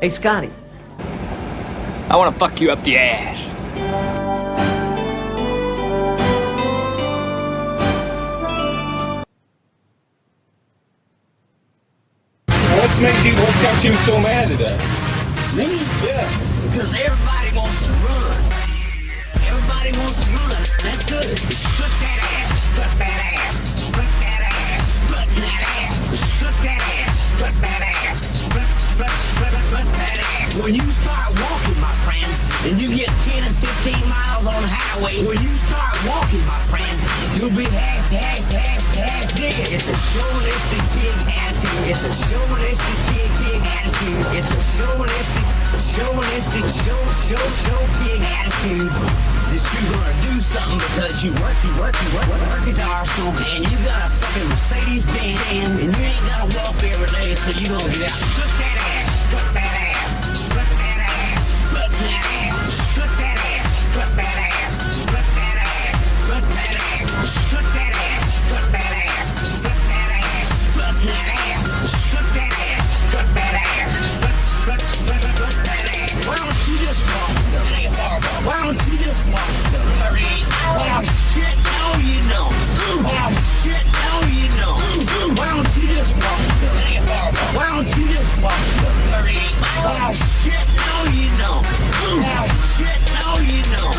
Hey, Scotty. I want to fuck you up the ass. What's got you so mad today? Me? Yeah. Because everybody wants to run. Everybody wants to run. That's good. Strut that ass. Strut that ass. Strut that ass. Strut that ass. Strut that ass. Strut that ass. Strut that ass. When you start walking, my friend, and you get 10 and 15 miles on the highway, when you start walking, my friend, you'll be half dead. It's a chauvinistic pig attitude. It's a chauvinistic pig attitude. It's a chauvinistic pig attitude. That you're gonna do something because you work at Arsenal, and you got a fucking Mercedes-Benz, and you ain't gotta walk every day, so you gonna get out. Strut that ass, strut that ass, strut that ass, strut that ass, strut that ass, strut that ass, strut that ass, strut that ass, strut that ass, strut that ass, strut that ass, strut that ass, strut that ass, strut that ass, strut that ass. Why don't you just walk? Why don't you just walk? Oh shit, now you know. Oh shit, now you know. Why don't you just walk? Why don't you just walk? Oh shit, now you know. Oh shit, now you know.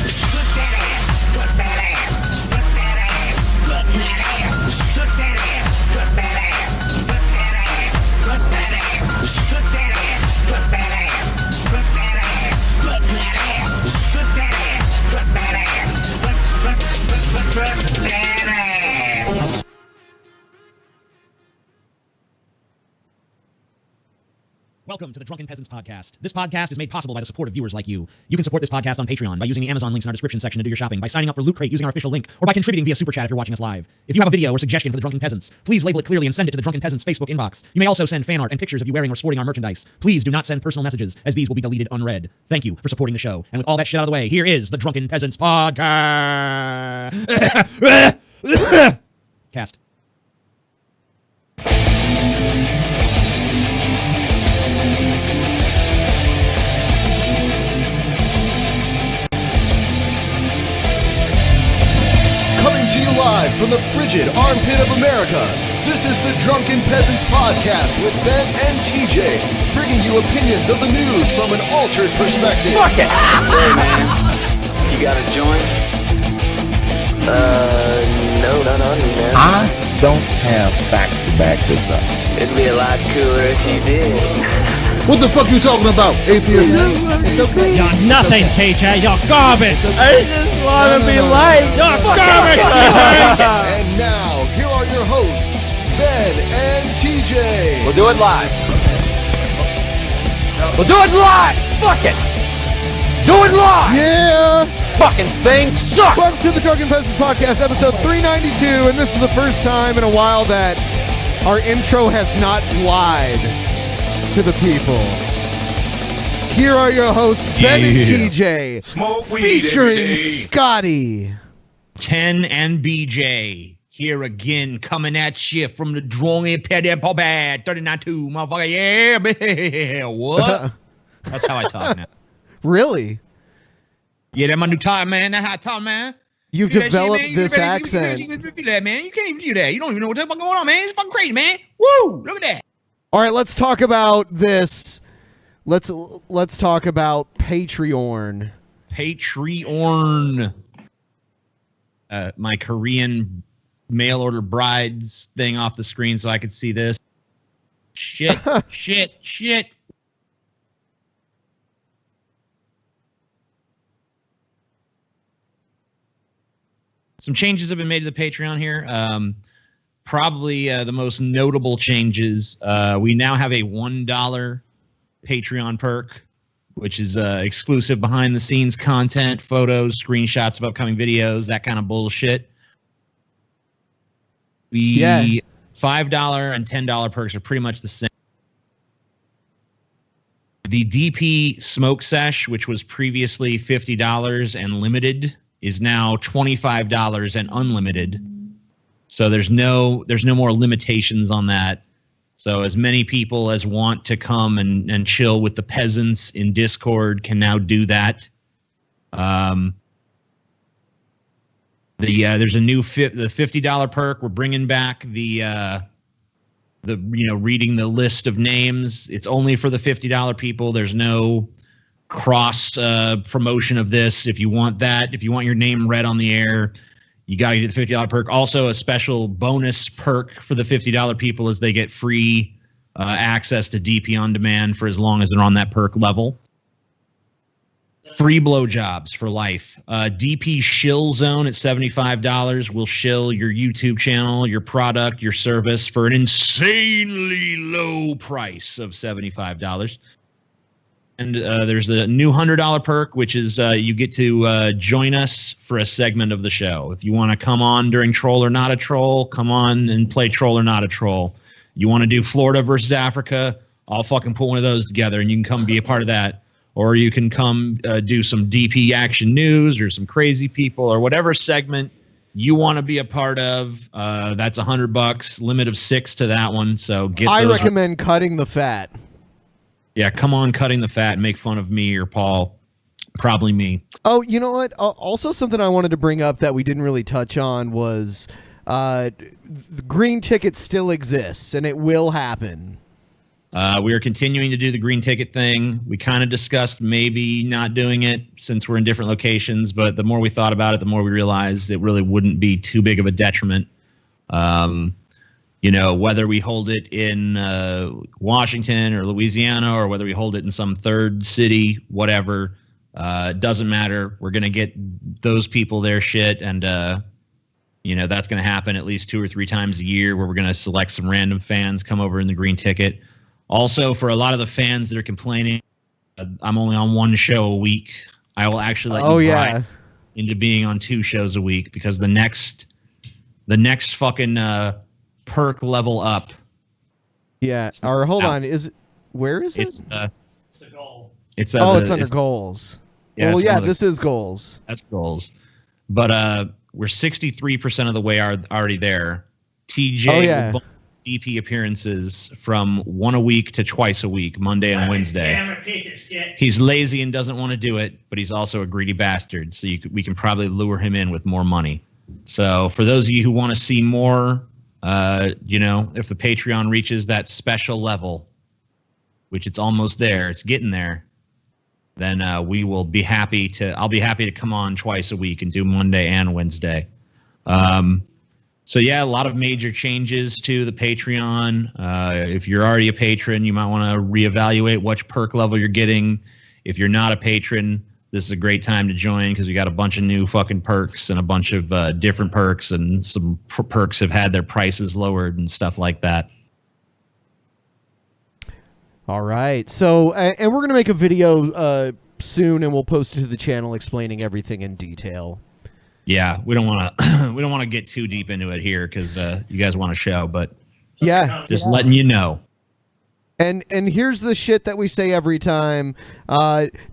Strut that ass, strut that ass, strut that ass, strut that ass, strut that ass, strut that ass, strut that ass, strut that ass, strut that ass, strut that ass, strut that ass, strut that ass, strut that ass, strut that ass, strut that ass. Welcome to the Drunken Peasants podcast. This podcast is made possible by the support of viewers like you. You can support this podcast on Patreon by using the Amazon links in our description section to do your shopping, by signing up for Loot Crate using our official link, or by contributing via Super Chat if you're watching us live. If you have a video or suggestion for the Drunken Peasants, please label it clearly and send it to the Drunken Peasants Facebook inbox. You may also send fan art and pictures of you wearing or sporting our merchandise. Please do not send personal messages, as these will be deleted unread. Thank you for supporting the show. And with all that shit out of the way, here is the Drunken Peasants podcast. Cast. Coming to you live from the frigid armpit of America, this is the Drunken Peasants Podcast with Ben and TJ, bringing you opinions of the news from an altered perspective. Fuck it. Hey, man. You got a joint? No, not on me, man. I don't have facts to back this up. It'd be a lot cooler if you did. What the fuck are you talking about, atheist? It's okay. You're nothing, TJ. You're garbage. I just want to be liked. You're garbage. And now, here are your hosts, Ben and TJ. We'll do it live. We'll do it live. Fuck it. Do it live. Yeah! Fucking thing sucks. Welcome to the Drunken Peasants Podcast, episode 392, and this is the first time in a while that our intro has not lied to the people. Here are your hosts, Ben and TJ, featuring Scotty. 10 and BJ here again, coming at you from the Drunken Peasants Podcast 39-2, motherfucker. Yeah, man. What? That's how I talk now. Really? Yeah, that's my new time, man. That's how I talk, man. You've developed this accent. You can't do that, man. You can't even do that. You don't even know what the fuck going on, man. It's fucking crazy, man. Woo! Look at that. All right, let's talk about this. Let's talk about Patreon. Patreon. My Korean mail order brides thing off the screen so I could see this. Shit. Shit. Some changes have been made to the Patreon here. Probably the most notable changes. We now have a $1 Patreon perk, which is exclusive behind-the-scenes content, photos, screenshots of upcoming videos, that kind of bullshit. $5 and $10 perks are pretty much the same. The DP Smoke Sesh, which was previously $50 and limited, is now $25 and unlimited. So there's no more limitations on that. So as many people as want to come and chill with the peasants in Discord can now do that. There's a new the $50 perk. We're bringing back the reading the list of names. It's only for the $50 people. There's no cross promotion of this. If you want that, if you want your name read on the air, you got to get the $50 perk. Also, a special bonus perk for the $50 people is they get free access to DP on demand for as long as they're on that perk level. Free blowjobs for life. DP shill zone at $75 will shill your YouTube channel, your product, your service for an insanely low price of $75. And there's a new $100 perk, which is you get to join us for a segment of the show. If you want to come on during Troll or Not a Troll, come on and play Troll or Not a Troll. You want to do Florida versus Africa, I'll fucking put one of those together and you can come be a part of that. Or you can come do some DP action news or some crazy people or whatever segment you want to be a part of. That's $100, limit of 6 to that one. So I recommend cutting the fat. Yeah, come on, cutting the fat, make fun of me or Paul. Probably me. Oh, you know what? Also, something I wanted to bring up that we didn't really touch on was the green ticket still exists, and it will happen. We are continuing to do the green ticket thing. We kind of discussed maybe not doing it since we're in different locations, but the more we thought about it, the more we realized it really wouldn't be too big of a detriment. Whether we hold it in Washington or Louisiana or whether we hold it in some third city, whatever, doesn't matter. We're going to get those people their shit. And, that's going to happen at least 2 or 3 times a year where we're going to select some random fans, come over in the green ticket. Also, for a lot of the fans that are complaining, I'm only on 1 show a week. I will actually let you ride into being on 2 shows a week because the next fucking perk level up. Yeah. Or hold on. Where is it? It's a goal. It's under goals. Yeah, this is goals. That's goals. But we're 63% of the way already there. TJ will DP appearances from 1 a week to twice a week, Monday and Wednesday. He's lazy and doesn't want to do it, but he's also a greedy bastard. So we can probably lure him in with more money. So for those of you who want to see more, if the Patreon reaches that special level, which it's almost there, it's getting there, then I'll be happy to come on twice a week and do Monday and Wednesday. So yeah, a lot of major changes to the Patreon. If you're already a patron, you might want to reevaluate which perk level you're getting. If you're not a patron, this is a great time to join because we got a bunch of new fucking perks and a bunch of different perks, and some perks have had their prices lowered and stuff like that. All right. So, and we're going to make a video soon, and we'll post it to the channel explaining everything in detail. Yeah, we don't want to get too deep into it here because you guys want to show, but just letting you know. And here's the shit that we say every time.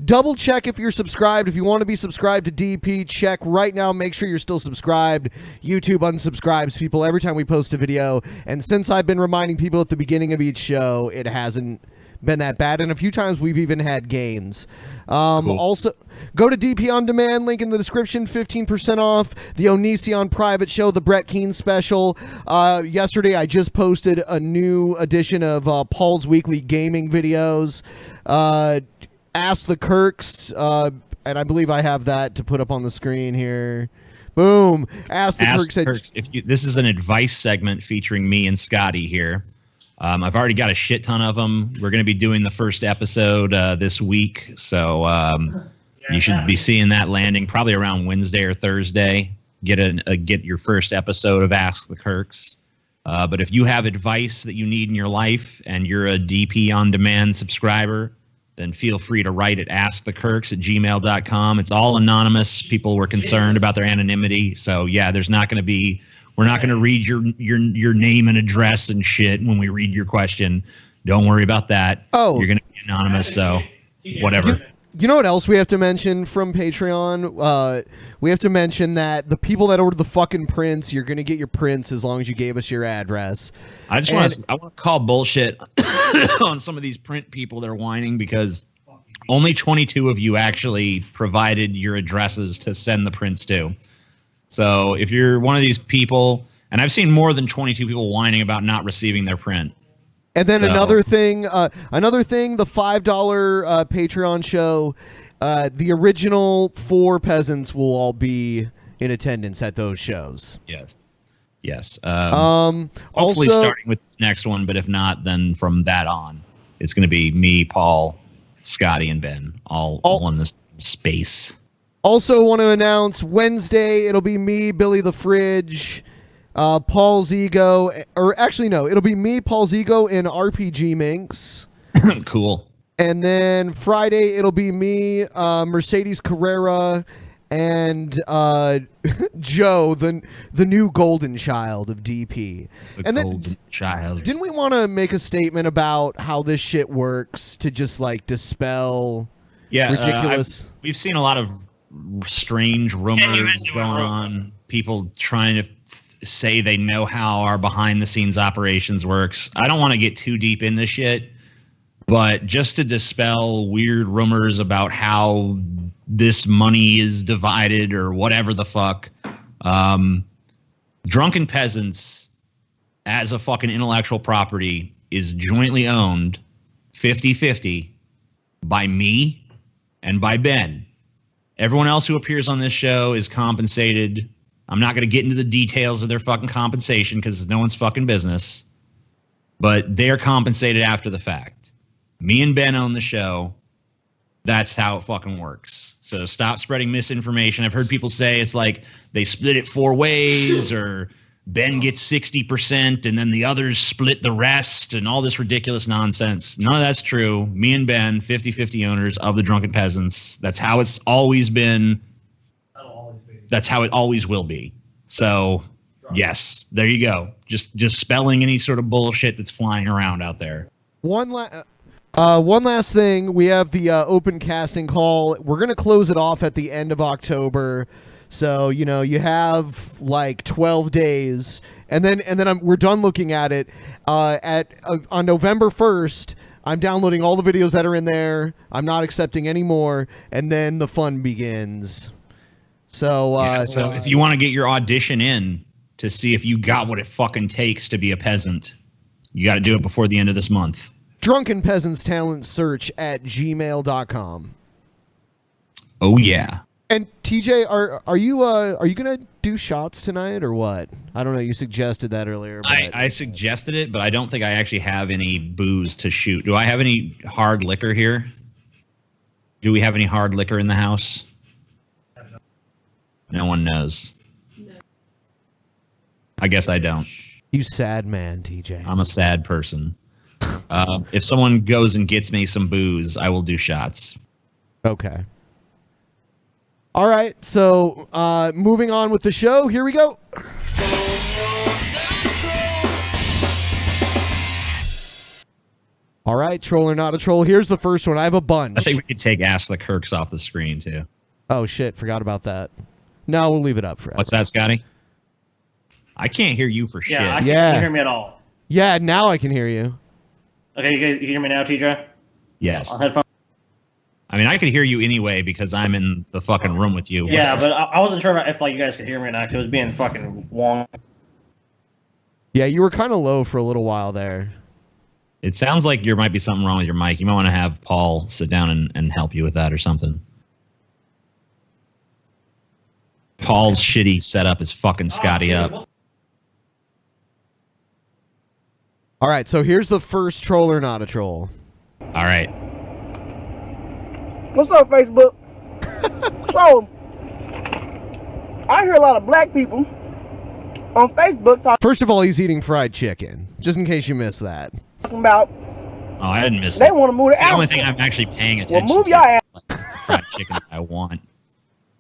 Double check if you're subscribed. If you want to be subscribed to DP, check right now. Make sure you're still subscribed. YouTube unsubscribes people every time we post a video. And since I've been reminding people at the beginning of each show, it hasn't been that bad. And a few times we've even had gains. Cool. Also, go to DP On Demand, link in the description, 15% off the Onision private show, the Brett Keane special. Yesterday, I just posted a new edition of Paul's weekly gaming videos. Ask the Kirks, and I believe I have that to put up on the screen here. Boom. Ask the Kirks. This is an advice segment featuring me and Scotty here. I've already got a shit ton of them. We're going to be doing the first episode this week, so you should be seeing that landing probably around Wednesday or Thursday. Get your first episode of Ask the Kirks. But if you have advice that you need in your life and you're a DP On Demand subscriber, then feel free to write at askthekirks@gmail.com. It's all anonymous. People were concerned about their anonymity, so yeah, we're not going to read your name and address and shit when we read your question. Don't worry about that. Oh, you're going to be anonymous, so whatever. You know what else we have to mention from Patreon? We have to mention that the people that order the fucking prints, you're going to get your prints as long as you gave us your address. I want to call bullshit on some of these print people that are whining because only 22 of you actually provided your addresses to send the prints to. So if you're one of these people, and I've seen more than 22 people whining about not receiving their print. And then another thing, the $5 Patreon show, the original 4 peasants will all be in attendance at those shows. Yes. Hopefully also, starting with this next one, but if not, then from that on, it's going to be me, Paul, Scotty, and Ben, all in this space. Also want to announce Wednesday, it'll be me, Billy the Fridge, Paul's Ego, or actually no, it'll be me, Paul's Ego, and RPG Minx. Cool. And then Friday, it'll be me, Mercedes Carrera, and Joe, the new golden child of DP. Golden child. Didn't we want to make a statement about how this shit works to just like dispel ridiculous? We've seen a lot of strange rumors going on. People trying to say they know how our behind the scenes operations works. I don't want to get too deep in this shit, but just to dispel weird rumors about how this money is divided or whatever the fuck, Drunken Peasants as a fucking intellectual property is jointly owned 50-50 by me and by Ben. Everyone else who appears on this show is compensated. I'm not going to get into the details of their fucking compensation because it's no one's fucking business. But they're compensated after the fact. Me and Ben own the show. That's how it fucking works. So stop spreading misinformation. I've heard people say it's like they split it 4 ways or Ben gets 60% and then the others split the rest and all this ridiculous nonsense. None of that's true. Me and Ben, 50-50 owners of the Drunken Peasants. That's how it's always been. That's how it always will be. So, yes, there you go. Just spelling any sort of bullshit that's flying around out there. One last thing. We have the open casting call. We're going to close it off at the end of October. So, you know, you have like 12 days. And then we're done looking at it. On November 1st, I'm downloading all the videos that are in there. I'm not accepting any more. And then the fun begins. So, so if you want to get your audition in to see if you got what it fucking takes to be a peasant, you got to do it before the end of this month. drunkenpeasantstalentsearch at gmail.com. Oh yeah. And TJ, are you gonna do shots tonight or what? I don't know. You suggested that earlier. But I suggested it, but I don't think I actually have any booze to shoot. Do I have any hard liquor here? Do we have any hard liquor in the house? No one knows. No. I guess I don't. You sad man, TJ. I'm a sad person. If someone goes and gets me some booze, I will do shots. Okay. All right. So moving on with the show. Here we go. All right. Troll or not a troll. Here's the first one. I have a bunch. I think we could take Ask the Kirks off the screen, too. Oh, shit. Forgot about that. No, we'll leave it up forever. What's that, Scotty? I can't hear you for shit. Yeah, I can't hear me at all. Yeah, now I can hear you. Okay, you guys, you hear me now, TJ? Yes. On headphones? I mean, I could hear you anyway because I'm in the fucking room with you. Yeah, but I wasn't sure if like you guys could hear me or not because it was being fucking long. Yeah, you were kind of low for a little while there. It sounds like there might be something wrong with your mic. You might want to have Paul sit down and help you with that or something. Paul's shitty setup is fucking Scotty up. All right, so here's the first troll or not a troll. All right. What's up, Facebook? So, I hear a lot of black people on Facebook talking First of all, he's eating fried chicken, just in case you missed that. about Oh, I didn't miss they it. want to move to It's the only Africa. thing I'm actually paying attention Well, move to. your ass Like fried chicken I want.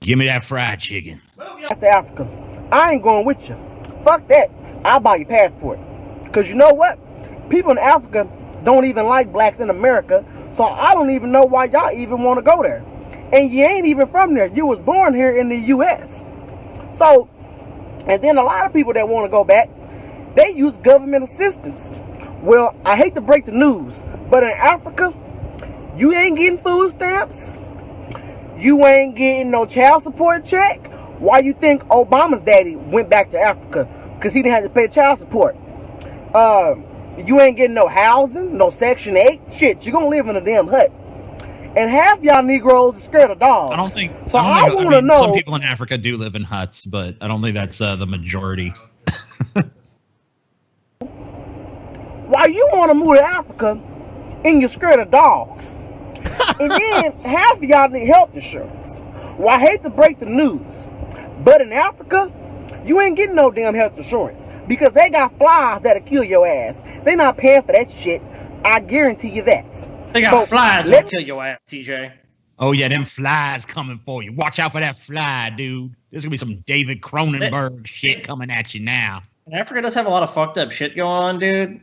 Give me that fried chicken. to Africa. I ain't going with you. Fuck that. I'll buy your passport. Because you know what? People in Africa don't even like blacks in America. So I don't even know why y'all even want to go there. And you ain't even from there. You was born here in the U.S. So, and then a lot of people that want to go back, they use government assistance. Well, I hate to break the news, but in Africa, you ain't getting food stamps. You ain't getting no child support check. Why you think Obama's daddy went back to Africa? Because he didn't have to pay child support. You ain't getting no housing, no Section 8. Shit, you're going to live in a damn hut. And half y'all Negroes are scared of dogs. I don't think. So I want to know. Some people in Africa do live in huts, but I don't think that's the majority. Why you want to move to Africa and you're scared of dogs? And then half of y'all need health insurance. Well, I hate to break the news, but in Africa, you ain't getting no damn health insurance because they got flies that'll kill your ass. They not paying for that shit. I guarantee you that. They got flies that'll kill your ass, TJ. Oh yeah, them flies coming for you. Watch out for that fly, dude. There's gonna be some David Cronenberg shit coming at you now. Africa does have a lot of fucked up shit going on, dude.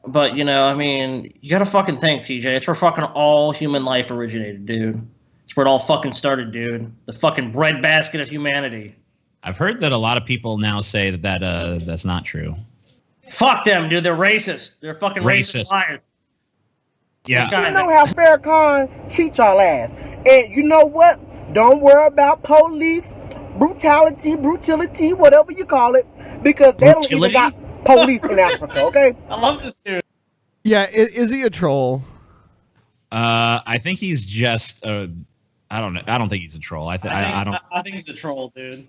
But, you know, I mean, you gotta fucking think, TJ. It's where fucking all human life originated, dude. It's where it all fucking started, dude. The fucking breadbasket of humanity. I've heard that a lot of people now say that that's not true. Fuck them, dude. They're racist. They're fucking racist liars. Yeah. You know how Farrakhan treat y'all ass. And you know what? Don't worry about police, brutality, whatever you call it, because they don't even got police in Africa, okay? I love this dude. Yeah, is he a troll? I think he's just I don't know. I don't think he's a troll. I think he's a troll, dude.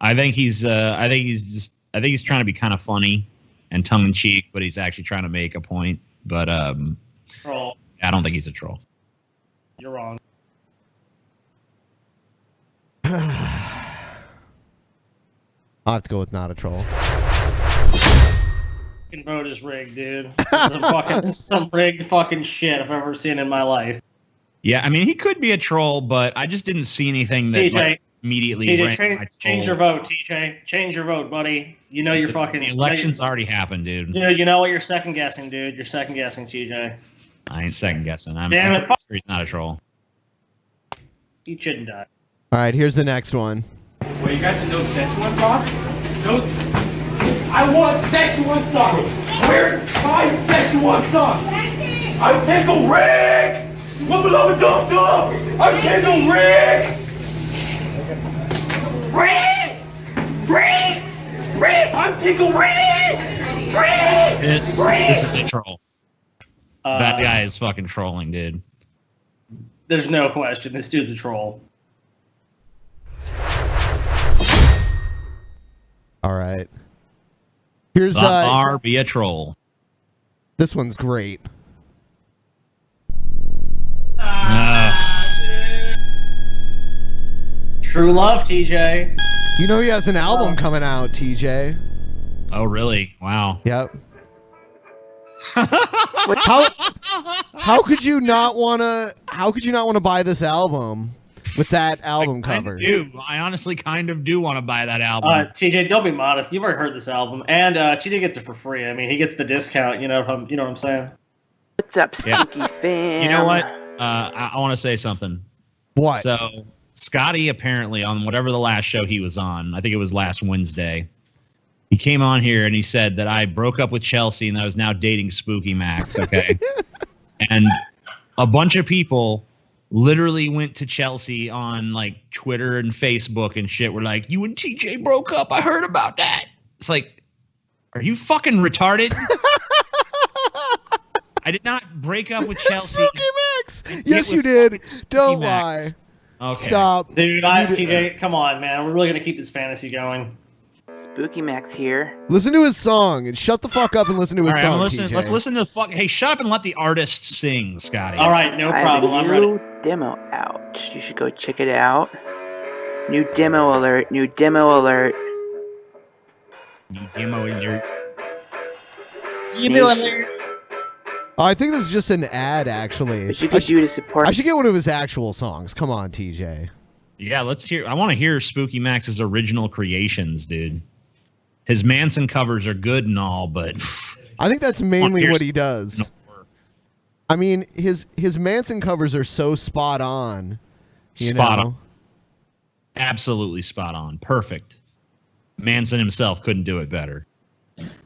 I think he's trying to be kind of funny and tongue in cheek, but he's actually trying to make a point. But troll. I don't think he's a troll. You're wrong. I'll have to go with not a troll. Fucking vote is rigged, dude. This is some rigged fucking shit I've ever seen in my life. Yeah, I mean, he could be a troll, but I just didn't see anything that TJ, immediately TJ, change your vote, TJ. Change your vote, buddy. You know you're fucking... The election's already happened, dude. Dude, you know what? You're second guessing, dude. You're second guessing, TJ. I ain't second guessing. I'm Damn it. sure he's not a troll. You shouldn't die. All right, here's the next one. Wait, you guys have no Szechuan sauce? No. I want Szechuan sauce. Where's my Szechuan sauce? I'm Pickle Rick. What beloved Dum Dum? I'm Pickle Rick. Rick. I'm Pickle Rick. This is a troll. That guy is fucking trolling, dude. There's no question. This dude's a troll. All right. Here's be a troll. This one's great. True love, TJ. You know he has an album coming out, TJ. Oh, really? Wow. Yep. How could you not want to buy this album with that album cover? I honestly kind of do want to buy that album. TJ, don't be modest. You've already heard this album, and TJ gets it for free. I mean, he gets the discount. You know what I'm saying? What's up, Stinky fam? You know what? I want to say something. What? So Scotty apparently on whatever the last show he was on, I think it was last Wednesday, he came on here and he said that I broke up with Chelsea and I was now dating Spooky Max. Okay. And a bunch of people literally went to Chelsea on like Twitter and Facebook and shit. Were like, you and TJ broke up. I heard about that. It's like, are you fucking retarded? I did not break up with Chelsea. Spooky Max. Yes, you did. Don't lie. Okay. Stop. Dude, TJ, come on, man. We're really going to keep this fantasy going. Spooky Max here. Listen to his song and shut the fuck up and listen to his song. TJ. Let's listen to Hey, shut up and let the artist sing, Scotty. All right, no problem. I have a new demo out. You should go check it out. New demo alert. New demo alert. New demo alert. Demo alert. Oh, I think this is just an ad, actually. What you could do to support. I should get one of his actual songs. Come on, TJ. Yeah, let's hear. I want to hear Spooky Max's original creations, dude. His Manson covers are good and all, but I think that's mainly what he does. I mean, his Manson covers are so spot on. Spot on. Absolutely spot on. Perfect. Manson himself couldn't do it better.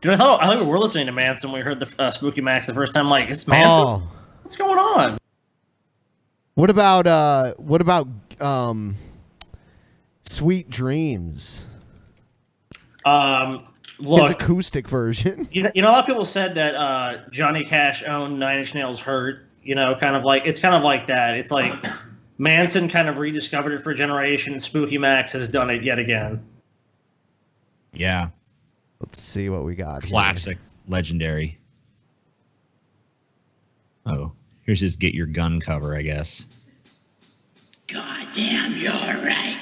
Dude, I thought we were listening to Manson when we heard the Spooky Max the first time. Like, it's Manson? Oh. What's going on? What about Sweet Dreams? Look, his acoustic version. You know, a lot of people said that Johnny Cash owned Nine Inch Nails' Hurt. You know, kind of like that. It's like Manson kind of rediscovered it for a generation, and Spooky Max has done it yet again. Yeah. Let's see what we got. Classic, legendary. Oh, here's his "Get Your Gun" cover, I guess. Goddamn, you're right.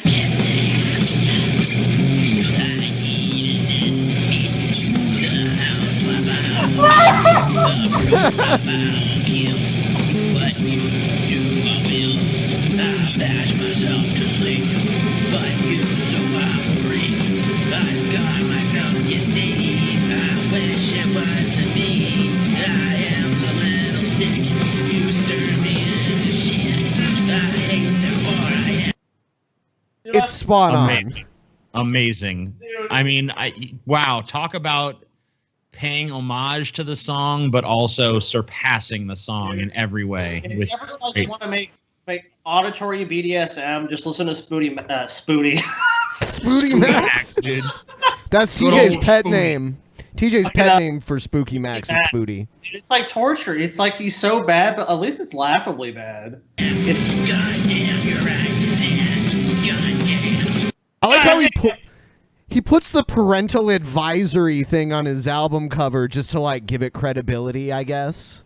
Bash myself to sleep, but you so worried. I scar myself, you see. I wish it wasn't me. I am the little stick. You stir me into shit. I hate therefore I am. It's spot on. Amazing. I mean, wow. Talk about paying homage to the song, but also surpassing the song in every way. If you ever like, want to make auditory BDSM, just listen to Spooty Max, dude. That's TJ's pet name. TJ's pet name for Spooky Max is Spooty. It's like torture. It's like he's so bad, but at least it's laughably bad. Goddamn, you're right. Goddamn. I like how he puts the parental advisory thing on his album cover just to like give it credibility, I guess.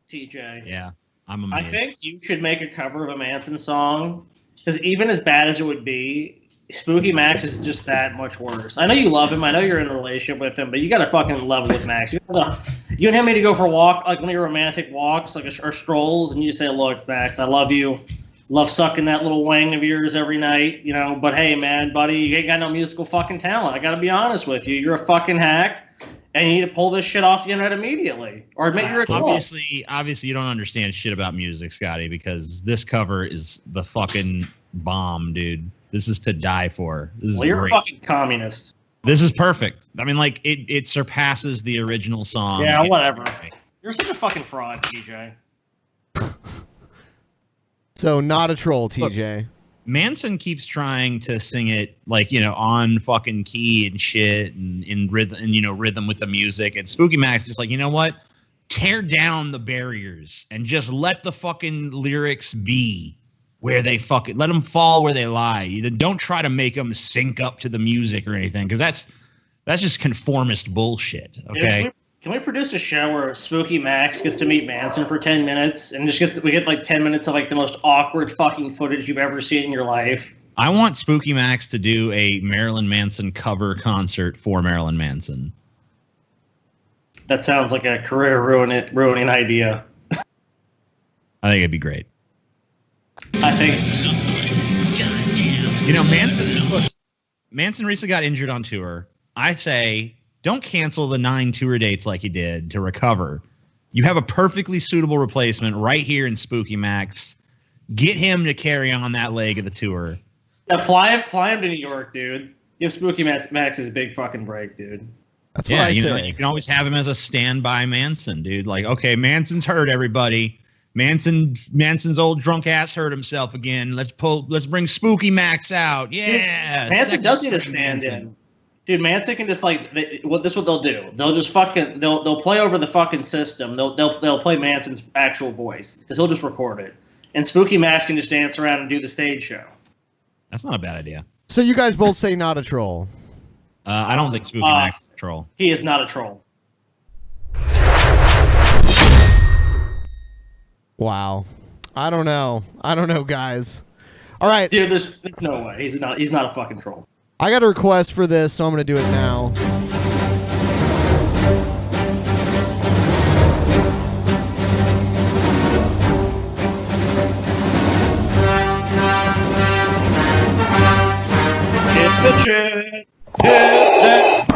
TJ. Yeah. I'm amazed. I think you should make a cover of a Manson song, because even as bad as it would be, Spooky Max is just that much worse. I know you love him. I know you're in a relationship with him, but you got to fucking level with Max. You and him need to go for a walk, like one of your romantic walks, like or strolls, and you say, "Look, Max, I love you. Love sucking that little wang of yours every night, you know. But hey, man, buddy, you ain't got no musical fucking talent. I got to be honest with you. You're a fucking hack. And you need to pull this shit off the internet immediately, or admit you're a troll." Obviously, you don't understand shit about music, Scotty, because this cover is the fucking bomb, dude. This is to die for. This is you're great. a fucking communist. This is perfect. I mean, like it surpasses the original song. Yeah, whatever. You're such a fucking fraud, TJ. So not a troll, TJ. Look, Manson keeps trying to sing it like, you know, on fucking key and shit and in rhythm and, you know, rhythm with the music. And Spooky Max is just like, you know what? Tear down the barriers and just let the fucking lyrics be where they fucking let them fall where they lie. Don't try to make them sync up to the music or anything, because that's just conformist bullshit. Okay. Can we produce a show where Spooky Max gets to meet Manson for 10 minutes and we get like 10 minutes of like the most awkward fucking footage you've ever seen in your life? I want Spooky Max to do a Marilyn Manson cover concert for Marilyn Manson. That sounds like a career ruining idea. I think it'd be great. I think, you know, Manson recently got injured on tour. I say, don't cancel the 9 tour dates like you did to recover. You have a perfectly suitable replacement right here in Spooky Max. Get him to carry on that leg of the tour. Now fly him to New York, dude. Give Spooky Max his big fucking break, dude. That's what I say. You can always have him as a standby Manson, dude. Like, okay, Manson's hurt, everybody. Manson's old drunk ass hurt himself again. Let's bring Spooky Max out. Yeah. Manson does need a stand-in. Dude, Manson can just like this is what they'll do. They'll just fucking they'll play over the fucking system. They'll play Manson's actual voice because he'll just record it, and Spooky Max can just dance around and do the stage show. That's not a bad idea. So you guys both say not a troll. I don't think Spooky Max is a troll. He is not a troll. Wow. I don't know, guys. All right, dude. There's no way he's not a fucking troll. I got a request for this, so I'm going to do it now. Hit the chick. Hit that.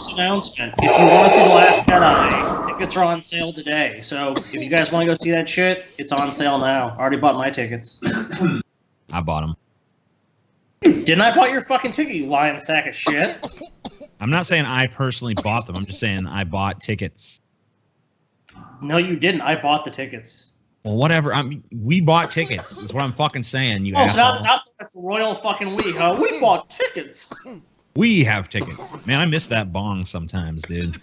this announcement. If you want to see The Last Jedi, tickets are on sale today. So if you guys want to go see that shit, it's on sale now. I already bought my tickets. I bought them. Didn't I bought your fucking ticket, you lying sack of shit? I'm not saying I personally bought them. I'm just saying I bought tickets. No, you didn't. I bought the tickets. Well, whatever. We bought tickets. That's what I'm fucking saying, you Oh, so asshole. now that's royal fucking week, huh? We bought tickets. We have tickets. Man, I miss that bong sometimes, dude.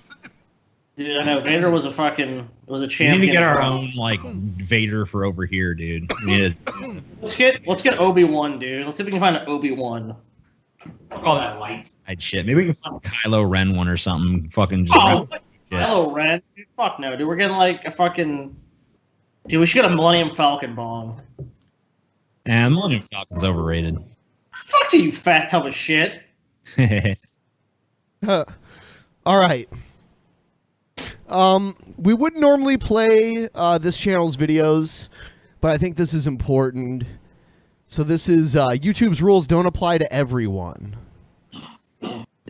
Dude, I know Vader was a We champion. need to get our own like Vader for over here, dude. We need to Let's get Obi-Wan, dude. Let's see if we can find an Obi-Wan. call that light side shit. Maybe we can find a Kylo Ren one or something. Fucking just Hello, Ren. Dude, fuck no, dude. We're getting like a fucking. Dude, we should get a Millennium Falcon bong. And Millennium Falcon's overrated. Fuck you, fat tub of shit. All right. We wouldn't normally play this channel's videos, but I think this is important. So this is YouTube's rules don't apply to everyone.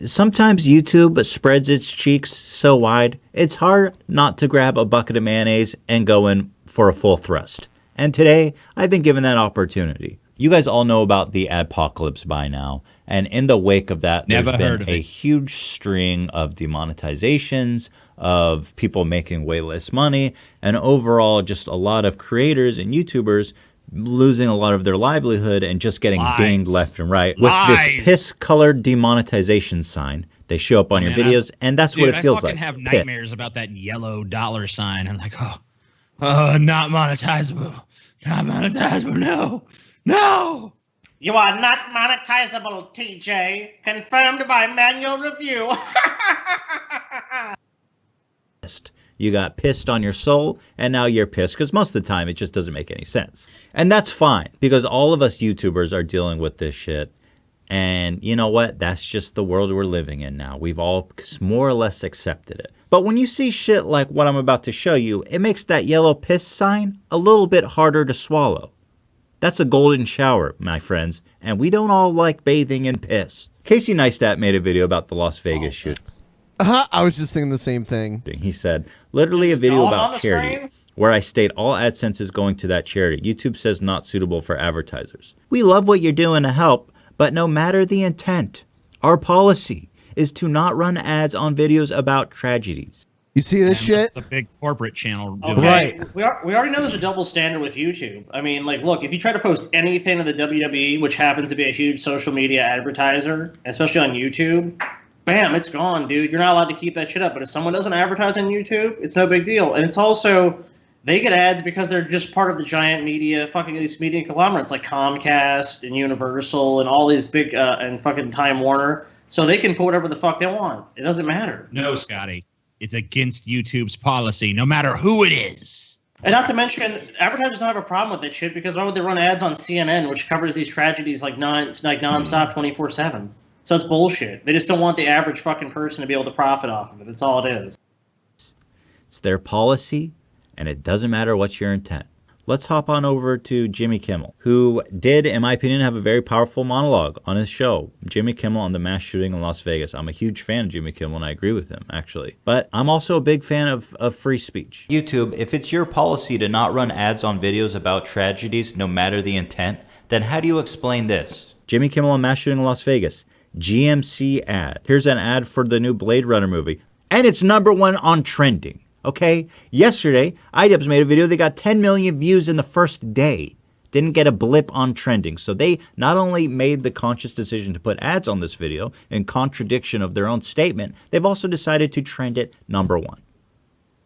Sometimes YouTube spreads its cheeks so wide, it's hard not to grab a bucket of mayonnaise and go in for a full thrust. And today, I've been given that opportunity. You guys all know about the adpocalypse by now. And in the wake of that, there's been a huge string of demonetizations, of people making way less money, and overall just a lot of creators and YouTubers losing a lot of their livelihood and just getting dinged left and right with this piss-colored demonetization sign. They show up on your videos, and that's what it feels like. I fucking have nightmares about that yellow dollar sign. I'm like, oh, not monetizable. Not monetizable, no. No! You are not monetizable, TJ. Confirmed by manual review. You got pissed on your soul, and now you're pissed, because most of the time it just doesn't make any sense. And that's fine, because all of us YouTubers are dealing with this shit. And you know what? That's just the world we're living in now. We've all more or less accepted it. But when you see shit like what I'm about to show you, it makes that yellow piss sign a little bit harder to swallow. That's a golden shower, my friends, and we don't all like bathing in piss. Casey Neistat made a video about the Las Vegas shooting. I was just thinking the same thing. He said, literally a video about charity, where I state all AdSense is going to that charity. YouTube says not suitable for advertisers. We love what you're doing to help, but no matter the intent, our policy is to not run ads on videos about tragedies. You see this shit? It's a big corporate channel. Okay. Right. We already know there's a double standard with YouTube. I mean, like, look, if you try to post anything to the WWE, which happens to be a huge social media advertiser, especially on YouTube, bam, it's gone, dude. You're not allowed to keep that shit up. But if someone doesn't advertise on YouTube, it's no big deal. And it's also, they get ads because they're just part of the giant media, fucking these media conglomerates like Comcast and Universal and all these big, and fucking Time Warner. So they can put whatever the fuck they want. It doesn't matter. No, Scotty. It's against YouTube's policy, no matter who it is. And not to mention, advertisers don't have a problem with that shit because why would they run ads on CNN, which covers these tragedies like nonstop 24/7? So it's bullshit. They just don't want the average fucking person to be able to profit off of it. That's all it is. It's their policy, and it doesn't matter what's your intent. Let's hop on over to Jimmy Kimmel, who did, in my opinion, have a very powerful monologue on his show, Jimmy Kimmel on the mass shooting in Las Vegas. I'm a huge fan of Jimmy Kimmel, and I agree with him, actually. But I'm also a big fan of free speech. YouTube, if it's your policy to not run ads on videos about tragedies, no matter the intent, then how do you explain this? Jimmy Kimmel on mass shooting in Las Vegas. GMC ad. Here's an ad for the new Blade Runner movie. And it's #1 on trending. Okay? Yesterday, iDubbbz made a video that got 10 million views in the first day. Didn't get a blip on trending. So they not only made the conscious decision to put ads on this video in contradiction of their own statement, they've also decided to trend it #1.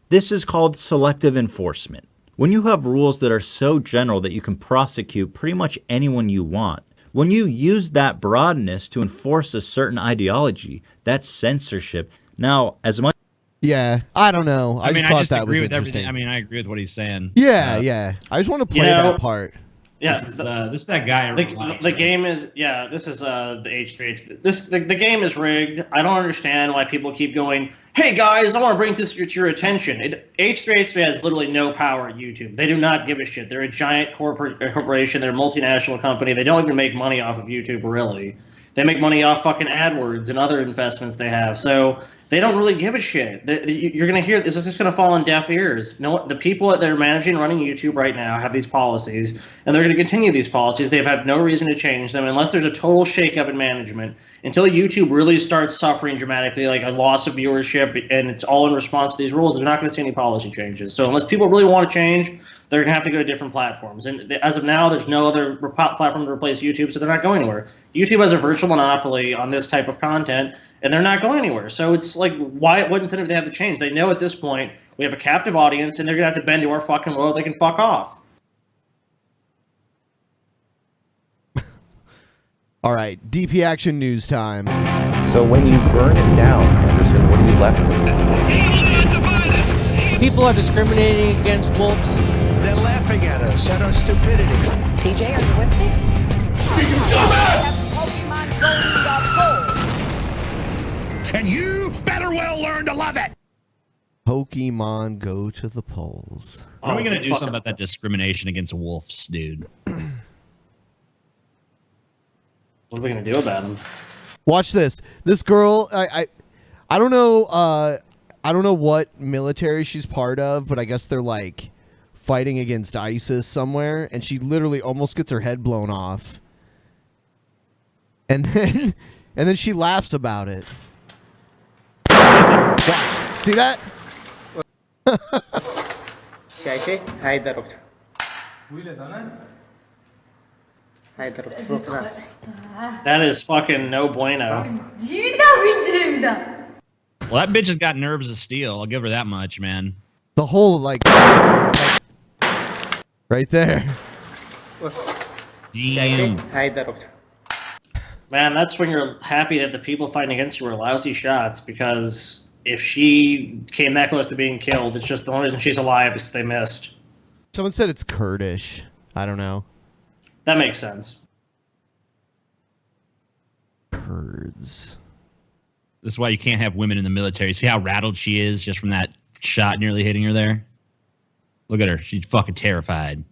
This is called selective enforcement. When you have rules that are so general that you can prosecute pretty much anyone you want, when you use that broadness to enforce a certain ideology, that's censorship. Now, as much Yeah, I don't know. I just thought that was with interesting. everything. I mean, I agree with what he's saying. Yeah. I just want to play that part. Yeah, this is that guy. The game is this is the H3H. The game is rigged. I don't understand why people keep going. Hey guys, I want to bring this to your attention. H3H3 has literally no power at YouTube. They do not give a shit. They're a giant corporation. They're a multinational company. They don't even make money off of YouTube really. They make money off fucking AdWords and other investments they have. So They don't really give a shit. You're going to hear this is just going to fall on deaf ears. No, the people that they're managing, running YouTube right now, have these policies, and they're going to continue these policies. They've had no reason to change them unless there's a total shakeup in management. Until YouTube really starts suffering dramatically, like a loss of viewership, and it's all in response to these rules, they're not going to see any policy changes. So unless people really want to change, they're going to have to go to different platforms. And as of now, there's no other platform to replace YouTube, so they're not going anywhere. YouTube has a virtual monopoly on this type of content, and they're not going anywhere. So it's like, what incentive do they have to change? They know at this point we have a captive audience, and they're going to have to bend to our fucking will. They can fuck off. All right, DP Action News time. So when you burn it down, Anderson, what are you left with? People are discriminating against wolves. They're laughing at us, at our stupidity. TJ, are you with me? And you better well learn to love it. Pokemon go to the polls. When are we going to do something about that discrimination against wolves, dude? What are we going to do about them? Watch this. This girl, I don't know. I don't know what military she's part of, but I guess they're like fighting against ISIS somewhere, and she literally almost gets her head blown off, and then she laughs about it. Watch. See that? That is fucking no bueno. Well, that bitch has got nerves of steel. I'll give her that much, man. The whole like right there. Damn. Man, that's when you're happy that the people fighting against you were lousy shots, because if she came that close to being killed, it's just the only reason she's alive is because they missed. Someone said it's Kurdish. I don't know. That makes sense. Kurds. This is why you can't have women in the military. See how rattled she is just from that shot nearly hitting her there? Look at her. She's fucking terrified.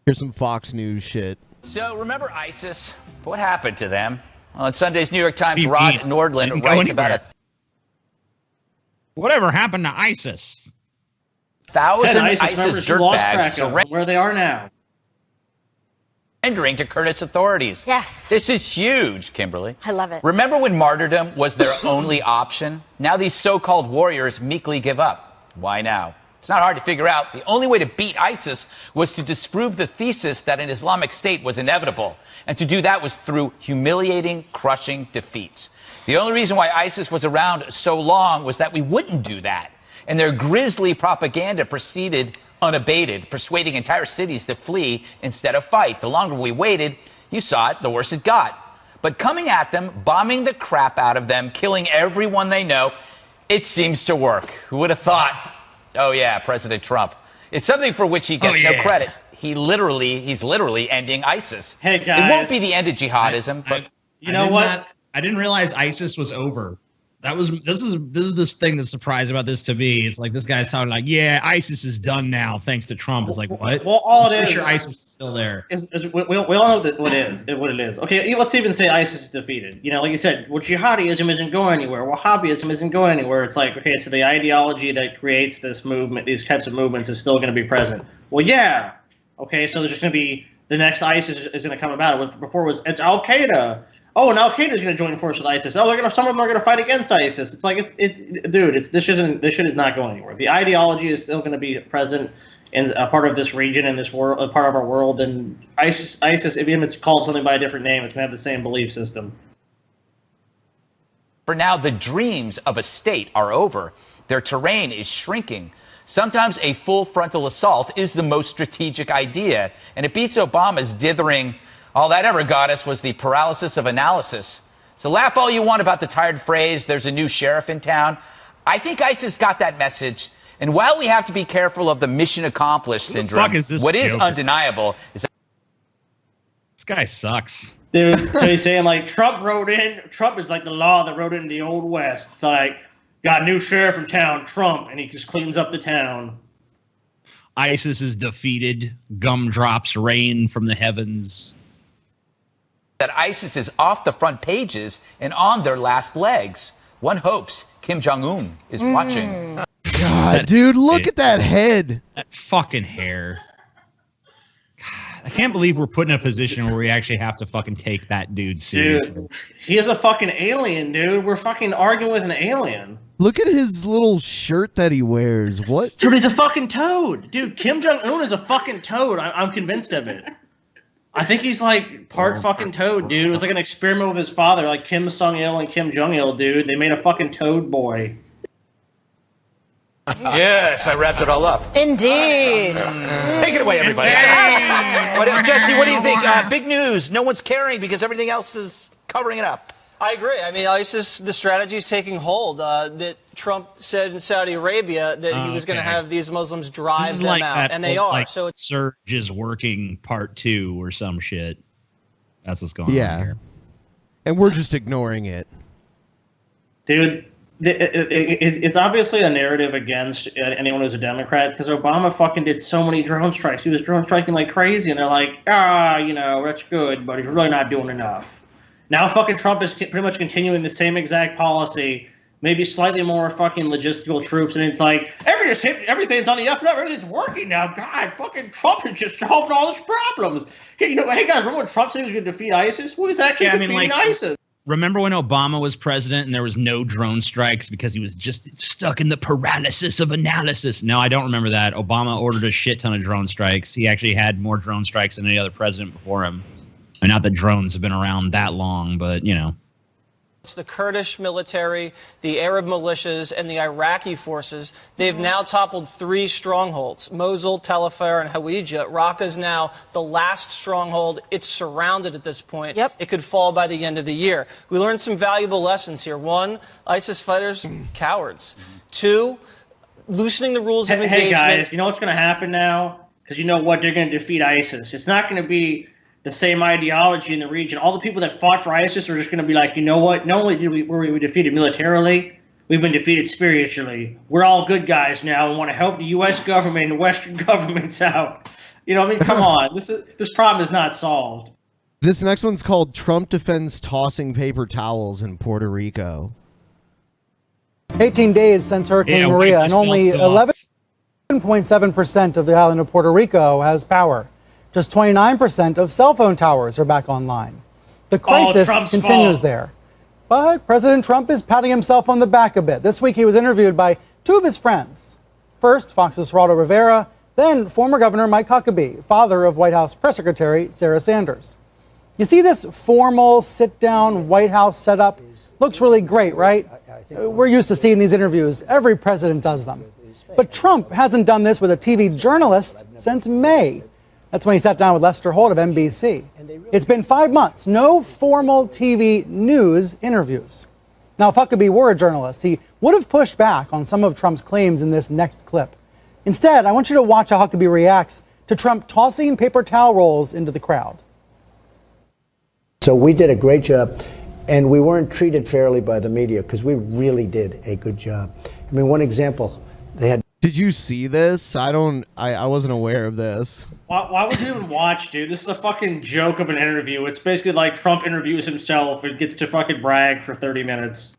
Here's some Fox News shit. So, remember ISIS? What happened to them? Well, in Sunday's New York Times, Rod Nordland writes about Whatever happened to ISIS? 1,000 ISIS ISIS dirtbags where they are now. Surrendering to Kurdish authorities. Yes. This is huge, Kimberly. I love it. Remember when martyrdom was their only option? Now these so-called warriors meekly give up. Why now? It's not hard to figure out. The only way to beat ISIS was to disprove the thesis that an Islamic State was inevitable. And to do that was through humiliating, crushing defeats. The only reason why ISIS was around so long was that we wouldn't do that. And their grisly propaganda proceeded unabated, persuading entire cities to flee instead of fight. The longer we waited, you saw it, the worse it got. But coming at them, bombing the crap out of them, killing everyone they know, it seems to work. Who would have thought? Oh yeah, President Trump. It's something for which he gets no credit. He's literally ending ISIS. Hey guys, it won't be the end of jihadism, but you know what? I didn't realize ISIS was over. This is this thing that's surprised about this to me. It's like this guy's talking like, yeah, ISIS is done now thanks to Trump. It's like, what? Well, all it is, sure ISIS is still there. We all know what it is. Okay, let's even say ISIS is defeated. You know, like you said, well, jihadism isn't going anywhere. Wahhabism isn't going anywhere. It's like, okay, so the ideology that creates this movement, these types of movements, is still going to be present. Well, yeah. Okay, so there's just going to be the next ISIS is going to come about. Before it was it's Al Qaeda. Oh, and Al Qaeda is going to join force with ISIS. Oh, some of them are going to fight against ISIS. It's like this shit is not going anywhere. The ideology is still going to be present in a part of this region and this world, a part of our world. And ISIS, even if it's called something by a different name, it's going to have the same belief system. for now, the dreams of a state are over. Their terrain is shrinking. Sometimes a full frontal assault is the most strategic idea, and it beats Obama's dithering, all that ever got us was the paralysis of analysis. So laugh all you want about the tired phrase, there's a new sheriff in town. I think ISIS got that message. And while we have to be careful of the mission accomplished syndrome, what is undeniable is that this guy sucks. Dude, so he's saying like Trump is like the law that wrote in the Old West. It's like, got a new sheriff in town, Trump, and he just cleans up the town. ISIS is defeated. Gumdrops rain from the heavens. that ISIS is off the front pages and on their last legs. One hopes Kim Jong-un is watching. God, dude, look at that head. That fucking hair. God, I can't believe we're put in a position where we actually have to fucking take that dude seriously. Dude, he is a fucking alien, dude. We're fucking arguing with an alien. Look at his little shirt that he wears. What? Dude, he's a fucking toad. Dude, Kim Jong-un is a fucking toad. I'm convinced of it. I think he's like part fucking toad, dude. It was like an experiment with his father, like Kim Sung-il and Kim Jong-il, dude. They made a fucking toad boy. Yes, I wrapped it all up. Indeed. Take it away, everybody. Jesse, what do you think? Big news. No one's caring because everything else is covering it up. I agree. I mean, ISIS, the strategy is taking hold. That Trump said in Saudi Arabia that he was going to have these Muslims drive them out, and they are. Like, so it's Surge is working part 2 or some shit. That's what's going on here. And we're just ignoring it. Dude, it's obviously a narrative against anyone who's a Democrat because Obama fucking did so many drone strikes. He was drone striking like crazy, and they're like, that's good, but he's really not doing enough. Now fucking Trump is pretty much continuing the same exact policy, maybe slightly more fucking logistical troops, and it's like, everything's on the up and up, everything's working now. God, fucking Trump is just solving all these problems. Hey, hey guys, remember when Trump said he was going to defeat ISIS? Well, he's actually defeating ISIS. Remember when Obama was president and there was no drone strikes because he was just stuck in the paralysis of analysis? No, I don't remember that. Obama ordered a shit ton of drone strikes. He actually had more drone strikes than any other president before him. And not that drones have been around that long, but, It's the Kurdish military, the Arab militias, and the Iraqi forces. They've now toppled 3 strongholds, Mosul, Tel Afar, and Hawija. Raqqa is now the last stronghold. It's surrounded at this point. It could fall by the end of the year. We learned some valuable lessons here. 1, ISIS fighters, cowards. 2, loosening the rules of engagement. Hey guys, you know what's going to happen now? Because you know what? They're going to defeat ISIS. It's not going to be the same ideology in the region. All the people that fought for ISIS are just going to be like, you know what? Not only were we defeated militarily, we've been defeated spiritually. We're all good guys now and want to help the U.S. government and Western governments out. Come on. This problem is not solved. This next one's called Trump Defends Tossing Paper Towels in Puerto Rico. 18 days since Hurricane Maria, and only 11.7% of the island of Puerto Rico has power. Just 29% of cell phone towers are back online. The crisis continues there. But President Trump is patting himself on the back a bit. This week he was interviewed by 2 of his friends. First, Fox's Geraldo Rivera, then former Governor Mike Huckabee, father of White House Press Secretary Sarah Sanders. You see this formal sit-down White House setup? Looks really great, right? We're used to seeing these interviews. Every president does them. But Trump hasn't done this with a TV journalist since May. That's when he sat down with Lester Holt of NBC. It's been 5 months, no formal TV news interviews. Now, if Huckabee were a journalist, he would have pushed back on some of Trump's claims in this next clip. Instead, I want you to watch how Huckabee reacts to Trump tossing paper towel rolls into the crowd. So we did a great job, and we weren't treated fairly by the media because we really did a good job. I mean, one example, they had. Did you see this? I wasn't aware of this. Why would you even watch, dude? This is a fucking joke of an interview. It's basically like Trump interviews himself and gets to fucking brag for 30 minutes.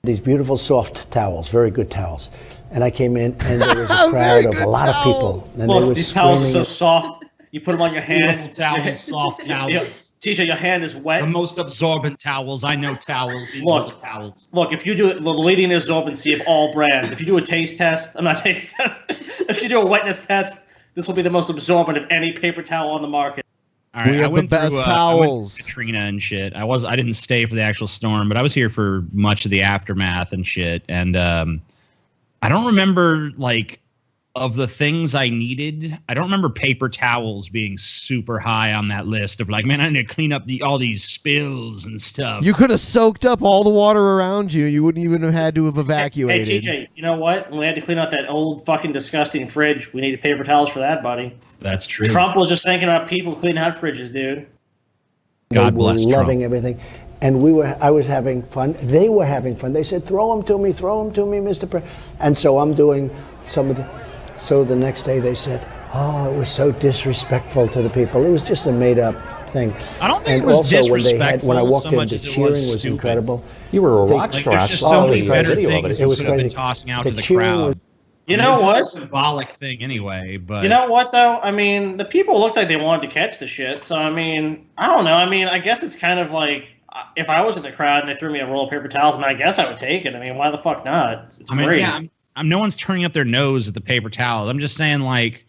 These beautiful soft towels, very good towels. And I came in and there was a crowd of a lot of people. And Look, they were these towels are so screaming. soft. You put them on your hand. Beautiful towels, soft towels. TJ, your hand is wet. The most absorbent towels. I know towels. These are the towels. Look, if you do the leading absorbency of all brands, if you do a taste test, if you do a wetness test, this will be the most absorbent of any paper towel on the market. All right, We have I went the best through, towels. I went through Katrina and shit. I didn't stay for the actual storm, but I was here for much of the aftermath and shit. And I don't remember of the things I needed, I don't remember paper towels being super high on that list of man, I need to clean up all these spills and stuff. You could have soaked up all the water around you. You wouldn't even have had to have evacuated. Hey, TJ, you know what? When we had to clean out that old fucking disgusting fridge, we needed paper towels for that, buddy. That's true. Trump was just thinking about people cleaning out fridges, dude. God bless They were loving Trump. everything. And I was having fun. They were having fun. They said, throw them to me, Mr. President. And so I'm doing some of the... So the next day they said, oh, it was so disrespectful to the people. It was just a made-up thing. I don't think and it was also when disrespectful I walked so in, much the as it cheering was was stupid. incredible. You were a They- rock star. There's just so many better video of things it. we was could have been crazy. tossing out The to the cheering crowd. was- You know what? It's a symbolic thing anyway, but You know what, though? I mean, the people looked like they wanted to catch the shit. So, I mean, I don't know. I mean, I guess it's kind of like if I was in the crowd and they threw me a roll of paper towels, I mean, I guess I would take it. I mean, why the fuck not? It's I mean, free. yeah, I'm no one's turning up their nose at the paper towels. I'm just saying, like,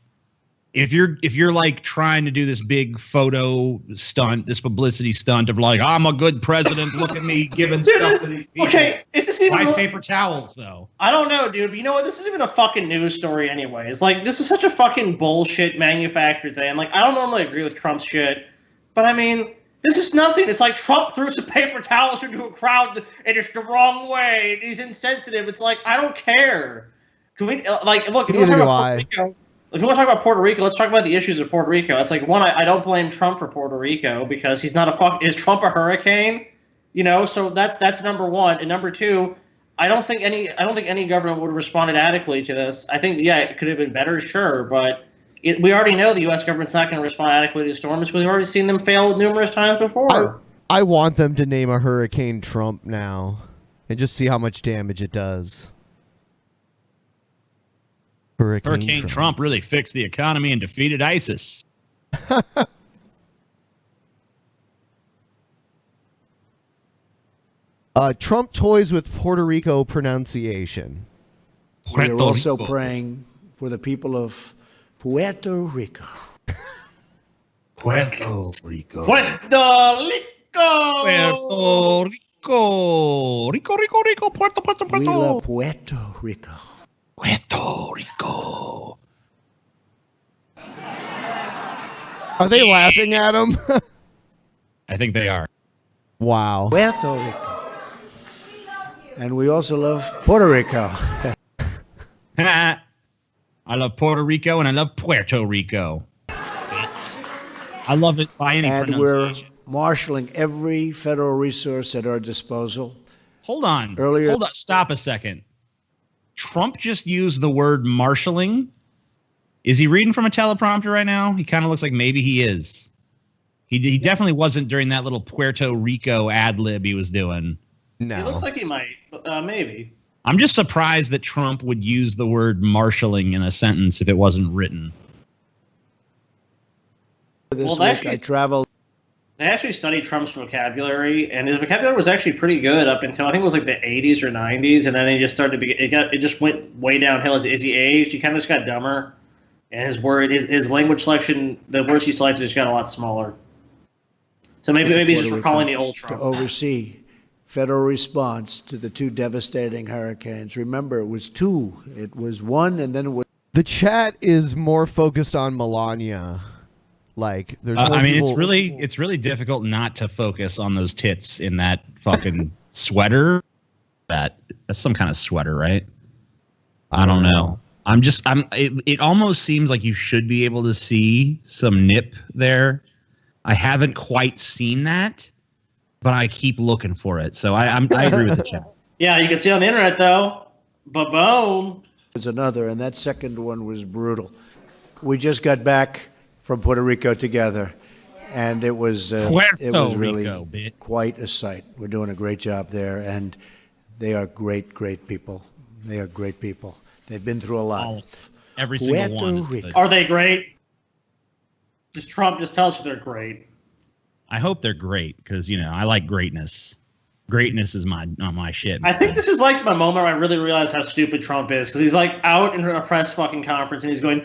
if you're like trying to do this big photo stunt, this publicity stunt of like, I'm a good president, look at me giving stuff to these people. Okay, is this even Why paper towels though? I don't know, dude. But you know what? This isn't even a fucking news story anyway. It's like, this is such a fucking bullshit manufactured thing. Like, I don't normally agree with Trump's shit, but I mean, this is nothing. It's like Trump threw some paper towels into a crowd and it's the wrong way. And he's insensitive. It's like, I don't care. Can we, like, look, if you want to talk about Puerto Rico, if you want to talk about Puerto Rico, let's talk about the issues of Puerto Rico. It's like, one, I don't blame Trump for Puerto Rico because he's not a fuck. Is Trump a hurricane? You know, so that's number one. And number two, I don't think any government would have responded adequately to this. I think, yeah, it could have been better, sure, but we already know the U.S. government's not going to respond adequately to storms because we've already seen them fail numerous times before. I want them to name a hurricane Trump now and just see how much damage it does. Hurricane Trump really fixed the economy and defeated ISIS. Trump toys with Puerto Rico pronunciation. We are also praying for the people of Puerto Rico. Puerto Rico. Puerto Rico. Puerto Rico. Rico. Puerto. We love Puerto Rico. Puerto Rico. Are they laughing at him? I think they are. Wow. Puerto Rico. And we also love Puerto Rico. I love Puerto Rico and I love Puerto Rico. I love it by any And we're pronunciation. marshaling every federal resource at our disposal. Hold on. Earlier- Hold on. Stop a second. Trump just used the word marshaling. Is he reading from a teleprompter right now? He kind of looks like maybe he is. He definitely wasn't during that little Puerto Rico ad lib he was doing. No. It looks like he might, maybe. I'm just surprised that Trump would use the word marshaling in a sentence if it wasn't written. This week I traveled. They actually studied Trump's vocabulary, and his vocabulary was actually pretty good up until I think it was like the 80s or 90s, and then he just started to it just went way downhill as he aged. He kind of just got dumber, and his language selection, the words he selected, just got a lot smaller. So maybe he's just recalling the old Trump. To oversee federal response to the two devastating hurricanes. Remember, it was two. It was one, and then it was. The chat is more focused on Melania. Like, there's. More I mean, people- it's really difficult not to focus on those tits in that fucking sweater. That's some kind of sweater, right? I don't know. It almost seems like you should be able to see some nip there. I haven't quite seen that, but I keep looking for it. So I agree with the chat. Yeah, you can see it on the internet though. Ba-boom. There's another, and that second one was brutal. We just got back from Puerto Rico together, and it was really quite a sight. We're doing a great job there, and they are great, great people. They are great people. They've been through a lot. Every single Puerto one. Rico. Are they great? Just Trump just tells us they're great. I hope they're great because, you know, I like greatness. Greatness is not my shit. I think this is like my moment where I really realize how stupid Trump is because he's like out in a press fucking conference and he's going,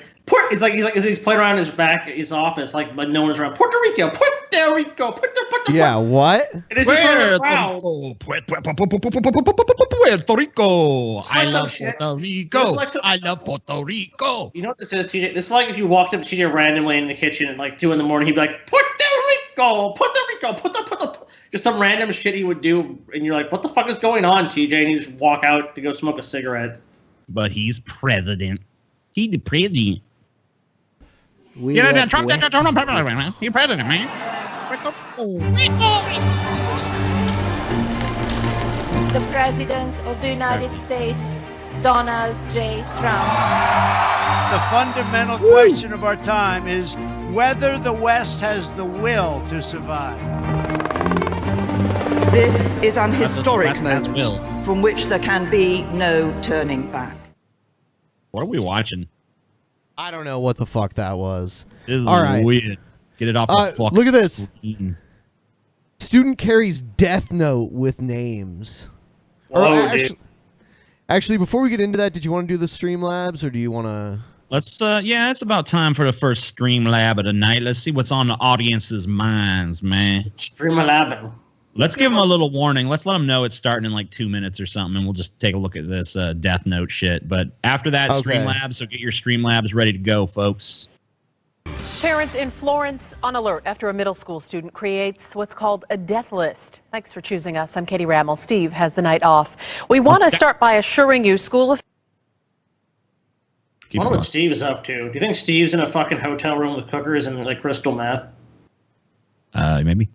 he's playing around his office like, but no one's around. Puerto Rico. Yeah, what? And it's just running around. Puerto Rico. I like love some shit. Puerto Rico. Like I love Puerto Rico. You know what this is, TJ? This is like if you walked up to TJ randomly in the kitchen at like 2 a.m, he'd be like, Puerto Rico. Just some random shit he would do, and you're like, what the fuck is going on, TJ? And you just walk out to go smoke a cigarette. But he's president. He's the president. We You know, love Trump, Puerto You're president, man. The President of the United States, Donald J. Trump. The fundamental question of our time is, whether the West has the will to survive. This is an historic moment from which there can be no turning back. What are we watching? I don't know what the fuck that was. This is All right. weird. Get it off the fucking look at this. screen. Student carries Deathnote with names. Whoa, actually, before we get into that, did you want to do the Streamlabs, or do you want to... Let's, yeah, it's about time for the first stream lab of the night. Let's see what's on the audience's minds, man. Stream-a-labbing. Let's give them a little warning. Let's let them know it's starting in like 2 minutes or something, and we'll just take a look at this Death Note shit. But after that, Okay. Streamlabs, so get your Streamlabs ready to go, folks. Parents in Florence on alert after a middle school student creates what's called a death list. Thanks for choosing us. I'm Katie Rammel. Steve has the night off. We want to start by assuring you school of... I wonder what Steve is up to. Do you think Steve's in a fucking hotel room with cookers and like crystal meth? Maybe.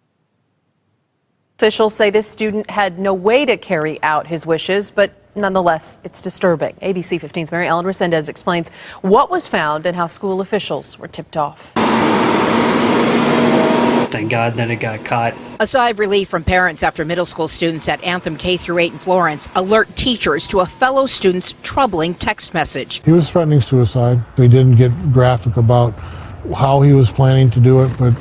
Officials say this student had no way to carry out his wishes, but nonetheless, it's disturbing. ABC 15's Mary Ellen Resendez explains what was found and how school officials were tipped off. Thank God that it got caught. A sigh of relief from parents after middle school students at Anthem K-8 in Florence alert teachers to a fellow student's troubling text message. He was threatening suicide. They didn't get graphic about how he was planning to do it, but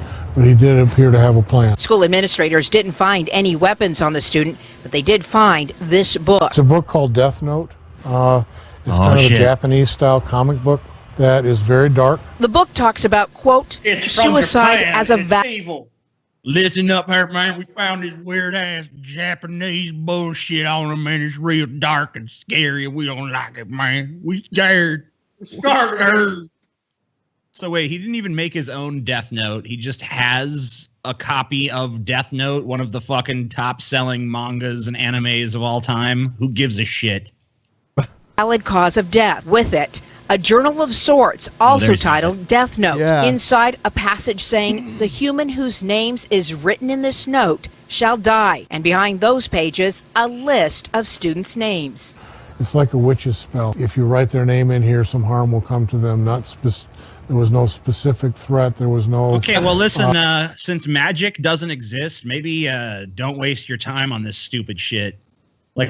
he did appear to have a plan. School administrators didn't find any weapons on the student, but they did find this book. It's a book called Deathnote. It's kind of a Japanese-style comic book that is very dark. The book talks about, quote, suicide as a evil. Listen up here, man. We found this weird-ass Japanese bullshit on him, and it's real dark and scary. We don't like it, man. We scared. Scared. So wait, he didn't even make his own Death Note. He just has a copy of Death Note, one of the fucking top-selling mangas and animes of all time. Who gives a shit? Valid cause of death. With it, a journal of sorts, also titled Death Note. Yeah. Inside, a passage saying, the human whose names is written in this note shall die. And behind those pages, a list of students' names. It's like a witch's spell. If you write their name in here, some harm will come to them. There was no specific threat. There was no... Okay, well, listen, since magic doesn't exist, maybe don't waste your time on this stupid shit. Like,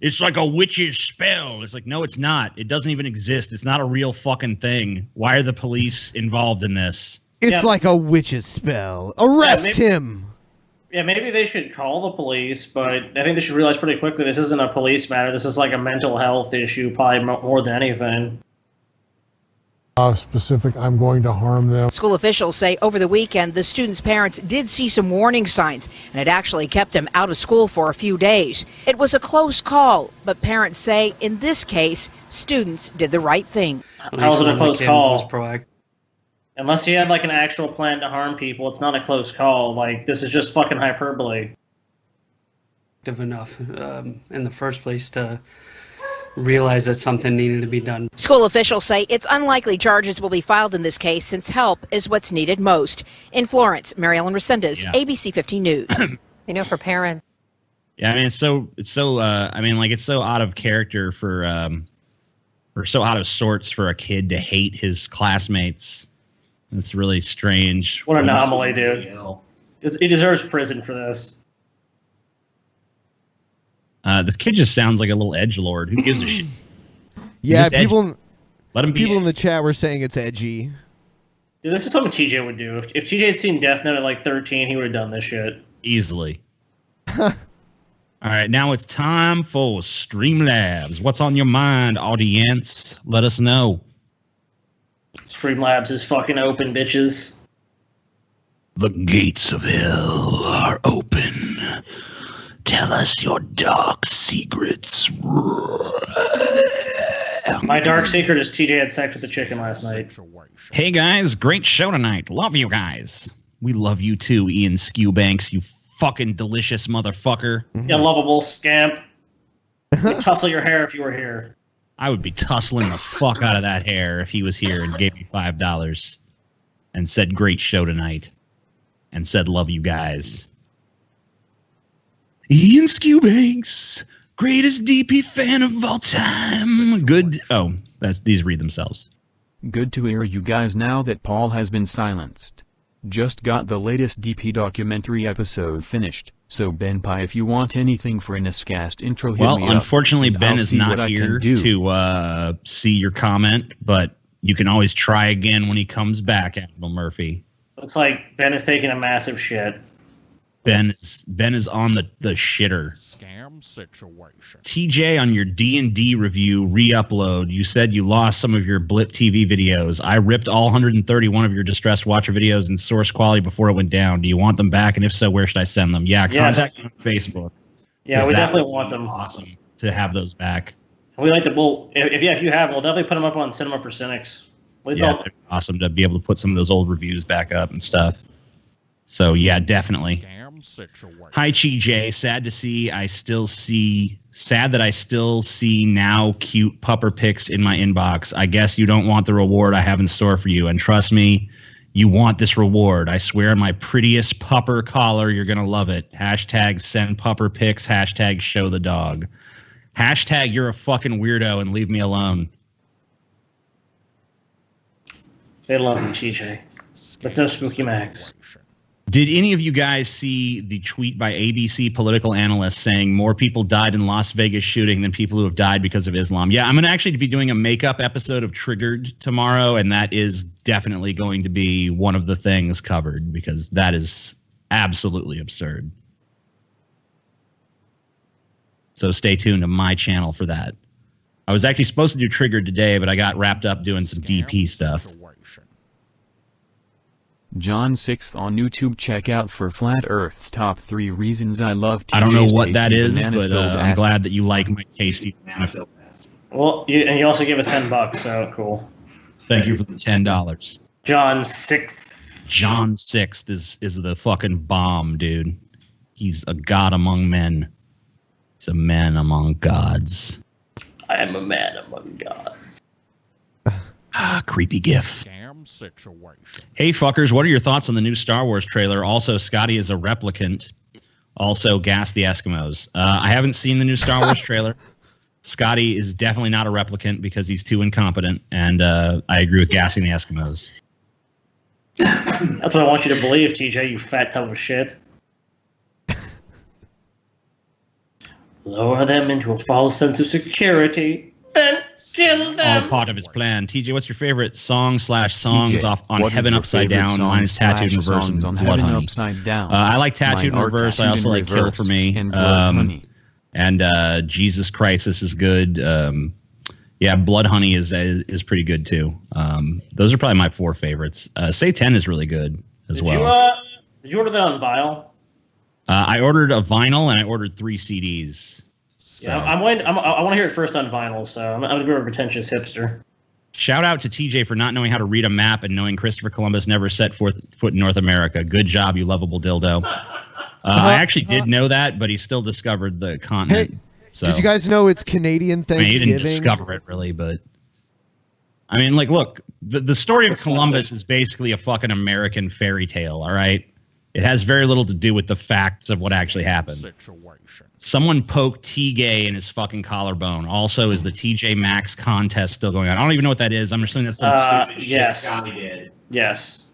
it's like a witch's spell. It's like, no, it's not. It doesn't even exist. It's not a real fucking thing. Why are the police involved in this? It's like a witch's spell. Arrest him! Yeah, maybe they should call the police, but I think they should realize pretty quickly this isn't a police matter. This is like a mental health issue, probably more than anything. Specific, I'm going to harm them. School officials say over the weekend, the students' parents did see some warning signs, and it actually kept him out of school for a few days. It was a close call, but parents say in this case, students did the right thing. How was it a close call? Unless he had like an actual plan to harm people, it's not a close call. Like, this is just fucking hyperbole. Enough in the first place to realize that something needed to be done. School officials say it's unlikely charges will be filed in this case since help is what's needed most. In Florence, Mary Ellen Resendez, ABC 15 News. You know, for parents. Yeah, I mean, it's so out of character for or so out of sorts for a kid to hate his classmates. It's really strange. What an anomaly, dude. He deserves prison for this. This kid just sounds like a little edgelord. Who gives a shit? Yeah, people in the chat were saying it's edgy. Dude, this is something TJ would do. If TJ had seen Death Note at like 13, he would have done this shit. Easily. All right, now it's time for Streamlabs. What's on your mind, audience? Let us know. Streamlabs is fucking open, bitches. The gates of hell are open. Tell us your dark secrets. My dark secret is TJ had sex with the chicken last night. Hey guys, great show tonight. Love you guys. We love you too, Ian Skewbanks, you fucking delicious motherfucker. You lovable scamp. You'd tussle your hair if you were here. I would be tussling the fuck out of that hair if he was here and gave me $5 and said great show tonight and said love you guys. Ian Skewbanks, greatest DP fan of all time. Good. Oh, these read themselves. Good to hear you guys now that Paul has been silenced. Just got the latest DP documentary episode finished, so Ben Pie, if you want anything for an Iscast intro, hit me up. Well, unfortunately, and Ben I'll is see not what I here can do. to see your comment, but you can always try again when he comes back, Admiral Murphy. Looks like Ben is taking a massive shit. Ben is on the shitter. Scam situation. TJ, on your D&D review re-upload, you said you lost some of your Blip TV videos. I ripped all 131 of your Distressed Watcher videos in source quality before it went down. Do you want them back? And if so, where should I send them? Yeah, Yes. contact me on Facebook. Yeah, we definitely want them. Awesome to have those back. We like to. Well, if you have, we'll definitely put them up on Cinema for Cynics. Yeah, they're awesome to be able to put some of those old reviews back up and stuff. So yeah, definitely. Hi, TJ. Sad that I still see now cute pupper pics in my inbox. I guess you don't want the reward I have in store for you. And trust me, you want this reward. I swear, my prettiest pupper collar, you're going to love it. Hashtag send pupper pics. Hashtag show the dog. Hashtag you're a fucking weirdo and leave me alone. They love him, TJ. There's no spooky mags. Did any of you guys see the tweet by ABC political analyst saying more people died in Las Vegas shooting than people who have died because of Islam? Yeah, I'm going to actually be doing a makeup episode of Triggered tomorrow, and that is definitely going to be one of the things covered because that is absolutely absurd. So stay tuned to my channel for that. I was actually supposed to do Triggered today, but I got wrapped up doing some DP stuff. John 6th on YouTube. Check out for Flat Earth Top 3 Reasons I Love TJ's I don't know what tasty that is, but banana-filled I'm ass. glad that you like my tasty banana-filled ass. Well, you also gave us $10, so cool. Thank you for the $10. John 6th. John 6th is the fucking bomb, dude. He's a god among men. He's a man among gods. I am a man among gods. Creepy gif. Hey, fuckers, what are your thoughts on the new Star Wars trailer? Also, Scotty is a replicant. Also, gas the Eskimos. I haven't seen the new Star Wars trailer. Scotty is definitely not a replicant because he's too incompetent, and I agree with gassing the Eskimos. That's what I want you to believe, TJ, you fat tub of shit. Lower them into a false sense of security, then kill them. All part of his plan. TJ, what's your favorite song/songs TJ, off on what is Heaven your Upside favorite Down? song Mine is Tattooed in Reverse songs and on Blood Heaven Honey. Upside Down? I like Tattooed in Mine are Reverse. I also like Tattooed in Kill for Reverse Me. and Blood Honey. And Jesus Crisis is good. Yeah, Blood Honey is pretty good too. Those are probably my 4 favorites. Say 10 is really good as well. Did you order that on vinyl? I ordered a vinyl and I ordered 3 CDs. So. Yeah, I want to hear it first on vinyl, so I'm a bit of a pretentious hipster. Shout out to TJ for not knowing how to read a map and knowing Christopher Columbus never set foot in North America. Good job, you lovable dildo. I actually did know that, but he still discovered the continent. Hey, so. Did you guys know it's Canadian Thanksgiving? I mean, he didn't discover it really, but I mean, like, look, the story of Columbus is basically a fucking American fairy tale. All right, it has very little to do with the facts of what actually happened. Someone poked T-Gay in his fucking collarbone. Also, is the TJ Maxx contest still going on? I don't even know what that is. I'm assuming that's some stupid yes. shit Scotty did. Yes.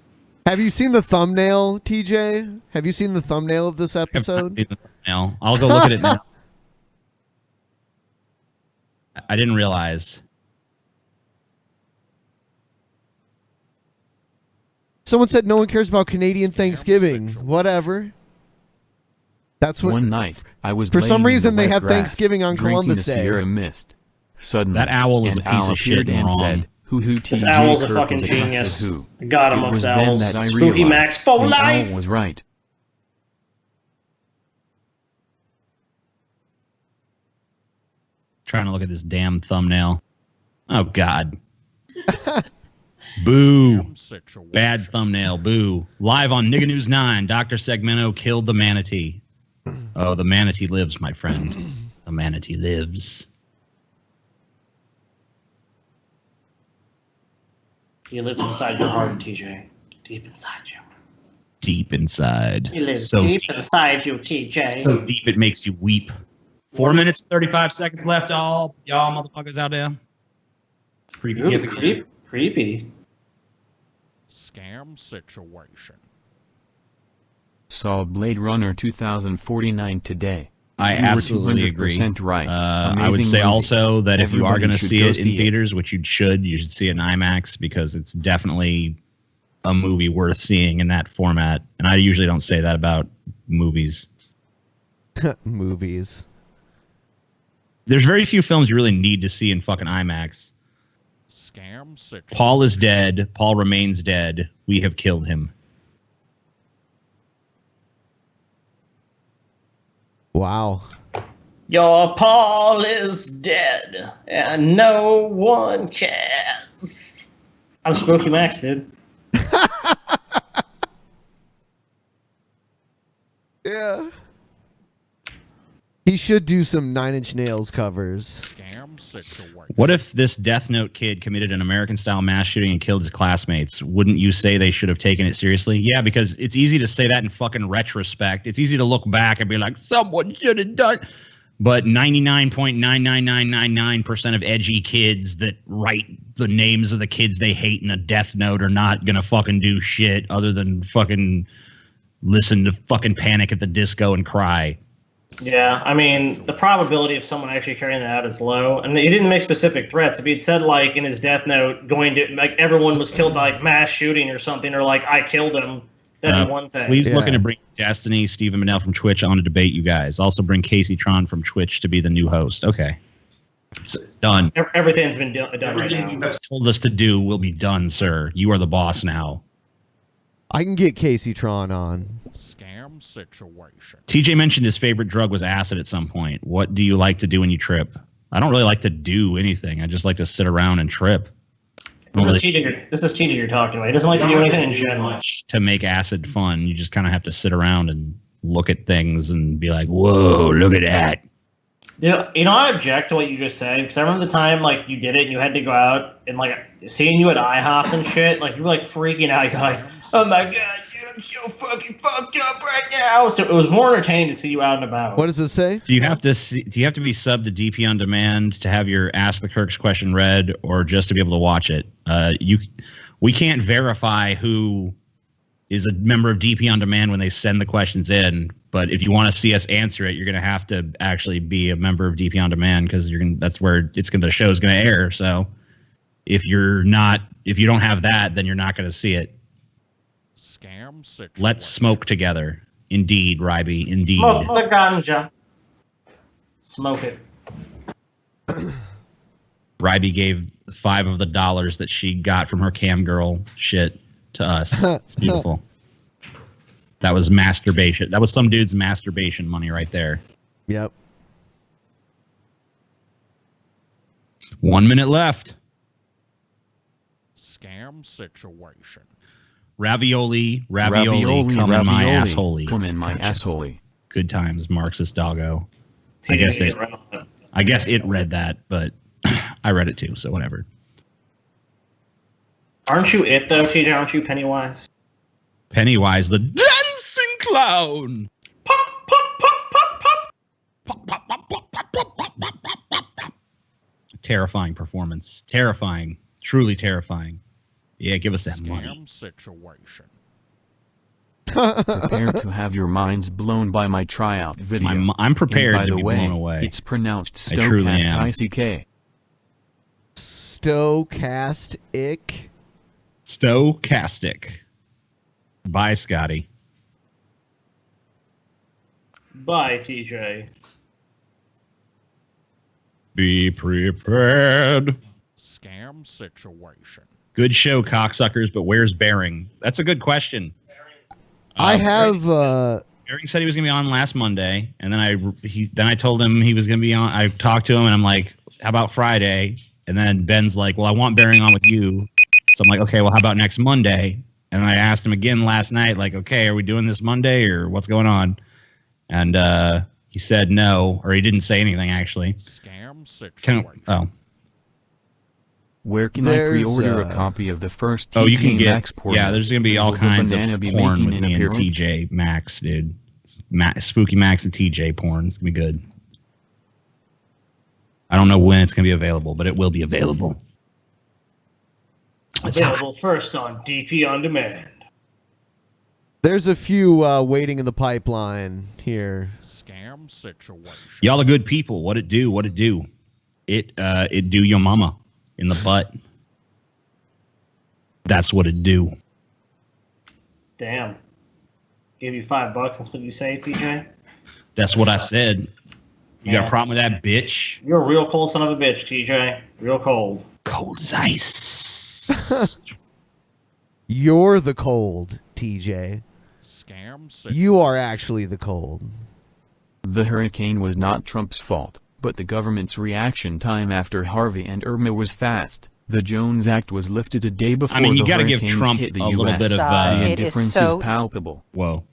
Have you seen the thumbnail, TJ? Have you seen the thumbnail of this episode? I'll go look at it now. I didn't realize. Someone said no one cares about Canadian Thanksgiving. Whatever. That's what. One night, I was for some laying in reason the they wet have grass, Thanksgiving on drinking Columbus the Day. Sierra Mist. Suddenly, That owl is an a piece owl of shit appeared and wrong. said, "Who This TJ owl's a Kirk fucking is a country genius. who?" God It amongst was then owls. that I Spooky realized Max for the life. owl was right. Trying to look at this damn thumbnail. Oh God. Boo. Bad thumbnail. Boo. Live on Nigga News 9. Dr. Segmento killed the manatee. Oh, the manatee lives, my friend. The manatee lives. He lives inside your heart, TJ. Deep inside you. Deep inside. He lives So deep inside you, TJ. So deep it makes you weep. 4 minutes, 35 seconds left, y'all motherfuckers out there. Creepy. Ooh, Creepy. Scam situation. Saw Blade Runner 2049 today. I You were absolutely agree. 200% right. I would Amazing say movie. also that if you are Everybody going to should see go it see in theaters, which you should see it in IMAX because it's definitely a movie worth seeing in that format. And I usually don't say that about movies. Movies. There's very few films you really need to see in fucking IMAX. Scam situation. Paul is dead. Paul remains dead. We have killed him. Wow. Your Paul is dead, and no one cares. I'm Spooky Max, dude. Yeah. He should do some Nine Inch Nails covers. Scam situation. What if this Deathnote kid committed an American-style mass shooting and killed his classmates? Wouldn't you say they should have taken it seriously? Yeah, because it's easy to say that in fucking retrospect. It's easy to look back and be like, someone should have done. But 99.99999% of edgy kids that write the names of the kids they hate in a Death Note are not gonna fucking do shit other than fucking listen to fucking Panic at the Disco and cry. Yeah, I mean, the probability of someone actually carrying that out is low. And he didn't make specific threats. If he had said, like, in his death note, everyone was killed by, like, mass shooting or something, or, like, I killed him, that'd be one thing. Please looking to bring Destiny, Stephen Manel from Twitch on to debate you guys. Also bring Casey Tron from Twitch to be the new host. Okay. It's done. Everything's been done Everything right you now. guys told us to do will be done, sir. You are the boss now. I can get Casey Tron on. Scam situation. TJ mentioned his favorite drug was acid at some point. What do you like to do when you trip? I don't really like to do anything. I just like to sit around and trip. This is TJ you're talking about. He doesn't like to do anything in general. To make acid fun, you just kind of have to sit around and look at things and be like, whoa, look at that. Yeah, you know, I object to what you just said, because I remember the time, like, you did it and you had to go out and, like, seeing you at IHOP and shit, like, you were, like, freaking out. You're like, oh my god, dude, I'm so fucking fucked up right now. So it was more entertaining to see you out and about. What does it say? Do you have to be subbed to DP on demand to have your Ask the Kirks question read, or just to be able to watch it? We can't verify who is a member of DP on demand when they send the questions in, but if you want to see us answer it, you're going to have to actually be a member of DP on demand, because that's where the show is going to air. So if you don't have that, then you're not going to see it. Scam situation. Let's smoke together. Indeed, Ryby. Indeed. Smoke the ganja. Smoke it. Ryby gave $5 of the dollars that she got from her cam girl shit to us. It's beautiful. That was masturbation. That was some dude's masturbation money right there. Yep. 1 minute left. Scam situation. Ravioli, come in my asshole. Come in my asshole. Good times, Marxist doggo. I guess it read that, but I read it too, so whatever. Aren't you it, though, TJ? Aren't you Pennywise? Pennywise, the dancing clown. Terrifying performance. Terrifying. Truly terrifying. Yeah, give us that money. Scam situation. Prepare to have your minds blown by my tryout video. I'm prepared and by to the be way, blown away. It's pronounced I truly am. Stochastic. Stochastic. Stochastic. Bye, Scotty. Bye, TJ. Be prepared. Scam situation. Good show, cocksuckers, but where's Bering? That's a good question. I have. Bering said he was gonna be on last Monday, and then I told him he was gonna be on. I talked to him, and I'm like, "How about Friday?" And then Ben's like, "Well, I want Bering on with you." So I'm like, "Okay, well, how about next Monday?" And I asked him again last night, like, "Okay, are we doing this Monday or what's going on?" And he said no, or he didn't say anything actually. Scam situation. Where can I pre-order a copy of the first TJ you can get Maxx porno? Yeah, there's gonna be all Will the kinds of banana be porn making with an me and appearance? TJ Maxx, dude. It's Spooky Max and TJ porn. It's gonna be good. I don't know when it's gonna be available, but it will be available. Available first on DP On Demand. There's a few waiting in the pipeline here. Scam situation. Y'all are good people. What it do? What it do? It do your mama in the butt. That's what it do. Damn. Gave you $5. That's what you say, TJ? That's what I said. You got a problem with that, bitch? You're a real cold son of a bitch, TJ. Real cold. Cold as ice. You're the cold, TJ. Scam You are actually the cold. The hurricane was not Trump's fault, but the government's reaction time after Harvey and Irma was fast. The Jones Act was lifted a day before you the got to give hurricanes Trump hit the a little US. bit of The indifference is palpable. Whoa.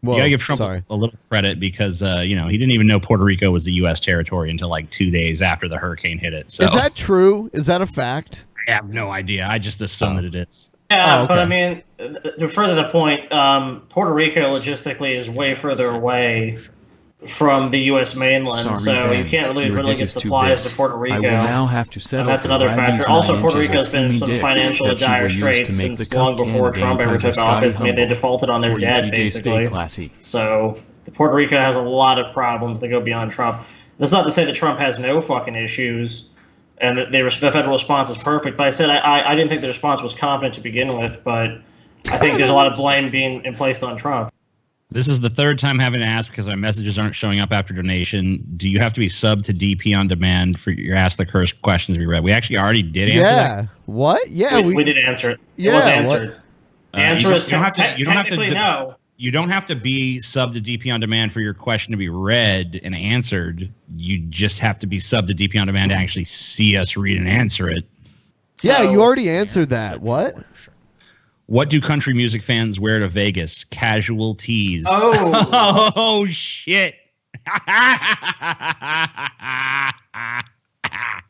You got to give Trump a little credit because he didn't even know Puerto Rico was a U.S. territory until like 2 days after the hurricane hit it. So Is that true? Is that a fact? I have no idea. I just assume that it is. Yeah, but I mean, to further the point, Puerto Rico logistically is way further away from the U.S. mainland, Sorry, so Ben, you can't your really dick get is too supplies big. to Puerto Rico. I will now have to settle and that's for another Bradley's factor. Also, 9 Puerto inches Rico's of been in Fumi some dick financial that you dire will use straits to make the since long Coke before can Trump ever because of took office. Scotty I mean, they Humble. defaulted on their For you, debt, TJ, stay basically. classy. So Puerto Rico has a lot of problems that go beyond Trump. That's not to say that Trump has no fucking issues and that the federal response is perfect, but I said I didn't think the response was competent to begin with, but I think there's a lot of blame being placed on Trump. This is the third time having to ask because my messages aren't showing up after donation. Do you have to be subbed to DP On Demand for your Ask the Curse questions to be read? We actually already did answer that. What? Yeah, we did answer it. Yeah, It was answered. The answer is you don't have to no. You don't have to be subbed to DP On Demand for your question to be read and answered. You just have to be subbed to DP On Demand to actually see us read and answer it. Yeah, you already answered that. What? What do country music fans wear to Vegas? Casual tees. Oh, oh shit.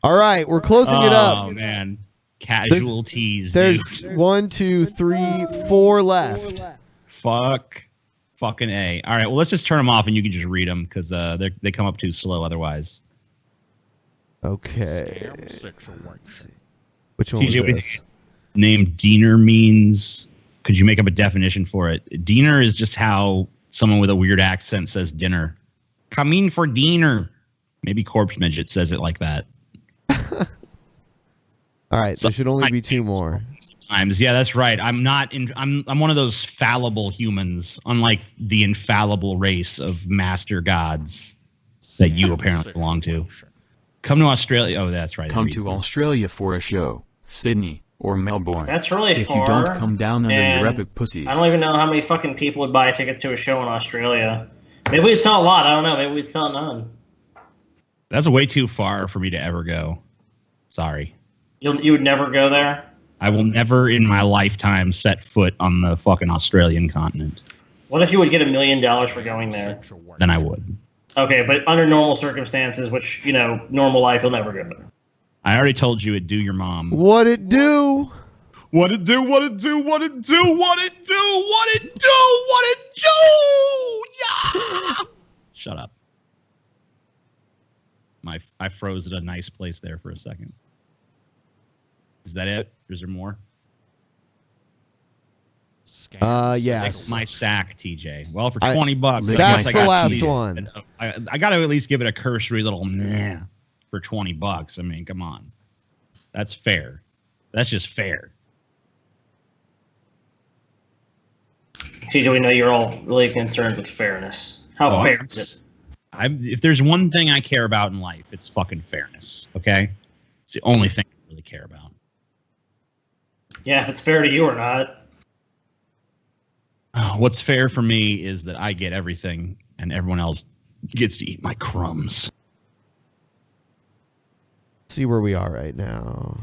All right, we're closing it up. Oh man, casual tees. There's dude. 1, 2, 3, 4 left. Fucking A. All right, well let's just turn them off and you can just read them because they come up too slow otherwise. Okay. Which one was TJ, this? Name Diener means. Could you make up a definition for it? Diener is just how someone with a weird accent says dinner. Come in for dinner. Maybe Corpse Midget says it like that. All right, there should only be 2 more. Times, yeah, that's right. I'm one of those fallible humans, unlike the infallible race of master gods that you apparently belong to. Come to Australia. Oh, that's right. Come to Australia for a show, Sydney or Melbourne. That's really if far. If you don't come down under and your epic pussies. I don't even know how many fucking people would buy a ticket to a show in Australia. Maybe we'd sell a lot. I don't know. Maybe we'd sell none. That's way too far for me to ever go. Sorry. You would never go there? I will never in my lifetime set foot on the fucking Australian continent. What if you would get $1 million for going there? Then I would. Okay, but under normal circumstances, which, normal life, you'll never go there. I already told you it'd do your mom. What it do? What it do? What it do? What it do? What it do? What it do? What it do? Yeah! Shut up. I froze at a nice place there for a second. Is that it? Or is there more? Yes. My sack, TJ. Well, for $20, that's the last one. I got to at least give it a cursory little meh for $20. I mean, come on. That's fair. That's just fair. TJ, we know you're all really concerned with fairness. How fair is it? If there's one thing I care about in life, it's fucking fairness. Okay? It's the only thing I really care about. Yeah, if it's fair to you or not. What's fair for me is that I get everything and everyone else gets to eat my crumbs. See where we are right now.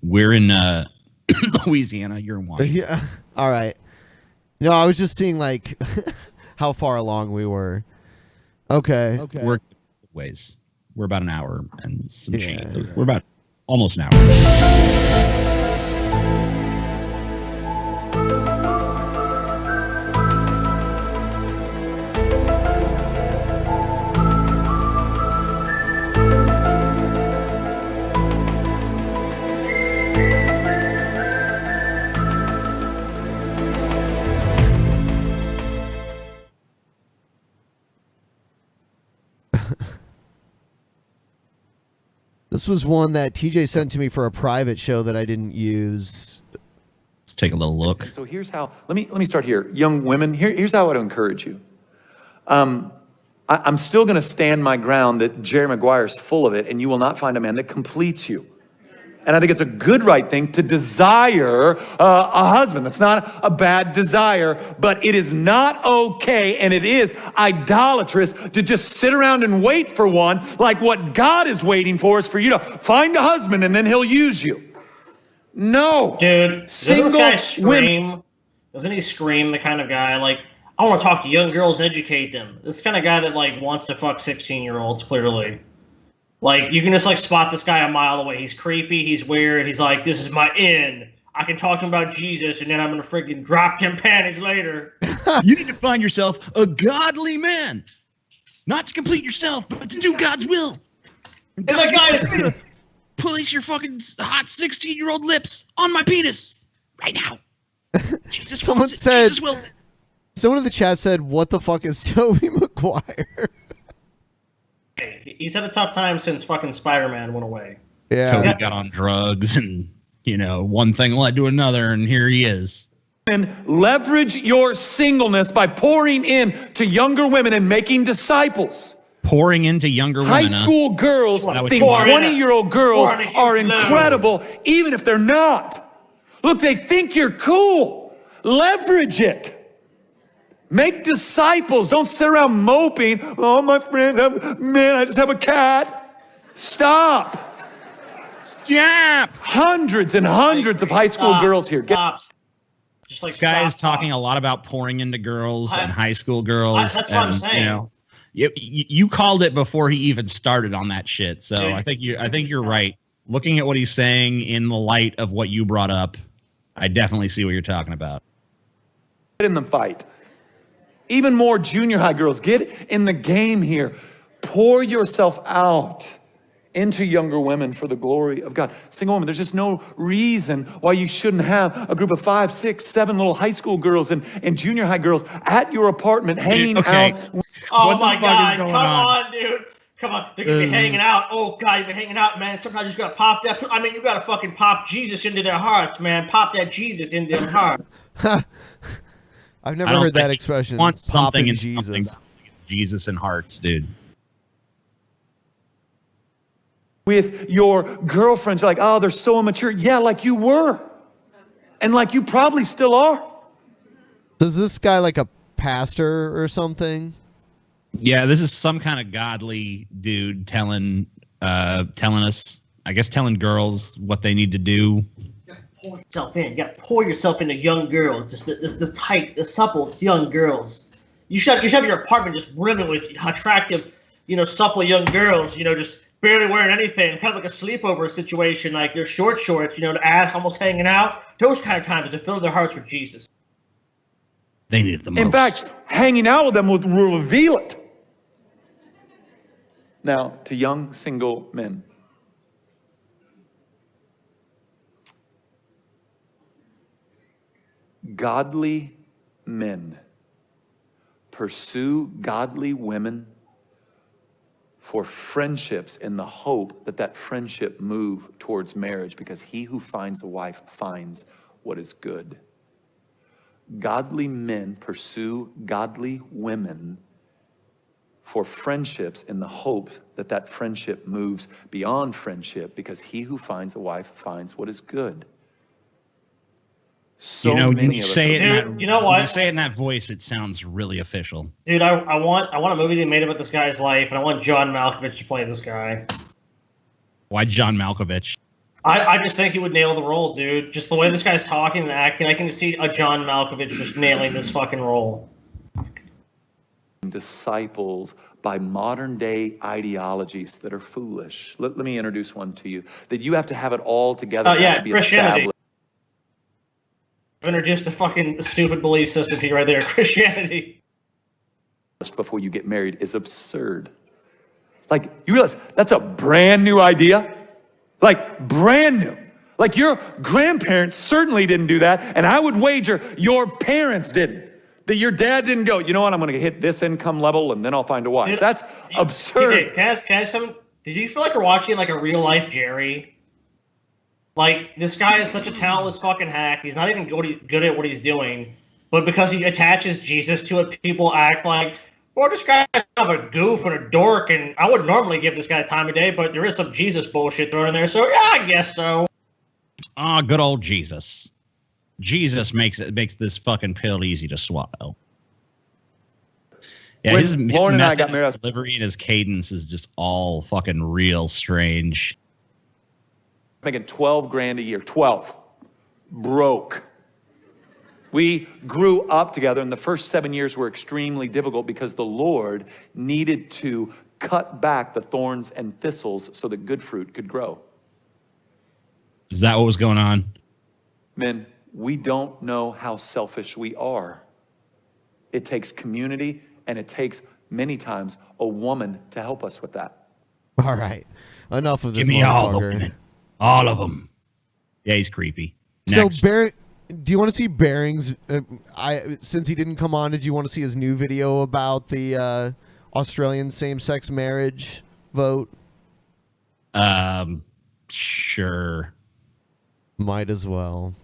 We're in Louisiana. You're in Washington. Yeah. All right. No, I was just seeing like how far along we were. Okay. We're ways. We're about an hour and some change. We're about almost an hour. This was one that TJ sent to me for a private show that I didn't use. Let's take a little look. So here's how, let me start here. Young women, here's how I would encourage you. I'm still going to stand my ground that Jerry Maguire's full of it, and you will not find a man that completes you. And I think it's a good right thing to desire a husband. That's not a bad desire, but it is not okay, and it is idolatrous to just sit around and wait for one. Like what God is waiting for is for you to find a husband and then he'll use you. No. Dude, Single doesn't this guy scream? women. Doesn't he scream the kind of guy, like, I want to talk to young girls and educate them. This kind of guy that, like, wants to fuck 16-year-olds, clearly. Like, you can just, like, spot this guy a mile away. He's creepy. He's weird. He's like, this is my in. I can talk to him about Jesus, and then I'm going to freaking drop them panties later. You need to find yourself a godly man. Not to complete yourself, but to do God's will. And that guy is... Place your fucking hot 16-year-old lips on my penis right now. Jesus Someone wants it. said, Jesus will. Someone in the chat said, what the fuck is Tobey Maguire? He's had a tough time since fucking Spider-Man went away. Yeah. Tobey got on drugs and, you know, one thing led to another, and here he is. And leverage your singleness by pouring in to younger women and making disciples. Pouring into younger women. High school girls think 20-year-old girls are incredible, even if they're not. Look, they think you're cool. Leverage it. Make disciples. Don't sit around moping. Oh, my friend, man, I just have a cat. Stop. Stop. Hundreds and hundreds of high school girls here. Just like this guy is talking a lot about pouring into girls and high school girls. That's what I'm saying. You know, you called it before he even started on that shit. So I think you're right. Looking at what he's saying in the light of what you brought up, I definitely see what you're talking about. Get in the fight. Even more junior high girls, get in the game here. Pour yourself out into younger women for the glory of God. Single women, there's just no reason why you shouldn't have a group of 5, 6, 7 little high school girls and junior high girls at your apartment hanging out. Oh What the my fuck God, is going come on? on, dude. Come on, they're gonna be hanging out. Oh God, you've been hanging out, man. Sometimes you just gotta pop that. I mean, you gotta fucking pop Jesus into their hearts, man. Pop that Jesus into their hearts. I've never heard that expression. Want something Popping in Jesus. something. Jesus and hearts, dude. With your girlfriends, you're like, oh, they're so immature. Yeah, like you were. And like you probably still are. Is this guy like a pastor or something? Yeah, this is some kind of godly dude telling us, I guess, telling girls what they need to do. Pour yourself in. You gotta pour yourself into young girls. Just the tight, the supple young girls. You should have your apartment just brimming with attractive, supple young girls. Just barely wearing anything, kind of like a sleepover situation. Like their short shorts, the ass almost hanging out. Those kind of times to fill their hearts with Jesus. They need it the most. In fact, hanging out with them will reveal it. Now, to young single men. Godly men pursue godly women for friendships in the hope that that friendship move towards marriage, because he who finds a wife finds what is good. Godly men pursue godly women for friendships in the hope that that friendship moves beyond friendship, because he who finds a wife finds what is good. So many of us. You know what? When you say it in that voice, it sounds really official. Dude, I want a movie to be made about this guy's life, and I want John Malkovich to play this guy. Why John Malkovich? I just think he would nail the role, dude. Just the way this guy's talking and acting, I can see a John Malkovich just nailing this fucking role. Discipled by modern day ideologies that are foolish. Let me introduce one to you. That you have to have it all together. Yeah, to be Christianity. I've introduced a fucking stupid belief system here right there. Christianity. Before you get married is absurd. Like, you realize that's a brand new idea? Like, brand new. Like, your grandparents certainly didn't do that, and I would wager your parents didn't. That your dad didn't go, you know what, I'm going to hit this income level and then I'll find a wife. That's absurd. TJ, can I ask something? did you feel like you're watching like a real life Jerry? Like, this guy is such a talentless fucking hack. He's not even good at what he's doing. But because he attaches Jesus to it, people act like, well, this guy's kind of a goof and a dork, and I wouldn't normally give this guy time of day, but there is some Jesus bullshit thrown in there, so yeah, I guess so. Ah, good old Jesus. Jesus makes this fucking pill easy to swallow. Yeah, his Lauren and I got married, delivery and his cadence is just all fucking real strange. Making 12 grand a year. 12. Broke. We grew up together, and the first 7 years were extremely difficult because the Lord needed to cut back the thorns and thistles so that good fruit could grow. Is that what was going on? Men, we don't know how selfish we are. It takes community, and it takes many times a woman to help us with that. All right. Enough of this Give me all the motherfucker. women. All of them. Yeah, he's creepy. So, Next. do you want to see Bering's? Since he didn't come on, did you want to see his new video about the Australian same-sex marriage vote? Sure. Might as well.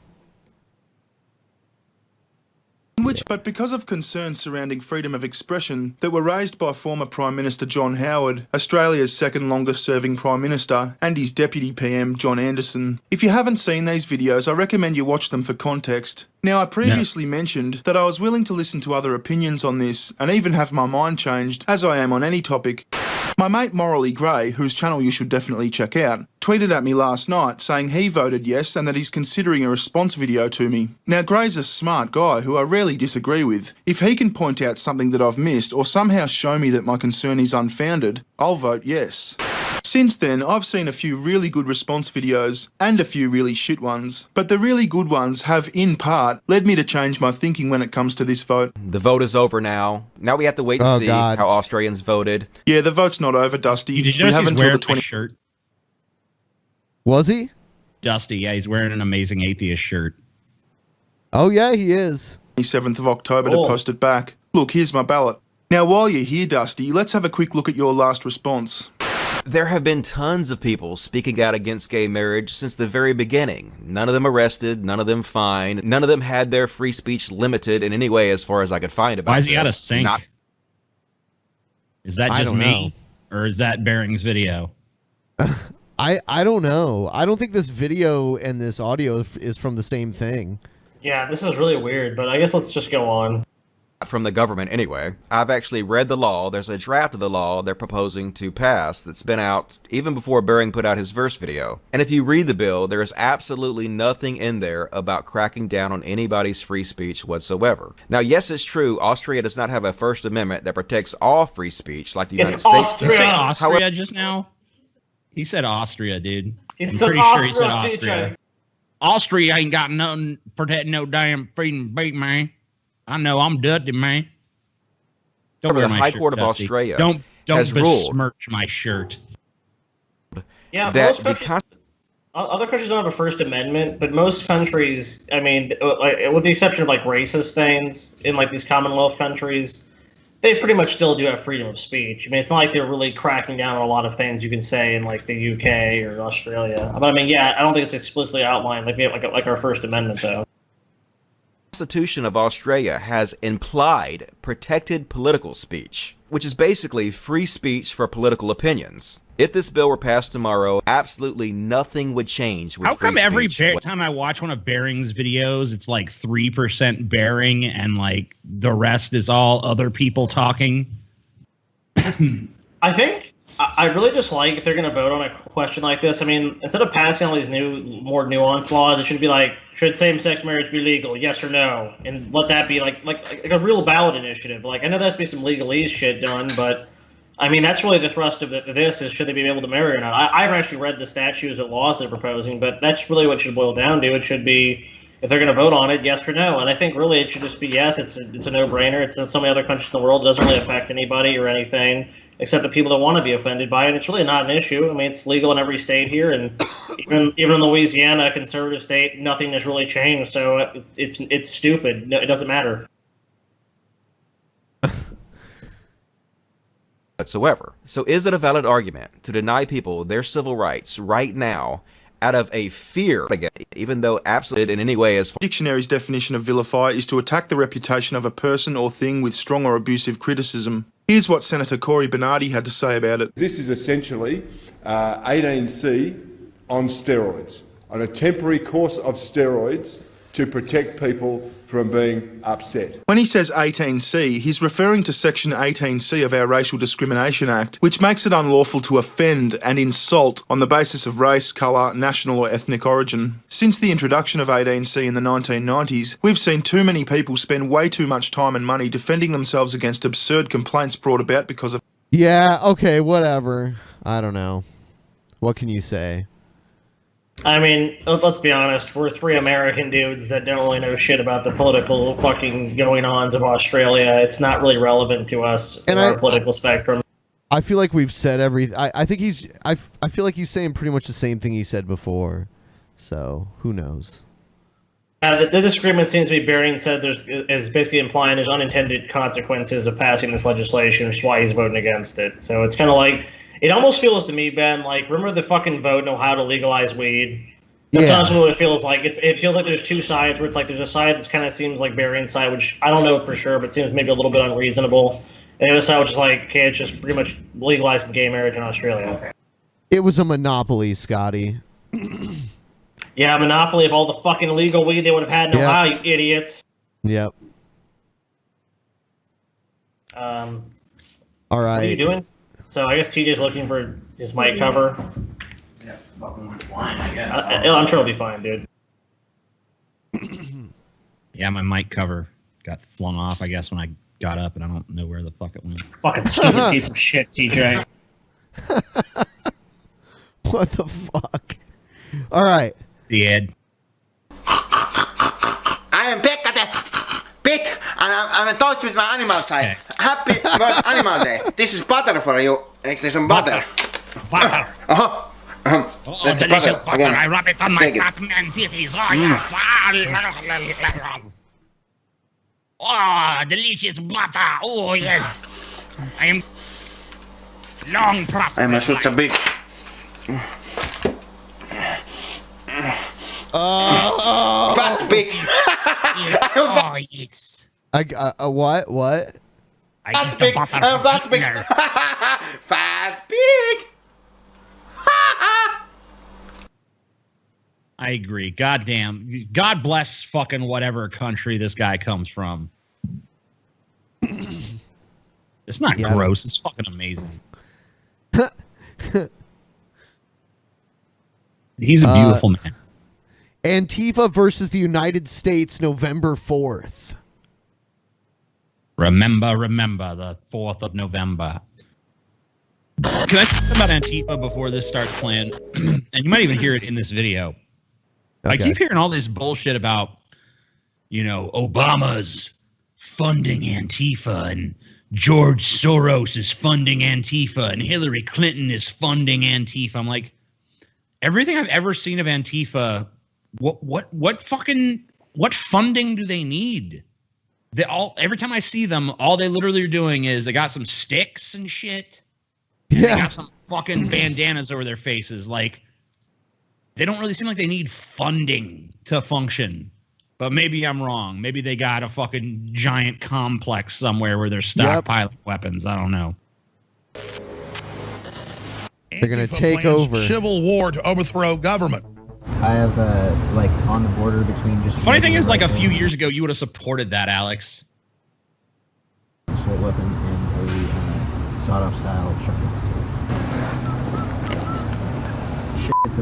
But because of concerns surrounding freedom of expression that were raised by former Prime Minister John Howard, Australia's second longest serving Prime Minister, and his Deputy PM John Anderson. If you haven't seen these videos, I recommend you watch them for context. Now, I previously mentioned that I was willing to listen to other opinions on this and even have my mind changed, as I am on any topic. My mate Morally Grey, whose channel you should definitely check out, tweeted at me last night saying he voted yes and that he's considering a response video to me. Now, Grey's a smart guy who I rarely disagree with. If he can point out something that I've missed or somehow show me that my concern is unfounded, I'll vote yes. Since then, I've seen a few really good response videos and a few really shit ones, but the really good ones have, in part, led me to change my thinking when it comes to this vote. The vote is over now. Now we have to wait to see how Australians voted. Yeah, the vote's not over, Dusty. Did you notice he's wearing a shirt? Was he? Dusty, yeah, he's wearing an Amazing Atheist shirt. Oh, yeah, he is. 27th of October to post it back. Look, here's my ballot. Now, while you're here, Dusty, let's have a quick look at your last response. There have been tons of people speaking out against gay marriage since the very beginning. None of them arrested, none of them fined, none of them had their free speech limited in any way as far as I could find about Why is he this. out of sync? Is that just me? Or is that Bering's video? I don't know. I don't think this video and this audio is from the same thing. Yeah, this is really weird, but I guess let's just go on. From the government anyway. I've actually read the law. There's a draft of the law they're proposing to pass that's been out even before Bering put out his verse video. And if you read the bill, there is absolutely nothing in there about cracking down on anybody's free speech whatsoever. Now, yes, it's true, Austria does not have a First Amendment that protects all free speech like the United States does. He said Austria just now? He said Austria, dude. I'm pretty sure he said Austria. Austria ain't got nothing protecting no damn freedom beat, man. I know I'm dirty, man. Don't wear the my High shirt, Court of Dusty. Australia Don't has ruled besmirch my shirt. Yeah, that most countries, other countries don't have a First Amendment, but most countries, I mean, with the exception of like racist things in like these Commonwealth countries, they pretty much still do have freedom of speech. I mean, it's not like they're really cracking down on a lot of things you can say in like the UK or Australia. But I mean, yeah, I don't think it's explicitly outlined like we have like our First Amendment though. Constitution of Australia has implied protected political speech, which is basically free speech for political opinions. If this bill were passed tomorrow, absolutely nothing would change with How come every speech. time I watch one of Bering's videos, it's like 3% Bering and like the rest is all other people talking? I think I really dislike if they're going to vote on a question like this. I mean, instead of passing all these more nuanced laws, it should be like, should same-sex marriage be legal? Yes or no? And let that be like a real ballot initiative. Like, I know there has to be some legalese shit done, but I mean, that's really the thrust of this is should they be able to marry or not? I haven't actually read the statutes or laws they're proposing, but that's really what it should boil down to. It should be, if they're going to vote on it, yes or no. And I think really it should just be yes. It's a no-brainer. It's in so many other countries in the world. It doesn't really affect anybody or anything except the people that want to be offended by it. And it's really not an issue. I mean, it's legal in every state here, and even in Louisiana, a conservative state, nothing has really changed. So it's stupid. No, it doesn't matter. whatsoever. So is it a valid argument to deny people their civil rights right now out of a fear, even though absolute in any way as Dictionary's definition of vilify is to attack the reputation of a person or thing with strong or abusive criticism. Here's what Senator Cory Bernardi had to say about it. This is essentially 18C on steroids, on a temporary course of steroids to protect people from being upset. When he says 18C, he's referring to Section 18C of our Racial Discrimination Act, which makes it unlawful to offend and insult on the basis of race, colour, national or ethnic origin. Since the introduction of 18C in the 1990s, we've seen too many people spend way too much time and money defending themselves against absurd complaints brought about because of... Yeah, okay, whatever. I don't know. What can you say? I mean, let's be honest. We're three American dudes that don't really know shit about the political fucking going-ons of Australia. It's not really relevant to us in our political spectrum. I feel like we've said everything. I think he's... I feel like he's saying pretty much the same thing he said before. So, who knows? The disagreement seems to be Barron said is basically implying there's unintended consequences of passing this legislation, which is why he's voting against it. So it's kind of like... It almost feels to me, Ben, like, remember the fucking vote on how to legalize weed? That's honestly what it feels like. It feels like there's two sides, where it's like there's a side that kind of seems like Barron's side, which I don't know for sure, but seems maybe a little bit unreasonable. And the other side which is like, okay, it's just pretty much legalizing gay marriage in Australia. It was a monopoly, Scotty. Yeah, a monopoly of all the fucking illegal weed they would have had in Ohio, you idiots. Yep. All right. What are you doing? So I guess TJ's looking for his mic cover. Yeah, fucking fine, I guess. I'm sure it'll be fine, dude. Yeah, my mic cover got flung off, I guess, when I got up, and I don't know where the fuck it went. Fucking stupid piece of shit, TJ. What the fuck? All right. The Ed. I am Pig, and I'm in touch with my animal side. Happy World Animal Day. This is butter for you. There's some butter. Butter. Oh, delicious butter. Again. I rub it on my fat man titties. Oh, yes. Oh, delicious butter. Oh, yes. I am long prosperous. I'm such a big... fat pig. Yes. Oh, yes. What? I Fat pig. Fat pig. Fat pig. I agree. Goddamn. God bless fucking whatever country this guy comes from. It's not gross. It's fucking amazing. He's a beautiful man. Antifa versus the United States, November 4th. Remember the 4th of November. Can I talk about Antifa before this starts playing? And you might even hear it in this video. I keep hearing all this bullshit about, Obama's funding Antifa and George Soros is funding Antifa and Hillary Clinton is funding Antifa. I'm like, everything I've ever seen of Antifa, what funding do they need? Every time I see them, all they literally are doing is they got some sticks and shit. They got some fucking bandanas over their faces. Like, they don't really seem like they need funding to function. But maybe I'm wrong. Maybe they got a fucking giant complex somewhere where they're stockpiling weapons. I don't know. They're going to take over. Civil war to overthrow government. I have, on the border between just... Funny thing is, like, a few years ago, you would have supported that, Alex. Assault weapon and a sawed-off style shotgun.